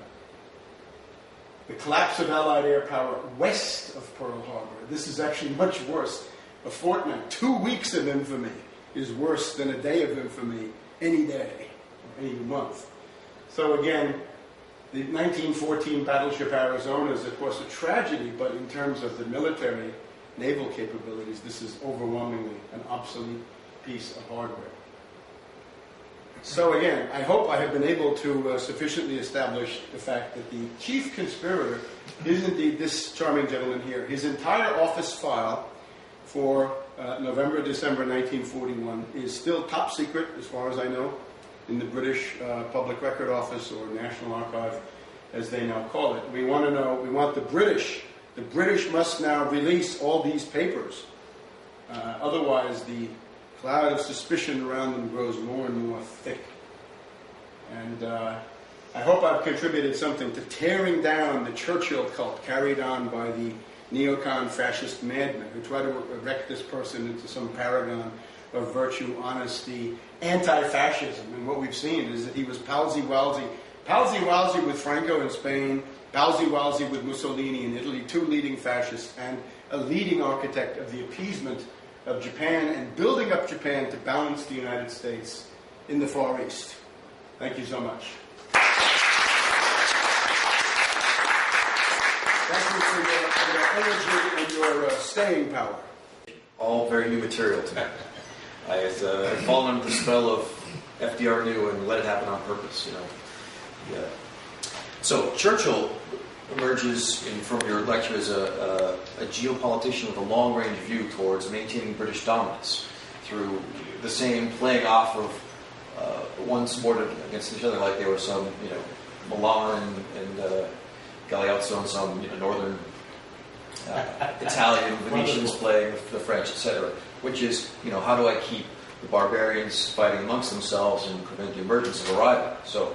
The collapse of Allied air power west of Pearl Harbor. This is actually much worse. A fortnight, 2 weeks of infamy is worse than a day of infamy any day, or any month. So again, the 1914 battleship Arizona is of course a tragedy, but in terms of the military naval capabilities, this is overwhelmingly an obsolete piece of hardware. So again, I hope I have been able to sufficiently establish the fact that the chief conspirator is indeed this charming gentleman here. His entire office file for November, December 1941 is still top secret, as far as I know, in the British Public Record Office, or National Archive, as they now call it. We want to know, we want the British must now release all these papers. Otherwise, the cloud of suspicion around them grows more and more thick. And I hope I've contributed something to tearing down the Churchill cult carried on by the neocon fascist madmen who try to erect this person into some paragon of virtue, honesty, anti-fascism. And what we've seen is that he was palsy-walsy with Franco in Spain, palsy-walsy with Mussolini in Italy, two leading fascists, and a leading architect of the appeasement of Japan and building up Japan to balance the United States in the Far East. Thank you so much. Thank you for your energy and your staying power. All very new material to me. I had fallen under the spell of FDR knew and let it happen on purpose, you know. Yeah. So Churchill emerges from your lecture as a geopolitician with a long-range view towards maintaining British dominance through the same playing off of one subordinate against each other, like there were some, you know, Milan and Galeazzo and some, you know, northern Italian Venetians playing with the French, etc. Which is, you know, how do I keep the barbarians fighting amongst themselves and prevent the emergence of a rival? So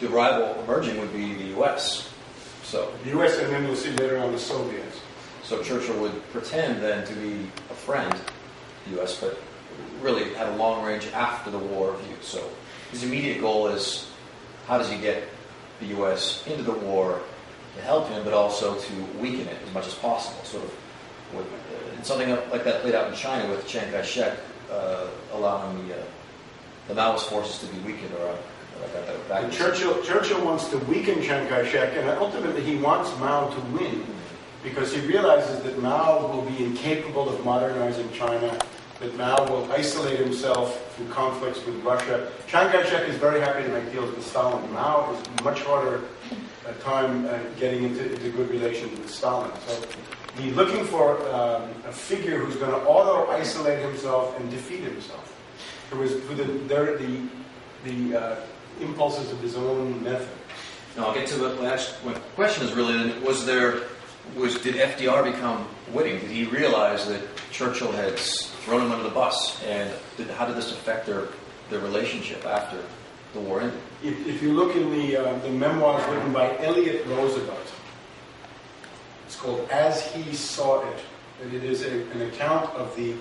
the rival emerging would be the U.S. So the U.S. and then we'll see later on the Soviets. So Churchill would pretend then to be a friend of the U.S., but really had a long range after the war view. So his immediate goal is how does he get the U.S. into the war to help him, but also to weaken it as much as possible. Sort of, and something like that played out in China with Chiang Kai-shek allowing the Maoist forces to be weakened, or back. And Churchill wants to weaken Chiang Kai-shek, and ultimately he wants Mao to win, because he realizes that Mao will be incapable of modernizing China, that Mao will isolate himself through conflicts with Russia. Chiang Kai-shek is very happy to make deals with Stalin. Mao is much harder at time getting into good relations with Stalin. So he's looking for a figure who's going to auto-isolate himself and defeat himself through the impulses of his own method. Now I'll get to it. My question is really, did FDR become witting? Did he realize that Churchill had thrown him under the bus, and how did this affect their relationship after the war ended? If you look in the memoirs written by Elliot Roosevelt, it's called As He Saw It, and it is an account of the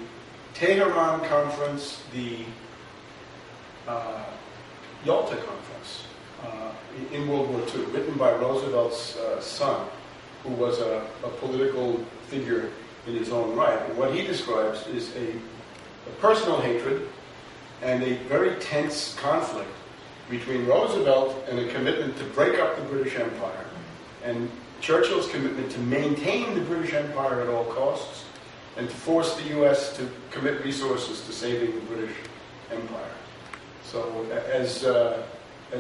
Tehran Conference, the Yalta Conference in World War II, written by Roosevelt's son, who was a political figure in his own right. And what he describes is a personal hatred and a very tense conflict between Roosevelt and a commitment to break up the British Empire, and Churchill's commitment to maintain the British Empire at all costs, and to force the U.S. to commit resources to saving the British Empire. So as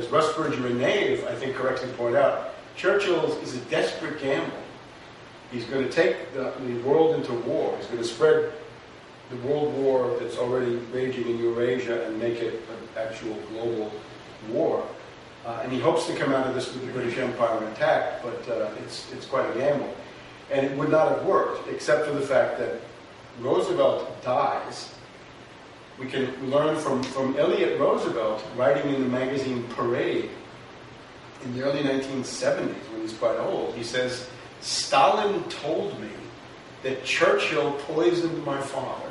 Rusbridger and Nave, I think, correctly point out, Churchill is a desperate gamble. He's going to take the world into war. He's going to spread the world war that's already raging in Eurasia and make it an actual global war. And he hopes to come out of this with the British Empire intact, but it's quite a gamble. And it would not have worked, except for the fact that Roosevelt dies. We can learn from Elliot Roosevelt, writing in the magazine Parade in the early 1970s, when he's quite old. He says, "Stalin told me that Churchill poisoned my father."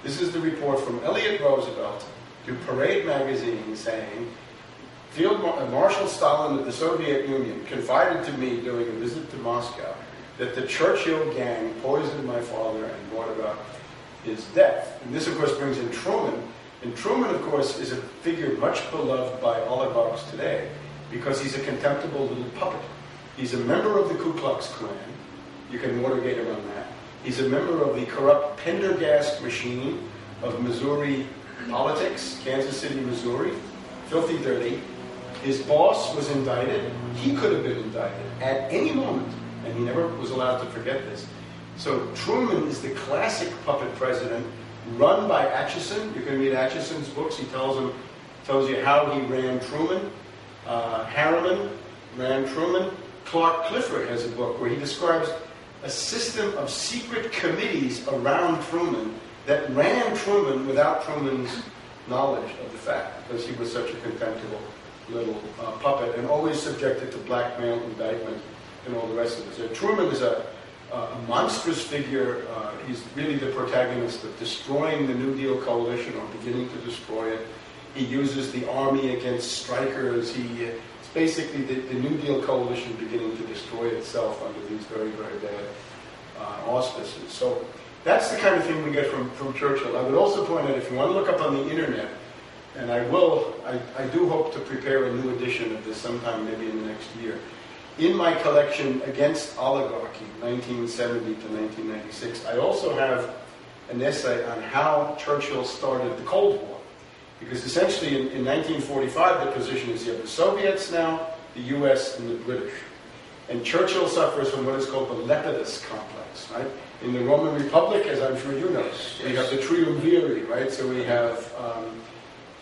This is the report from Elliot Roosevelt to Parade magazine saying, Field Marshal Stalin of the Soviet Union confided to me during a visit to Moscow that the Churchill gang poisoned my father and brought about his death. And this, of course, brings in Truman. And Truman, of course, is a figure much beloved by oligarchs today because he's a contemptible little puppet. He's a member of the Ku Klux Klan. You can Watergate him on that. He's a member of the corrupt Pendergast machine of Missouri politics, Kansas City, Missouri. Filthy dirty. His boss was indicted. He could have been indicted at any moment, and he never was allowed to forget this. So Truman is the classic puppet president, run by Atchison. You can read Atchison's books. He tells you how he ran Truman. Harriman ran Truman. Clark Clifford has a book where he describes a system of secret committees around Truman that ran Truman without Truman's knowledge of the fact, because he was such a contemptible little puppet and always subjected to blackmail, indictment, and all the rest of it. So Truman is a monstrous figure. He's really the protagonist of destroying the New Deal coalition, or beginning to destroy it. He uses the army against strikers. It's basically the New Deal coalition beginning to destroy itself under these very, very bad auspices. So that's the kind of thing we get from Churchill. I would also point out, if you want to look up on the internet, and I do hope to prepare a new edition of this sometime, maybe in the next year. In my collection, Against Oligarchy, 1970 to 1996, I also have an essay on how Churchill started the Cold War. Because essentially in 1945, the position is you have the Soviets now, the US, and the British. And Churchill suffers from what is called the Lepidus complex, right? In the Roman Republic, as I'm sure you know, we have the Triumvirate, right? So we have,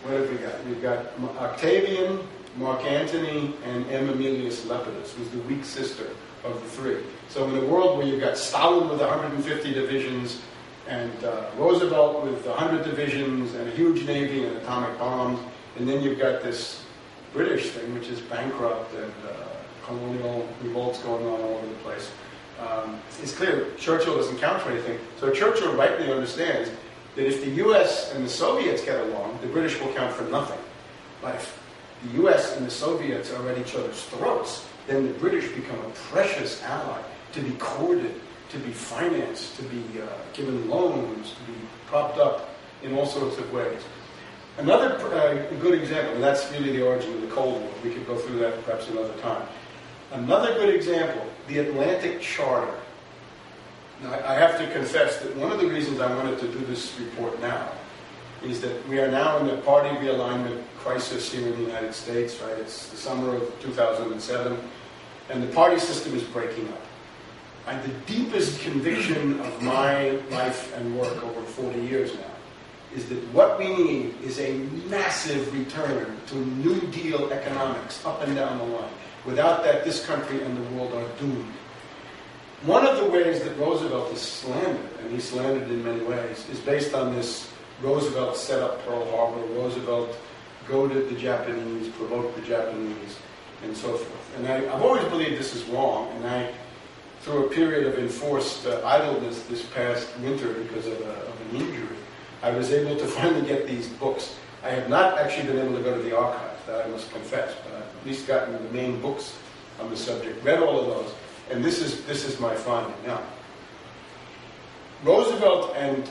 what have we got? We've got Octavian, Mark Antony, and M. Aemilius Lepidus, who's the weak sister of the three. So in a world where you've got Stalin with 150 divisions, and Roosevelt with 100 divisions, and a huge navy and atomic bombs, and then you've got this British thing, which is bankrupt, and colonial revolts going on all over the place. It's clear Churchill doesn't count for anything. So Churchill rightly understands that if the US and the Soviets get along, the British will count for nothing. But if the US and the Soviets are at each other's throats, then the British become a precious ally to be courted, to be financed, to be given loans, to be propped up in all sorts of ways. Another good example, and that's really the origin of the Cold War. We could go through that perhaps another time. Another good example, the Atlantic Charter. Now, I have to confess that one of the reasons I wanted to do this report now is that we are now in the party realignment crisis here in the United States, right? It's the summer of 2007, and the party system is breaking up. And the deepest conviction of my life and work over 40 years now is that what we need is a massive return to New Deal economics up and down the line. Without that, this country and the world are doomed. One of the ways that Roosevelt is slandered, and he's slandered in many ways, is based on this Roosevelt set up Pearl Harbor, Roosevelt goaded the Japanese, provoked the Japanese, and so forth. And I've always believed this is wrong, and through a period of enforced idleness this past winter because of an injury, I was able to finally get these books. I have not actually been able to go to the archives, that I must confess, but I've at least gotten the main books on the subject, read all of those, and this is my finding. Now, Roosevelt and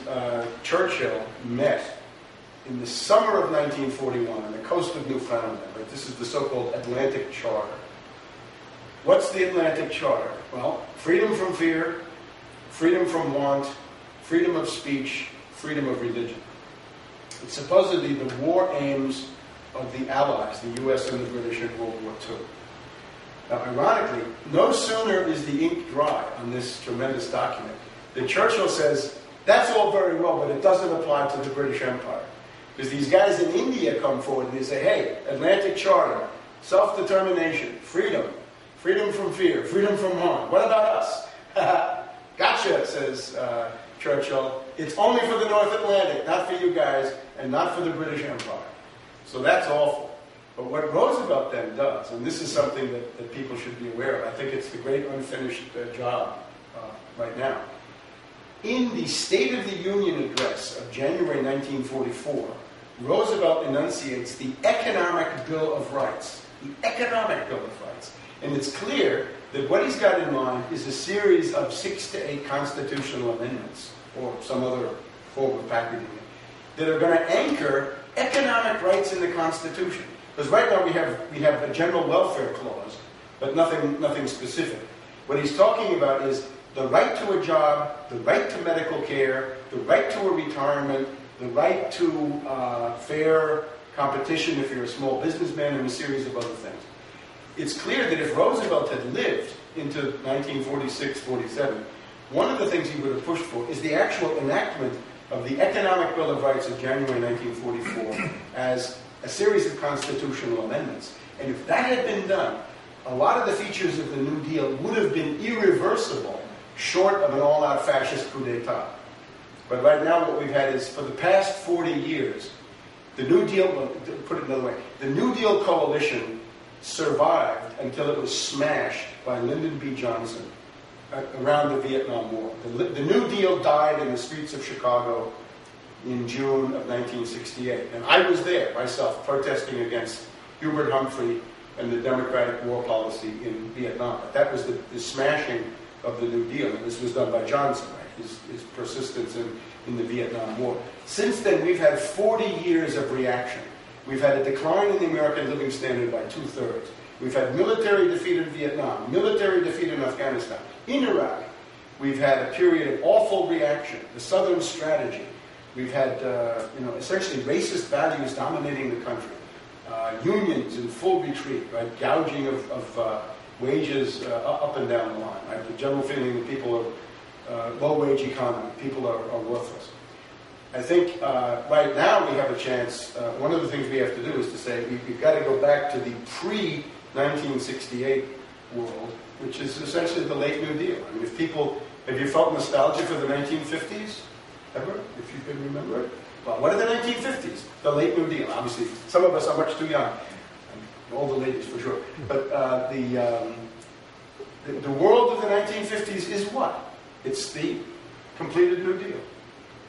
Churchill met in the summer of 1941 on the coast of Newfoundland. Right? This is the so-called Atlantic Charter. What's the Atlantic Charter? Well, freedom from fear, freedom from want, freedom of speech, freedom of religion. It's supposedly the war aims of the Allies, the US and the British in World War II. Now, ironically, no sooner is the ink dry on this tremendous document than Churchill says, that's all very well, but it doesn't apply to the British Empire. Because these guys in India come forward and they say, hey, Atlantic Charter, self-determination, freedom, freedom from fear, freedom from harm. What about us? Gotcha, says Churchill. It's only for the North Atlantic, not for you guys, and not for the British Empire. So that's awful. But what Roosevelt then does, and this is something that people should be aware of, I think it's the great unfinished job right now. In the State of the Union address of January 1944, Roosevelt enunciates the Economic Bill of Rights. The Economic Bill of Rights. And it's clear that what he's got in mind is a series of 6 to 8 constitutional amendments, or some other form of packaging it, that are going to anchor economic rights in the Constitution. Because right now we have a general welfare clause, but nothing specific. What he's talking about is the right to a job, the right to medical care, the right to a retirement, the right to fair competition if you're a small businessman, and a series of other things. It's clear that if Roosevelt had lived into 1946-47, one of the things he would have pushed for is the actual enactment of the Economic Bill of Rights of January 1944 as a series of constitutional amendments. And if that had been done, a lot of the features of the New Deal would have been irreversible, short of an all-out fascist coup d'etat. But right now what we've had is, for the past 40 years, the New Deal, to put it another way, the New Deal coalition survived until it was smashed by Lyndon B. Johnson around the Vietnam War. The New Deal died in the streets of Chicago in June of 1968. And I was there myself protesting against Hubert Humphrey and the Democratic war policy in Vietnam. But that was the smashing of the New Deal. And this was done by Johnson, right? His persistence in the Vietnam War. Since then, we've had 40 years of reaction. We've had a decline in the American living standard by 2/3. We've had military defeat in Vietnam, military defeat in Afghanistan. In Iraq, we've had a period of awful reaction, the Southern strategy. We've had, essentially racist values dominating the country. Unions in full retreat, right? Gouging of wages up and down the line. Right? The general feeling that people are low-wage economy, people are worthless. I think right now we have a chance. One of the things we have to do is to say we've got to go back to the pre-1968 world, which is essentially the late New Deal. I mean, have you felt nostalgia for the 1950s? Ever? If you can remember it? Well, what are the 1950s? The late New Deal. Obviously, some of us are much too young. All the ladies, for sure. But the world of the 1950s is what? It's the completed New Deal.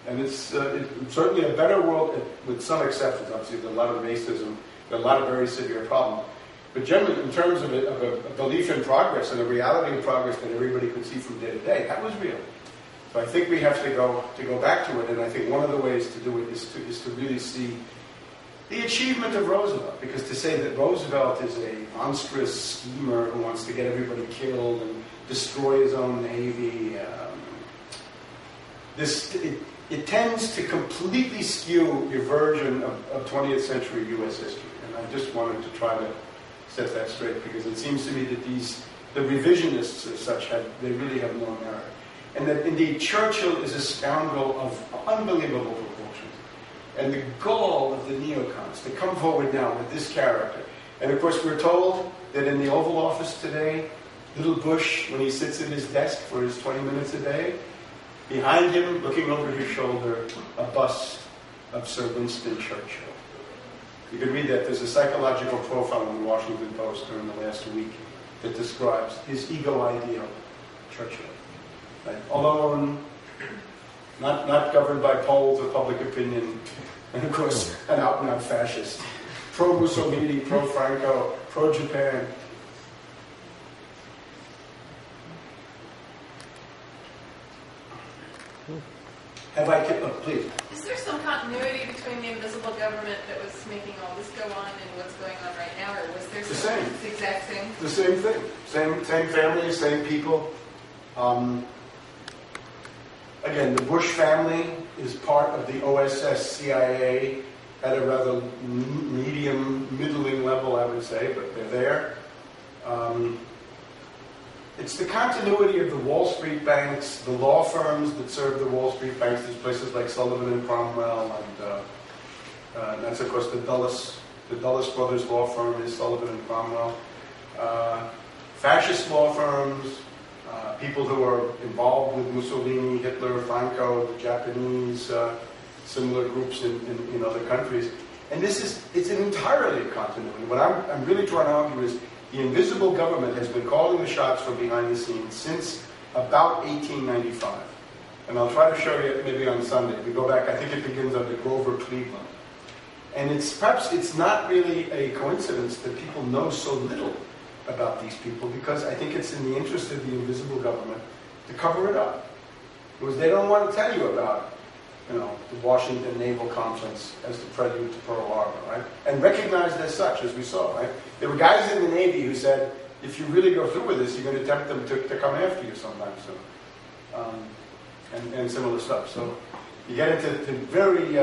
And it's certainly a better world, with some exceptions. Obviously, there's a lot of racism There are a lot of very severe problems. But generally, in terms of a belief in progress and a reality of progress that everybody could see from day to day, that was real. So I think we have to go back to it, and I think one of the ways to do it is to really see the achievement of Roosevelt. Because to say that Roosevelt is a monstrous schemer who wants to get everybody killed and destroy his own navy, it tends to completely skew your version of 20th century U.S. history. And I just wanted to try to set that straight, because it seems to me that the revisionists as such, they really have no merit. And that indeed Churchill is a scoundrel of unbelievable proportions. And the gall of the neocons to come forward now with this character. And of course we're told that in the Oval Office today, little Bush, when he sits at his desk for his 20 minutes a day, behind him, looking over his shoulder, a bust of Sir Winston Churchill. You can read that. There's a psychological profile in the Washington Post during the last week that describes his ego ideal, Churchill. Right? Alone, not governed by polls or public opinion, and of course, an out-and-out fascist. Pro-Mussolini, pro-Franco, pro-Japan. Have I kept up, please? Is there some continuity between the invisible government that was making all this go on and what's going on right now, or was there the same? The exact same? The same thing. Same families, same people. Again, the Bush family is part of the OSS CIA at a rather middling level, I would say, but they're there. It's the continuity of the Wall Street banks, the law firms that serve the Wall Street banks. There's places like Sullivan and Cromwell, and that's of course the Dulles brothers law firm is Sullivan and Cromwell. Fascist law firms, people who are involved with Mussolini, Hitler, Franco, the Japanese, similar groups in other countries. And it's an entirely a continuity. What I'm really trying to argue is the invisible government has been calling the shots from behind the scenes since about 1895. And I'll try to show you maybe on Sunday. We go back, I think it begins under Grover Cleveland. And perhaps it's not really a coincidence that people know so little about these people, because I think it's in the interest of the invisible government to cover it up. Because they don't want to tell you about, the Washington Naval Conference as the prelude to Pearl Harbor, right? And recognized as such, as we saw, right? There were guys in the Navy who said, if you really go through with this, you're going to tempt them to come after you sometime soon. And similar stuff. So you get into very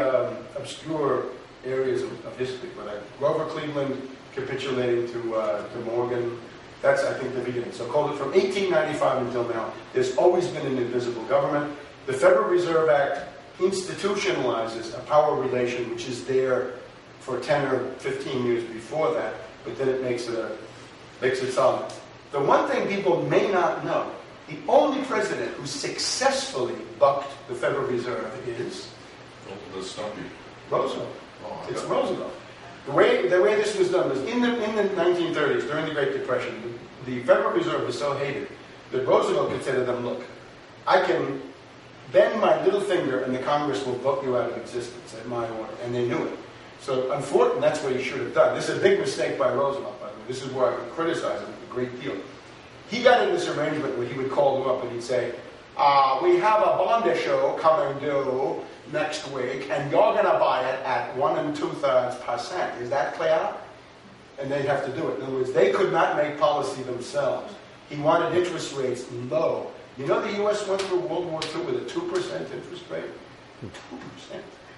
obscure areas of history. But Grover Cleveland capitulating to Morgan, that's, I think, the beginning. So call it from 1895 until now, there's always been an invisible government. The Federal Reserve Act institutionalizes a power relation which is there for 10 or 15 years before that, but then it makes it solid. The one thing people may not know, the only president who successfully bucked the Federal Reserve is The Stumpy. Roosevelt. Oh, It's Roosevelt. The way this was done was in the 1930s, during the Great Depression, the Federal Reserve was so hated that Roosevelt could say to them, look, I can bend my little finger and the Congress will vote you out of existence at my order. And they knew it. So unfortunately, that's what he should have done. This is a big mistake by Roosevelt, by the way. This is where I would criticize him a great deal. He got in this arrangement where he would call them up and he'd say, we have a bond issue coming due next week, and you're going to buy it at 1 2/3%. Is that clear? And they'd have to do it. In other words, they could not make policy themselves. He wanted interest rates low. You know the U.S. went through World War II with a 2% interest rate? 2%.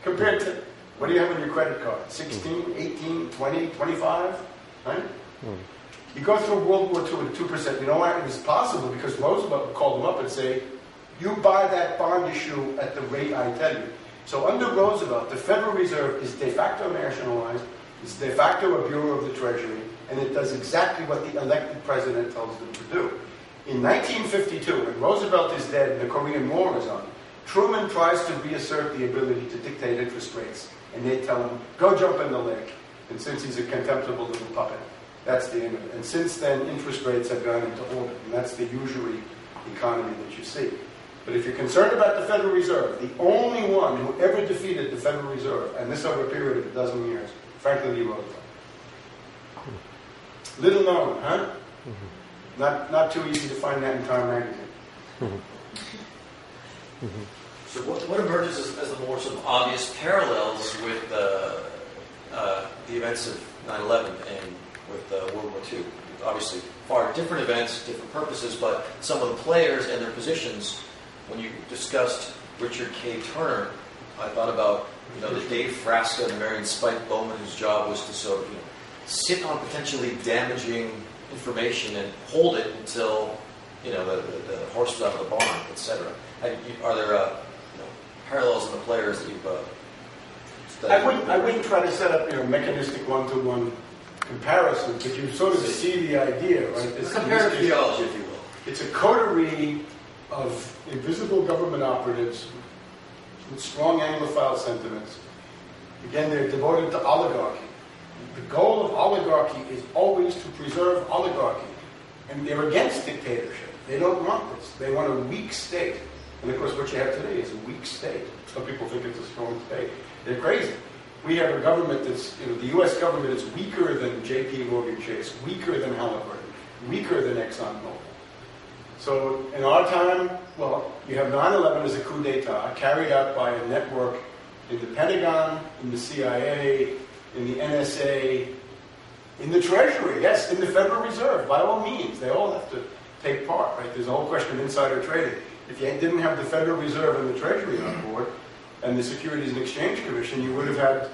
Compared to, what do you have on your credit card? 16, 18, 20, 25? Right? You go through World War II with 2%. You know why? It was possible because Roosevelt would call them up and say, you buy that bond issue at the rate I tell you. So under Roosevelt, the Federal Reserve is de facto nationalized, it's de facto a bureau of the Treasury, and it does exactly what the elected president tells them to do. In 1952, when Roosevelt is dead and the Korean War is on, Truman tries to reassert the ability to dictate interest rates, and they tell him, go jump in the lake. And since he's a contemptible little puppet, that's the end of it. And since then, interest rates have gone into orbit, and that's the usury economy that you see. But if you're concerned about the Federal Reserve, the only one who ever defeated the Federal Reserve, and this over a period of a dozen years, Franklin D. Roosevelt. Little known, huh? Not too easy to find that in Time magazine. So what emerges as the more sort of obvious parallels with the events of 9/11 and with World War II? Obviously, far different events, different purposes, but some of the players and their positions. When you discussed Richard K. Turner, I thought about the Dave Frasca and Marion Spike Bowman, whose job was to sort of sit on potentially damaging information and hold it until the horse was out of the barn, etc. Are there parallels in the players that you've studied? I wouldn't try to set up mechanistic one-to-one comparisons, but you sort of see the idea, right? It's comparative theology, if you will. It's a coterie of invisible government operatives with strong Anglophile sentiments. Again, they're devoted to oligarchy. The goal of oligarchy is always to preserve oligarchy. And they're against dictatorship. They don't want this. They want a weak state. And of course, what you have today is a weak state. Some people think it's a strong state. They're crazy. We have a government that's, the U.S. government is weaker than J.P. Morgan Chase, weaker than Halliburton, weaker than ExxonMobil. So in our time, you have 9/11 as a coup d'etat carried out by a network in the Pentagon, in the CIA, in the NSA, in the Treasury, yes, in the Federal Reserve, by all means. They all have to take part, right? There's a whole question of insider trading. If you didn't have the Federal Reserve and the Treasury on board, and the Securities and Exchange Commission, you would have had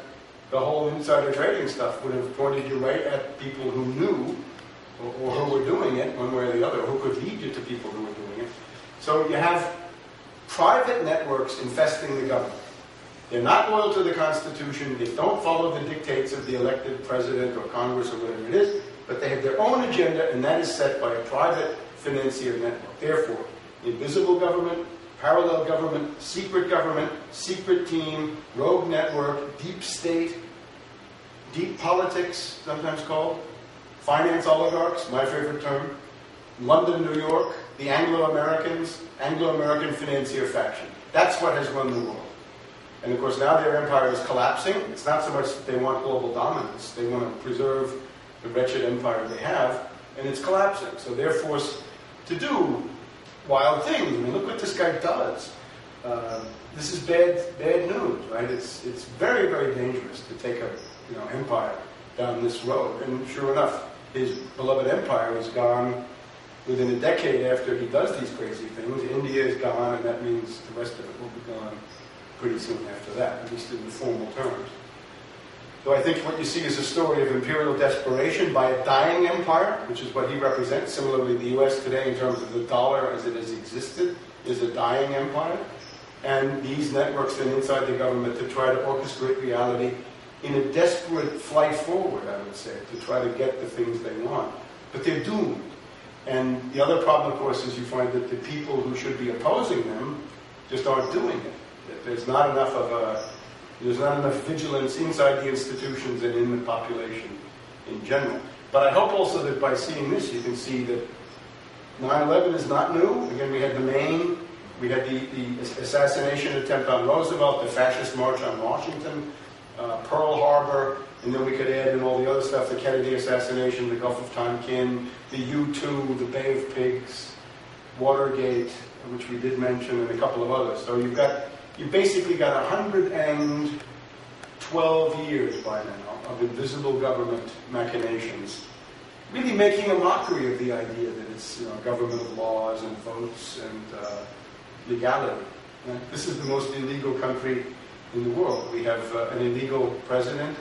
the whole insider trading stuff would have pointed you right at people who knew or who were doing it one way or the other, who could lead you to people who were doing it. So you have private networks infesting the government. They're not loyal to the Constitution. They don't follow the dictates of the elected president or Congress or whatever it is, but they have their own agenda, and that is set by a private financier network. Therefore, invisible government, parallel government, secret team, rogue network, deep state, deep politics, sometimes called, finance oligarchs, my favorite term, London, New York, the Anglo-American financier faction. That's what has run the world. And of course now their empire is collapsing. It's not so much that they want global dominance. They want to preserve the wretched empire they have, and it's collapsing. So they're forced to do wild things. I mean, look what this guy does. This is bad news, right? It's very, very dangerous to take a empire down this road. And sure enough, his beloved empire is gone within a decade after he does these crazy things. India is gone, and that means the rest of it will be gone pretty soon after that, at least in the formal terms. So I think what you see is a story of imperial desperation by a dying empire, which is what he represents. Similarly, the U.S. today, in terms of the dollar as it has existed, is a dying empire. And these networks then inside the government to try to orchestrate reality in a desperate flight forward, I would say, to try to get the things they want. But they're doomed. And the other problem, of course, is you find that the people who should be opposing them just aren't doing it. There's not enough vigilance inside the institutions and in the population in general. But I hope also that by seeing this, you can see that 9/11 is not new. Again, we had the assassination attempt on Roosevelt, the fascist march on Washington, Pearl Harbor, and then we could add in all the other stuff, the Kennedy assassination, the Gulf of Tonkin, the U-2, the Bay of Pigs, Watergate, which we did mention, and a couple of others. So you basically got 112 years by now of invisible government machinations, really making a mockery of the idea that it's government of laws and votes and legality. Right? This is the most illegal country in the world. We have an illegal president.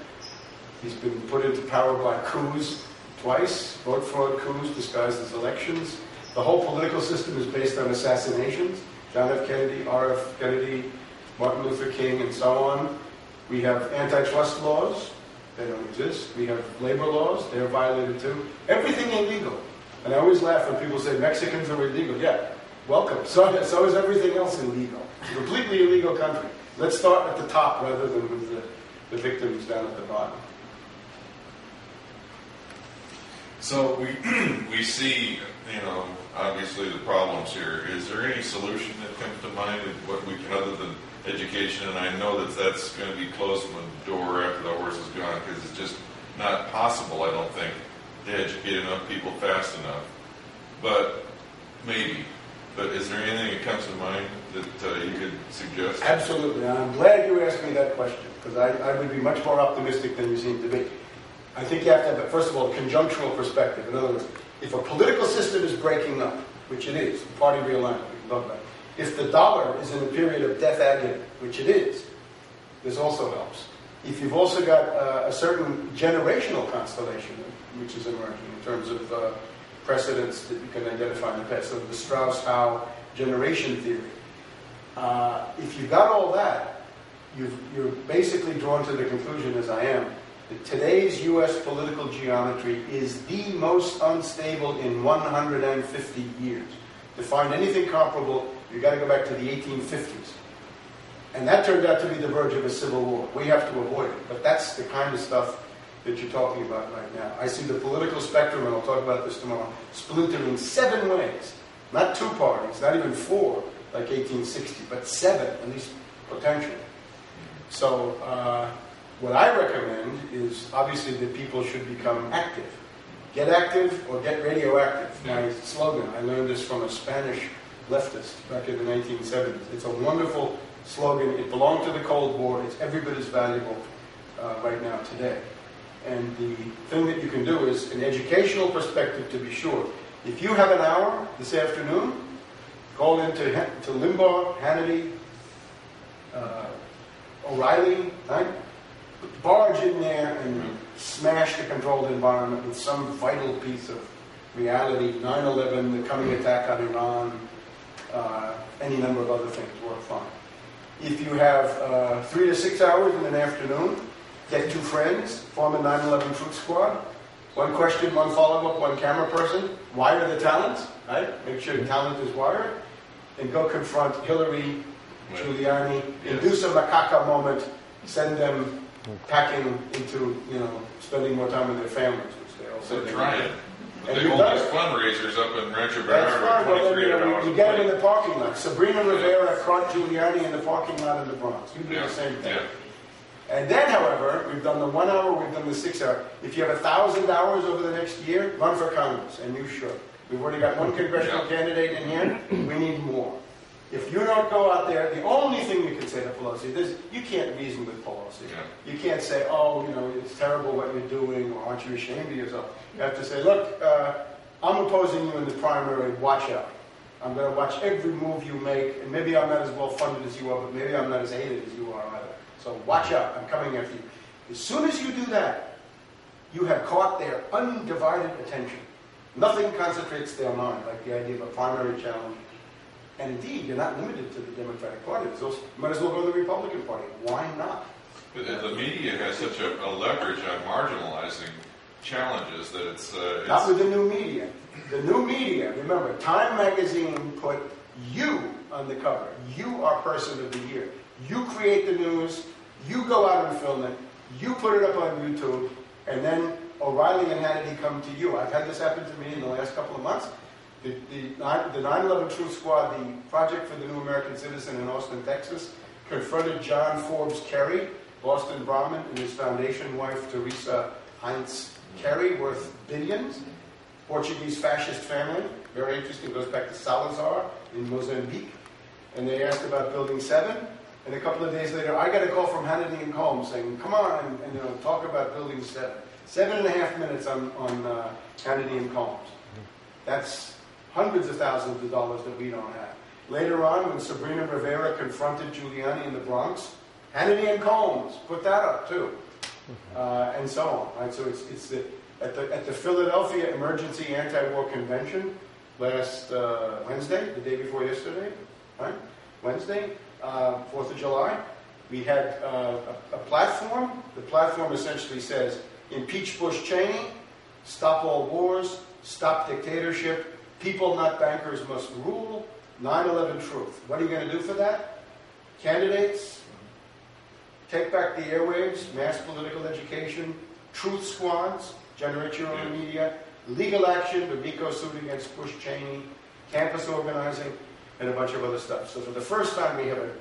He's been put into power by coups twice, vote fraud coups disguised as elections. The whole political system is based on assassinations. John F. Kennedy, R.F. Kennedy, Martin Luther King, and so on. We have antitrust laws. They don't exist. We have labor laws. They're violated too. Everything illegal. And I always laugh when people say Mexicans are illegal. Yeah, welcome. So is everything else illegal. It's a completely illegal country. Let's start at the top rather than with the victims down at the bottom. So we see, obviously the problems here. Is there any solution that comes to mind of what we can, other than education? And I know that's going to be closing the door after the horse is gone, because it's just not possible, I don't think, educate enough people fast enough. But maybe. But is there anything that comes to mind that you could suggest? Absolutely. And I'm glad you asked me that question, because I would be much more optimistic than you seem to be. I think you have to have, first of all, a conjunctural perspective. In other words, if a political system is breaking up, which it is, party realignment, we can talk about it. If the dollar is in a period of death agony, which it is, this also helps. If you've also got a certain generational constellation, which is emerging in terms of precedents that you can identify in the past, so the Strauss-Howe generation theory. If you've got all that, you're basically drawn to the conclusion, as I am, that today's U.S. political geometry is the most unstable in 150 years. To find anything comparable, you've got to go back to the 1850s. And that turned out to be the verge of a civil war. We have to avoid it. But that's the kind of stuff that you're talking about right now. I see the political spectrum, and I'll talk about this tomorrow, splintering 7 ways. Not 2 parties, not even 4, like 1860, but 7, at least potentially. So what I recommend is obviously that people should become active. Get active or get radioactive. My slogan, I learned this from a Spanish leftist back in the 1970s. It's a wonderful slogan. It belonged to the Cold War. It's every bit as valuable right now today. And the thing that you can do is, an educational perspective to be sure. If you have an hour this afternoon, call into Limbaugh, Hannity, O'Reilly, right? Barge in there and smash the controlled environment with some vital piece of reality. 9/11, the coming attack on Iran, any number of other things work fine. If you have 3 to 6 hours in an afternoon, get 2 friends, form a 9/11 Truth Squad. 1 question, 1 follow-up, 1 camera person. Wire the talent, right? Make sure the talent is wired. And go confront Hillary, Giuliani, and do some macaca moment. Send them packing into, spending more time with their families, which they also try it. And they hold these fundraisers up in Rancho Bernardo. Well, you get them in the parking lot. Sabrina Rivera caught Giuliani in the parking lot in the Bronx. You do the same thing. Yeah. And then, however, we've done the 1 hour, we've done the 6 hour. If you have 1,000 hours over the next year, run for Congress, and you should. We've already got 1 congressional candidate in here. We need more. If you don't go out there, the only thing you can say to Pelosi is, you can't reason with Pelosi. Yeah. You can't say, it's terrible what you're doing, or aren't you ashamed of yourself? You have to say, look, I'm opposing you in the primary, watch out. I'm going to watch every move you make, and maybe I'm not as well funded as you are, but maybe I'm not as hated as you are either. So watch out, I'm coming after you. As soon as you do that, you have caught their undivided attention. Nothing concentrates their mind like the idea of a primary challenge. And indeed, you're not limited to the Democratic Party. You might as well go to the Republican Party. Why not? But the media has such a leverage on marginalizing challenges that it's... Not with the new media. The new media, remember, Time Magazine put you on the cover. You are Person of the Year. You create the news, you go out and film it, you put it up on YouTube, and then O'Reilly and Hannity come to you. I've had this happen to me in the last couple of months. The 9/11 Truth Squad, the Project for the New American Citizen in Austin, Texas, confronted John Forbes Kerry, Boston Brahmin, and his foundation wife, Teresa Heinz Kerry, worth billions. Portuguese fascist family, very interesting, goes back to Salazar in Mozambique. And they asked about Building 7. And a couple of days later, I got a call from Hannity and Colmes saying, come on, and talk about Building 7. 7.5 minutes on Hannity and Colmes. That's hundreds of thousands of dollars that we don't have. Later on, when Sabrina Rivera confronted Giuliani in the Bronx, Hannity and Colmes put that up too, and so on. Right? So it's at the Philadelphia Emergency Anti-War Convention last Wednesday, the day before yesterday, right? Wednesday, 4th of July. We had a platform. The platform essentially says, impeach Bush Cheney, stop all wars, stop dictatorship, people, not bankers, must rule, 9/11 truth. What are you going to do for that? Candidates, take back the airwaves, mass political education, truth squads, generate your own media, legal action, the RICO suit against Bush Cheney, campus organizing, and a bunch of other stuff. So for the first time, we have a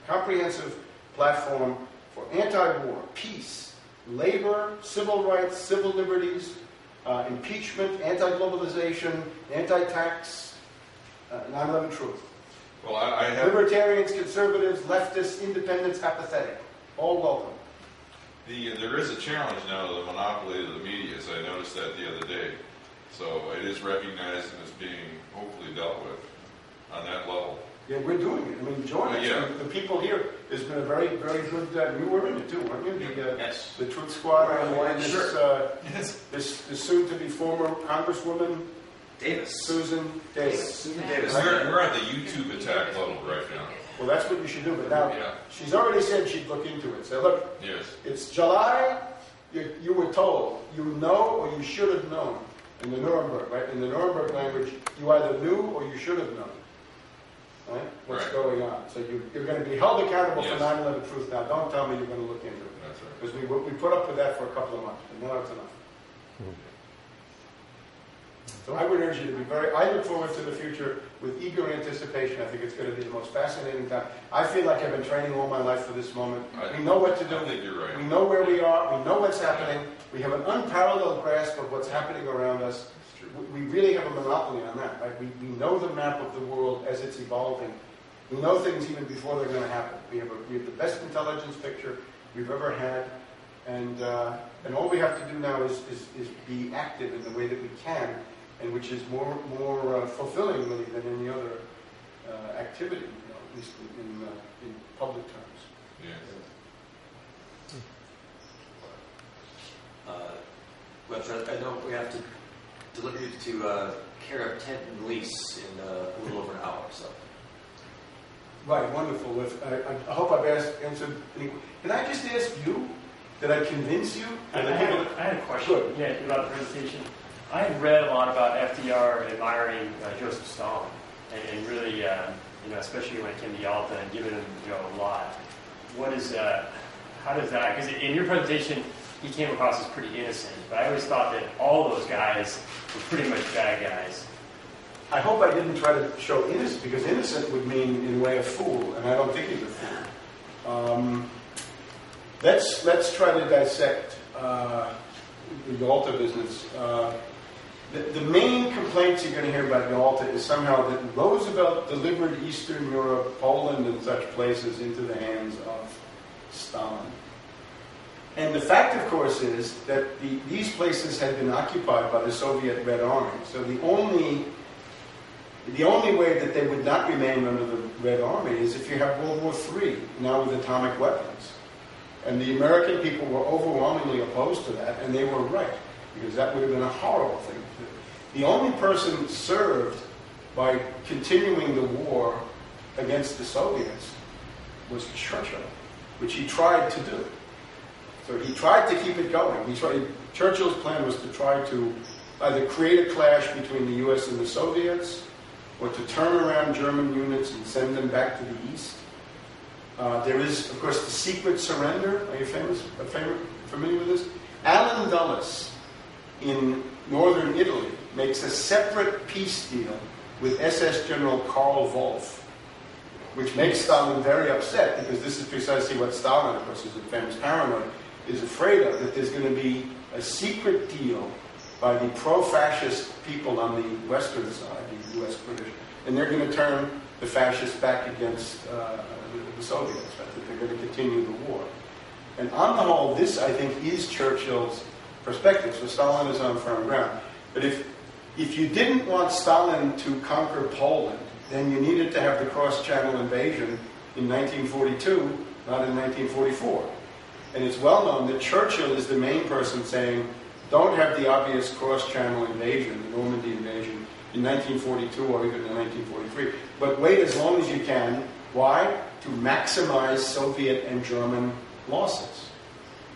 comprehensive platform for anti-war, peace, labor, civil rights, civil liberties, impeachment, anti-globalization, anti-tax, 9/11 truth. Well, I have, Libertarians, conservatives, leftists, independents, apathetic. All welcome. there is a challenge now to the monopoly of the media, as I noticed that the other day. So it is recognized and is being hopefully dealt with on that level. Yeah, we're doing it. I mean, join us. Yeah. The people here, there's been a very, very good, you were in it too, weren't you? Yes. The Truth Squad, and this, Sure. Yes. this soon-to-be former Congresswoman, Davis. Susan Davis. Susan Davis. We're at the YouTube attack level right now. Well, that's what you should do. But now, Yeah. she's already said she'd look into it. Say, look, Yes. it's July. You were told. You know or you should have known. In the Nuremberg, right? In the Nuremberg language, you either knew or you should have known. Right? What's Right. going on. So you're going to be held accountable Yes. for 9/11 truth now. Don't tell me you're going to look into it. That's right. Because we put up with that for a couple of months, but now it's enough. So I would urge you to be I look forward to the future with eager anticipation. I think it's going to be the most fascinating time. I feel like I've been training all my life for this moment. We know what to do. I think you're right. We know where we are. We know what's happening. We have an unparalleled grasp of what's happening around us. It's true. We really have a monopoly on that. Right? We know the map of the world as it's evolving. We know things even before they're going to happen. We have the best intelligence picture we've ever had. And all we have to do now is be active in the way that we can, and which is more fulfilling really than any other activity, at least in public terms. Yes. Webster, I know we have to deliver you to care of Tent and Lease in a little over an hour. So. Right, wonderful. I hope I've answered any. Can I just ask you? Did I convince you? I had a question about the presentation. I had read a lot about FDR admiring Joseph Stalin, and really, especially when it came to Yalta and giving him, a lot. What is how does that? Because in your presentation, he came across as pretty innocent, but I always thought that all those guys were pretty much bad guys. I hope I didn't try to show innocent, because innocent would mean, in a way, a fool, and I don't think he's a fool. Let's try to dissect the Yalta business. The main complaints you're going to hear about Yalta is somehow that Roosevelt delivered Eastern Europe, Poland, and such places into the hands of Stalin. And the fact, of course, is that these places had been occupied by the Soviet Red Army. So the only way that they would not remain under the Red Army is if you have World War III, now with atomic weapons. And the American people were overwhelmingly opposed to that, and they were right, because that would have been a horrible thing to do. The only person served by continuing the war against the Soviets was Churchill, which he tried to do. So he tried to keep it going. Churchill's plan was to try to either create a clash between the U.S. and the Soviets, or to turn around German units and send them back to the east. There is, of course, the secret surrender. Are you familiar with this? Allen Dulles in northern Italy makes a separate peace deal with SS General Karl Wolff, which makes Stalin very upset, because this is precisely what Stalin, of course, is a famous paranoid, is afraid of, that there's going to be a secret deal by the pro-fascist people on the western side, the U.S. British, and they're going to turn the fascists back against the Soviets, right? That they're going to continue the war. And on the whole, this, I think, is Churchill's perspective. So Stalin is on firm ground. But if you didn't want Stalin to conquer Poland, then you needed to have the cross-channel invasion in 1942, not in 1944. And it's well known that Churchill is the main person saying, don't have the obvious cross-channel invasion, the Normandy invasion, in 1942 or even in 1943. But wait as long as you can. Why? To maximize Soviet and German losses.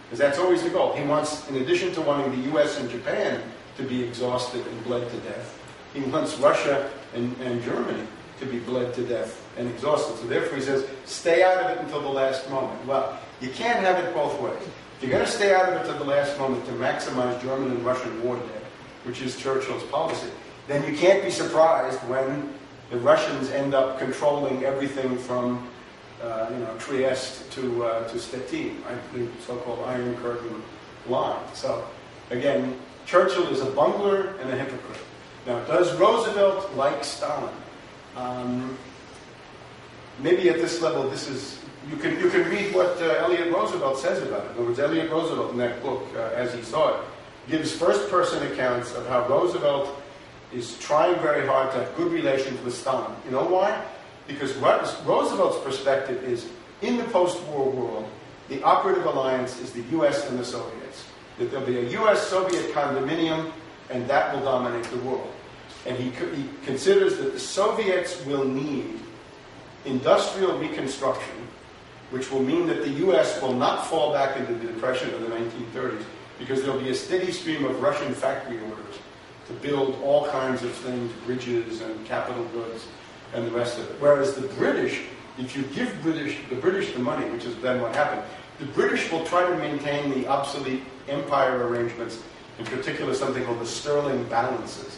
Because that's always the goal. He wants, in addition to wanting the U.S. and Japan to be exhausted and bled to death, he wants Russia and Germany to be bled to death and exhausted. So therefore he says, stay out of it until the last moment. Well, you can't have it both ways. If you're going to stay out of it until the last moment to maximize German and Russian war debt, which is Churchill's policy, then you can't be surprised when the Russians end up controlling everything from Trieste to Stettin, right? The so-called Iron Curtain line. So again, Churchill is a bungler and a hypocrite. Now, does Roosevelt like Stalin? Maybe at this level, this is you can read what Elliot Roosevelt says about it. In other words, Elliot Roosevelt in that book, as he saw it, gives first-person accounts of how Roosevelt is trying very hard to have good relations with Stalin. You know why? Because Roosevelt's perspective is, in the post-war world, the operative alliance is the U.S. and the Soviets. That there'll be a U.S.-Soviet condominium, and that will dominate the world. And he considers that the Soviets will need industrial reconstruction, which will mean that the U.S. will not fall back into the depression of the 1930s, because there'll be a steady stream of Russian factory orders to build all kinds of things, bridges and capital goods and the rest of it. Whereas the British, if you give the British the money, which is then what happened, the British will try to maintain the obsolete empire arrangements, in particular something called the sterling balances,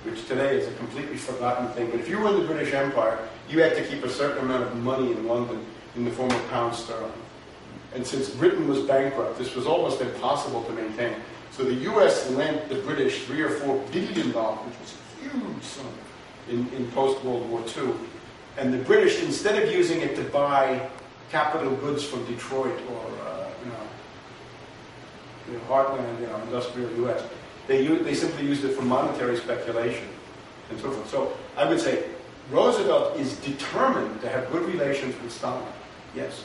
which today is a completely forgotten thing. But if you were in the British Empire, you had to keep a certain amount of money in London in the form of pound sterling. And since Britain was bankrupt, this was almost impossible to maintain. So the U.S. lent the British $3 or $4 billion, which was a huge sum, in post-World War II. And the British, instead of using it to buy capital goods from Detroit or heartland, industrial U.S., they simply used it for monetary speculation and so forth. So I would say Roosevelt is determined to have good relations with Stalin. Yes.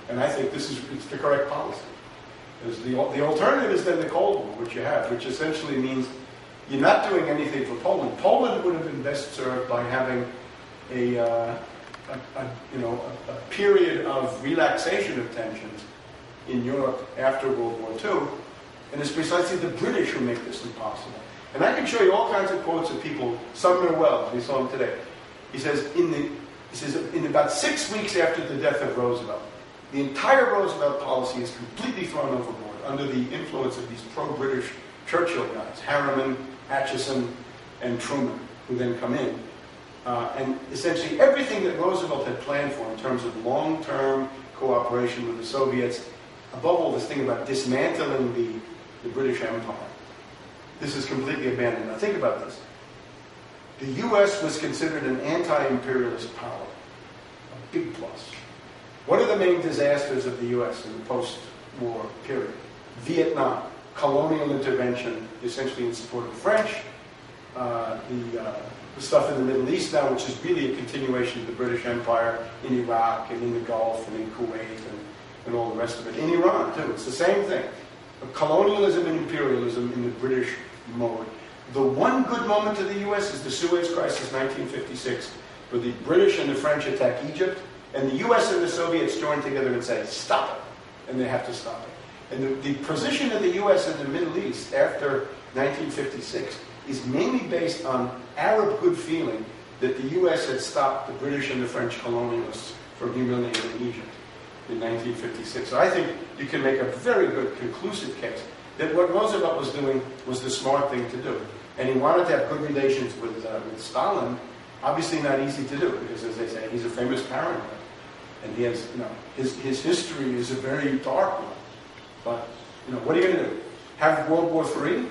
And I think it's the correct policy. The alternative is then the Cold War, which you have, which essentially means you're not doing anything for Poland. Poland would have been best served by having a period of relaxation of tensions in Europe after World War II, and it's precisely the British who make this impossible. And I can show you all kinds of quotes of people. Sumner Welles, we saw him today. He says, in about 6 weeks after the death of Roosevelt, the entire Roosevelt policy is completely thrown overboard under the influence of these pro-British Churchill guys, Harriman, Acheson, and Truman, who then come in. And essentially everything that Roosevelt had planned for in terms of long-term cooperation with the Soviets, above all this thing about dismantling the British Empire, this is completely abandoned. Now think about this. The U.S. was considered an anti-imperialist power, a big plus. What are the main disasters of the U.S. in the post-war period? Vietnam, colonial intervention, essentially in support of the French, the stuff in the Middle East now, which is really a continuation of the British Empire in Iraq and in the Gulf and in Kuwait and all the rest of it. In Iran, too, it's the same thing. Colonialism and imperialism in the British mode. The one good moment of the U.S. is the Suez Crisis, 1956, where the British and the French attack Egypt, and the U.S. and the Soviets join together and say, stop it. And they have to stop it. And the position of the U.S. in the Middle East after 1956 is mainly based on Arab good feeling that the U.S. had stopped the British and the French colonialists from humiliating Egypt in 1956. So I think you can make a very good conclusive case that what Roosevelt was doing was the smart thing to do. And he wanted to have good relations with Stalin. Obviously not easy to do, because as they say, he's a famous paranoid. And he has, his history is a very dark one. But, what are you going to do? Have World War III?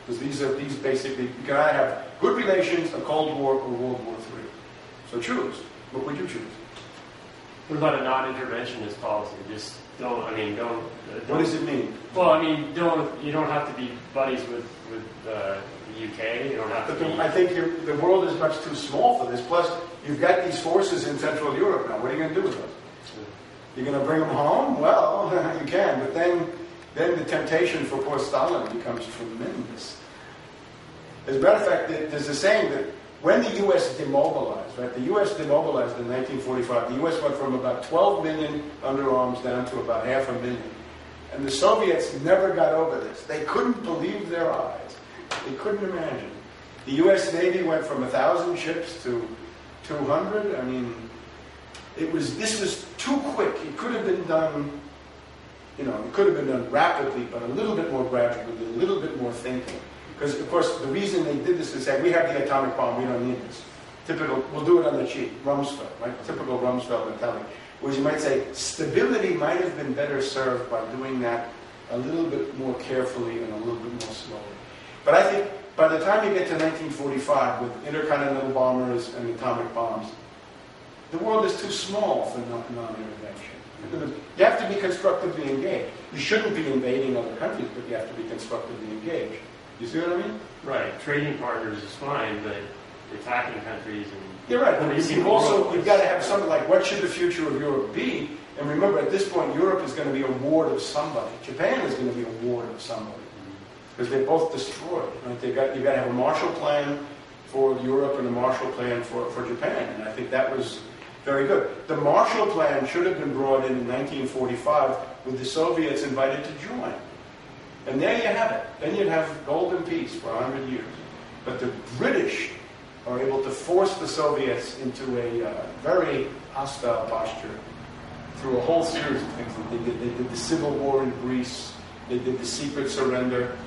Because these basically, you can either have good relations, a Cold War, or World War III. So choose. What would you choose? What about a non-interventionist policy? Just don't. What does it mean? Well, you don't have to be buddies with the UK. You don't have to. But I think the world is much too small for this. Plus, you've got these forces in Central Europe now. What are you going to do with them? You're going to bring them home? Well, you can, but then the temptation for poor Stalin becomes tremendous. As a matter of fact, there's a saying that when the U.S. demobilized, right? The U.S. demobilized in 1945. The U.S. went from about 12 million under arms down to about 500,000. And the Soviets never got over this. They couldn't believe their eyes. They couldn't imagine. The U.S. Navy went from 1,000 ships to 200. This was too quick. It could have been done, it could have been done rapidly, but a little bit more gradually, a little bit more thinking. Because, of course, the reason they did this is that we have the atomic bomb, we don't need this. We'll do it on the cheap. Rumsfeld, right? Typical Rumsfeld mentality. Whereas you might say, stability might have been better served by doing that a little bit more carefully and a little bit more slowly. But I think by the time you get to 1945 with intercontinental bombers and atomic bombs, the world is too small for non-intervention. You have to be constructively engaged. You shouldn't be invading other countries, but you have to be constructively engaged. You see what I mean? Right. Trading partners is fine, but attacking countries and... You're right. You've got to have something like, what should the future of Europe be? And remember, at this point, Europe is going to be a ward of somebody. Japan is going to be a ward of somebody. Because they're both destroyed. Right? You've got to have a Marshall Plan for Europe and a Marshall Plan for Japan. And I think that was very good. The Marshall Plan should have been brought in 1945 with the Soviets invited to join. And there you have it. Then you'd have golden peace for 100 years. But the British are able to force the Soviets into a very hostile posture through a whole series of things that they did. They did the Civil War in Greece. They did the secret surrender,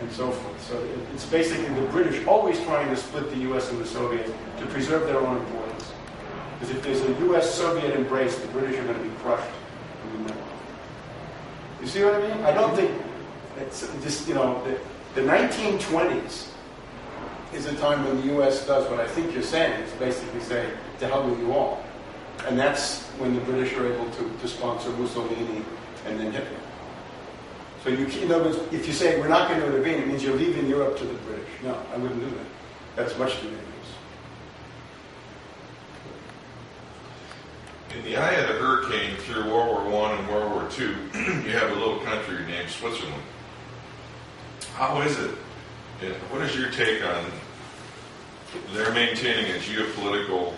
and so forth. So it's basically the British always trying to split the U.S. and the Soviets to preserve their own importance. Because if there's a U.S.-Soviet embrace, the British are going to be crushed in the middle. You see what I mean? I don't think it's just, the 1920s is a time when the U.S. does what I think you're saying, is basically say, to hell with you all. And that's when the British are able to sponsor Mussolini and then Hitler. So in other words, if you say we're not going to intervene, it means you're leaving Europe to the British. No, I wouldn't do that. That's much too dangerous. In the eye of the hurricane through World War I and World War II, you have a little country named Switzerland. How is it? What is your take on their maintaining a geopolitical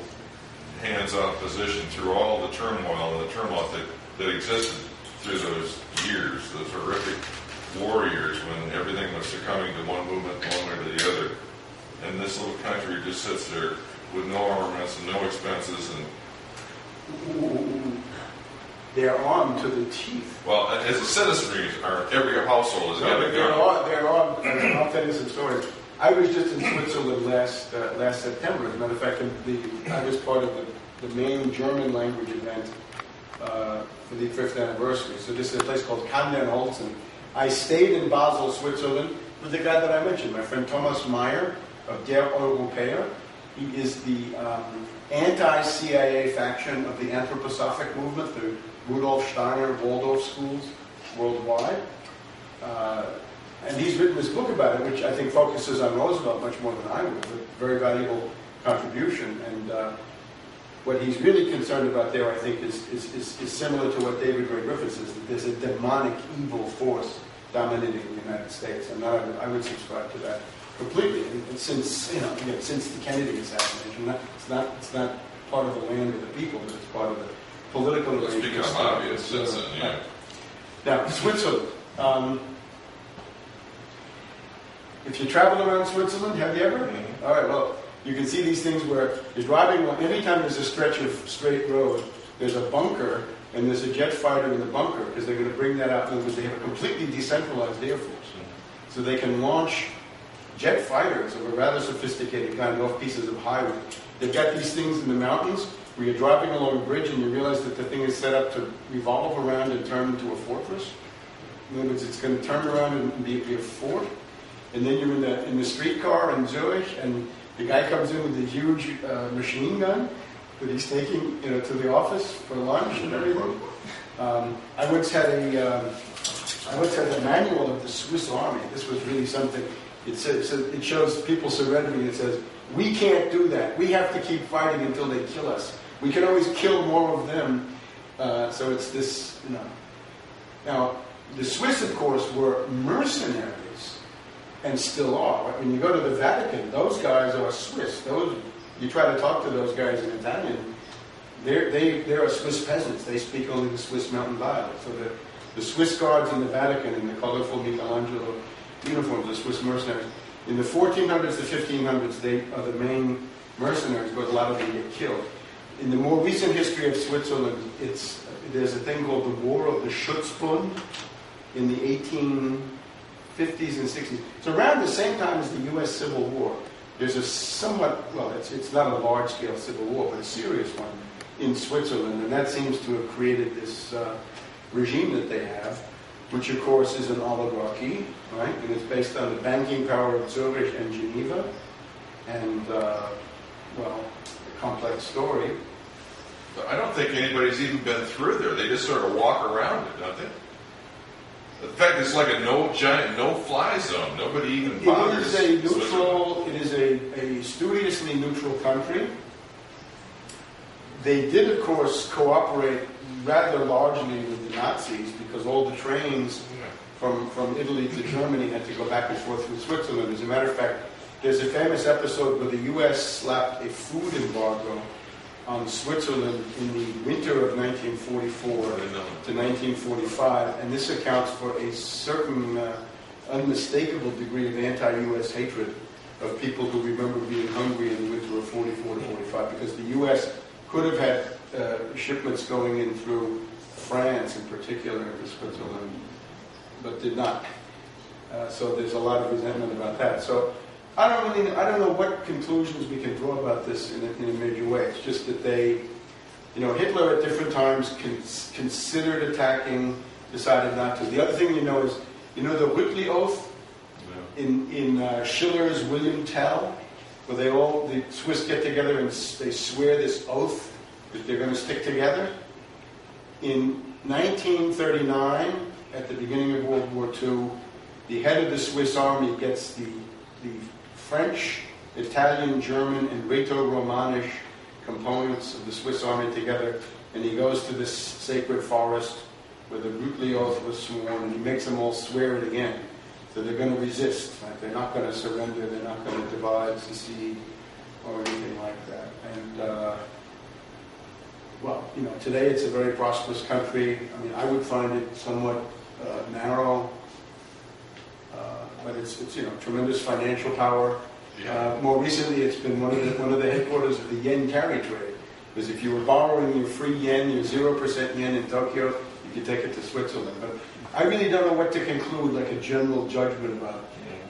hands-off position through all the turmoil and the turmoil that existed through those years, those horrific war years when everything was succumbing to one movement one way or the other, and this little country just sits there with no armaments and no expenses and they're armed to the teeth. well, as a citizenry, every household has got a gun. They're armed. I'll tell you some stories. I was just in Switzerland last September. As a matter of fact, I was part of the main German language event for the 5th anniversary. So this is a place called Kandern-Holzen. I stayed in Basel, Switzerland, with the guy that I mentioned, my friend Thomas Meyer of Der Europäer. He is the anti-CIA faction of the anthroposophic movement, the Rudolf Steiner Waldorf schools worldwide. And he's written this book about it, which I think focuses on Roosevelt much more than I would, a very valuable contribution. And what he's really concerned about there, I think, is similar to what David Ray Griffiths is, that there's a demonic evil force dominating the United States. And I would subscribe to that completely. And since, since the Kennedy assassination, it's not part of the land of the people, but it's part of the political It's become obvious since then, yeah. Now, Switzerland. If you travel around Switzerland, have you ever? Mm-hmm. All right, well, you can see these things where you're driving, anytime there's a stretch of straight road, there's a bunker, and there's a jet fighter in the bunker, because they're going to bring that out, because they have a completely decentralized air force. So they can launch jet fighters of a rather sophisticated kind off pieces of highway. They've got these things in the mountains where you're driving along a bridge and you realize that the thing is set up to revolve around and turn into a fortress. In other words, it's going to turn around and be a fort. And then you're in the streetcar in Zurich, and the guy comes in with a huge machine gun that he's taking, to the office for lunch and everything. I once had a manual of the Swiss Army. This was really something. It shows people's serenity. It says, "We can't do that. We have to keep fighting until they kill us. We can always kill more of them." So it's this, Now, the Swiss, of course, were mercenaries. And still are. When you go to the Vatican, those guys are Swiss. You try to talk to those guys in Italian, they're Swiss peasants. They speak only the Swiss mountain dialect. So the Swiss guards in the Vatican in the colorful Michelangelo uniforms are Swiss mercenaries. In the 1400s to 1500s, they are the main mercenaries, because a lot of them get killed. In the more recent history of Switzerland, there's a thing called the War of the Schutzbund in the 1850s and 60s. It's around the same time as the U.S. Civil War. There's a somewhat, it's not a large-scale civil war, but a serious one in Switzerland, and that seems to have created this regime that they have which of course is an oligarchy, right? And it's based on the banking power of Zurich and Geneva. And, well, a complex story. But I don't think anybody's even been through there. They just sort of walk around it, don't they? In fact, it's like a giant no-fly zone. Nobody even bothers. It is a studiously neutral country. They did, of course, cooperate rather largely with the Nazis because all the trains from Italy to Germany had to go back and forth through Switzerland. As a matter of fact, there's a famous episode where the U.S. slapped a food embargo on Switzerland in the winter of 1944 to 1945, and this accounts for a certain unmistakable degree of anti-U.S. hatred of people who remember being hungry in the winter of 44 to 45, because the U.S. could have had shipments going in through France in particular into Switzerland, but did not. So there's a lot of resentment about that. So I don't know what conclusions we can draw about this in a major way. It's just that they, Hitler at different times considered attacking, decided not to. The other thing is, the Rütli Oath in Schiller's William Tell, where the Swiss get together and they swear this oath that they're going to stick together. In 1939, at the beginning of World War II, the head of the Swiss army gets the French, Italian, German, and Rhaeto-Romanish components of the Swiss army together, and he goes to this sacred forest where the Rütli Oath was sworn, and he makes them all swear it again. So they're going to resist. Right? They're not going to surrender. They're not going to divide, secede, or anything like that. And today it's a very prosperous country. I mean, I would find it somewhat narrow. But it's tremendous financial power. Yeah. More recently, it's been one of the headquarters of the yen carry trade. Because if you were borrowing your free yen, your 0% yen in Tokyo, you could take it to Switzerland. But I really don't know what to conclude, like a general judgment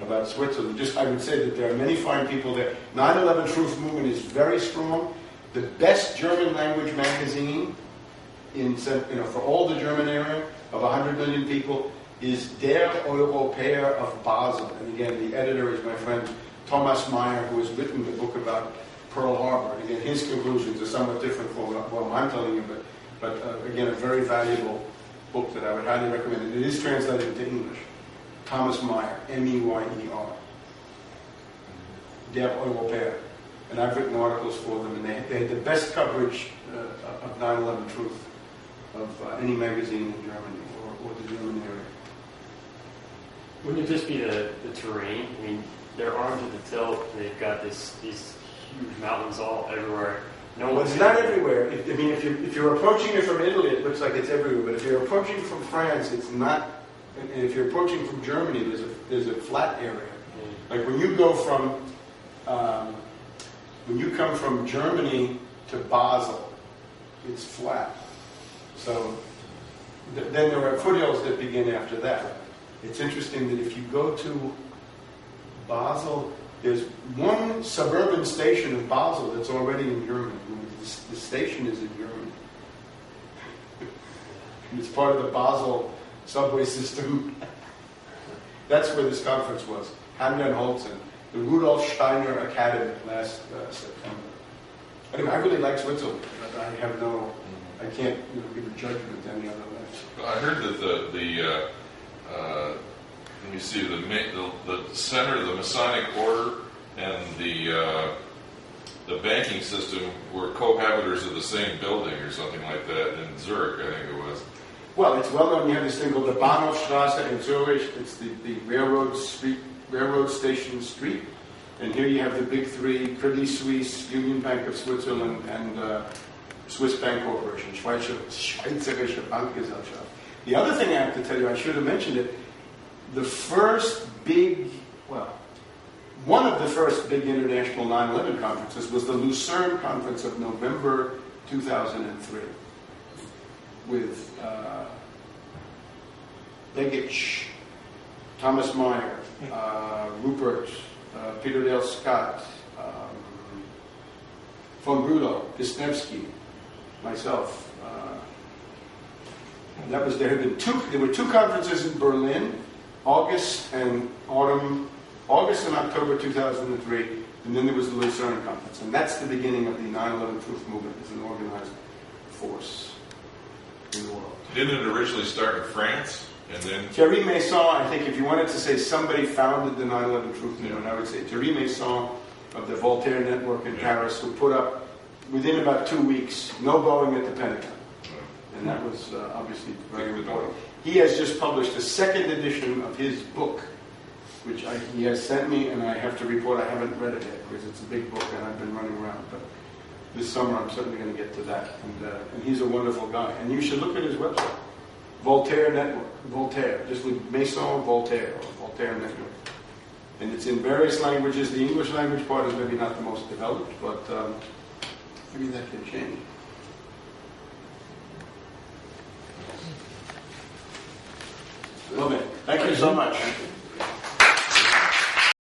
about Switzerland. Just I would say that there are many fine people there. 9/11 Truth Movement is very strong. The best German language magazine for all the German area of 100 million people is Der Europäer of Basel. And again, the editor is my friend Thomas Meyer, who has written the book about Pearl Harbor. And again, his conclusions are somewhat different from what I'm telling you, but again, a very valuable book that I would highly recommend. And it is translated into English. Thomas Meyer, Meyer. Der Europäer. And I've written articles for them, and they had the best coverage of 9/11 Truth of any magazine in Germany or the German area. Wouldn't it just be the terrain? I mean, they're armed to the tilt. They've got these huge mountains all everywhere. Well, it's not everywhere. If you're approaching it from Italy, it looks like it's everywhere. But if you're approaching from France, it's not. And if you're approaching from Germany, there's a flat area. Like when you go from when you come from Germany to Basel, it's flat. So then there are foothills that begin after that. It's interesting that if you go to Basel, there's one suburban station of Basel that's already in Germany. The station is in Germany. It's part of the Basel subway system. That's where this conference was. Hamden-Holzen, the Rudolf Steiner Academy last September. Anyway, I really like Switzerland, but I can't give a judgment any other way. I heard that let me see, the center, the Masonic Order, and the banking system were cohabitors of the same building or something like that in Zurich, I think it was. Well, it's well known. You have this thing called the Bahnhofstrasse in Zurich. It's the railroad station street. And here you have the big three: Credit Suisse, Union Bank of Switzerland, and Swiss Bank Corporation, Schweizerische Bankgesellschaft. The other thing I have to tell you, I should have mentioned it, one of the first big international 9/11 conferences was the Lucerne Conference of November 2003 with Begich, Thomas Meyer, Rupert, Peter Dale Scott, von Bülow, Wisniewski, myself. That was, there had been there were two conferences in Berlin, August and October 2003, and then there was the Lucerne Conference. And that's the beginning of the 9/11 Truth Movement as an organized force in the world. Didn't it originally start in France? And then Thierry Meyssan, I think if you wanted to say somebody founded the 9/11 Truth Movement, I would say Thierry Meyssan of the Voltaire Network in Paris, who put up, within about 2 weeks, no Boeing at the Pentagon. And that was obviously very important. He has just published a second edition of his book, which he has sent me, and I have to report I haven't read it yet, because it's a big book and I've been running around. But this summer I'm certainly going to get to that. And he's a wonderful guy. And you should look at his website. Voltaire Network. Voltaire. Just look Meyssan Voltaire, or Voltaire Network. And it's in various languages. The English language part is maybe not the most developed, but maybe that can change. Love it. Thank you so much.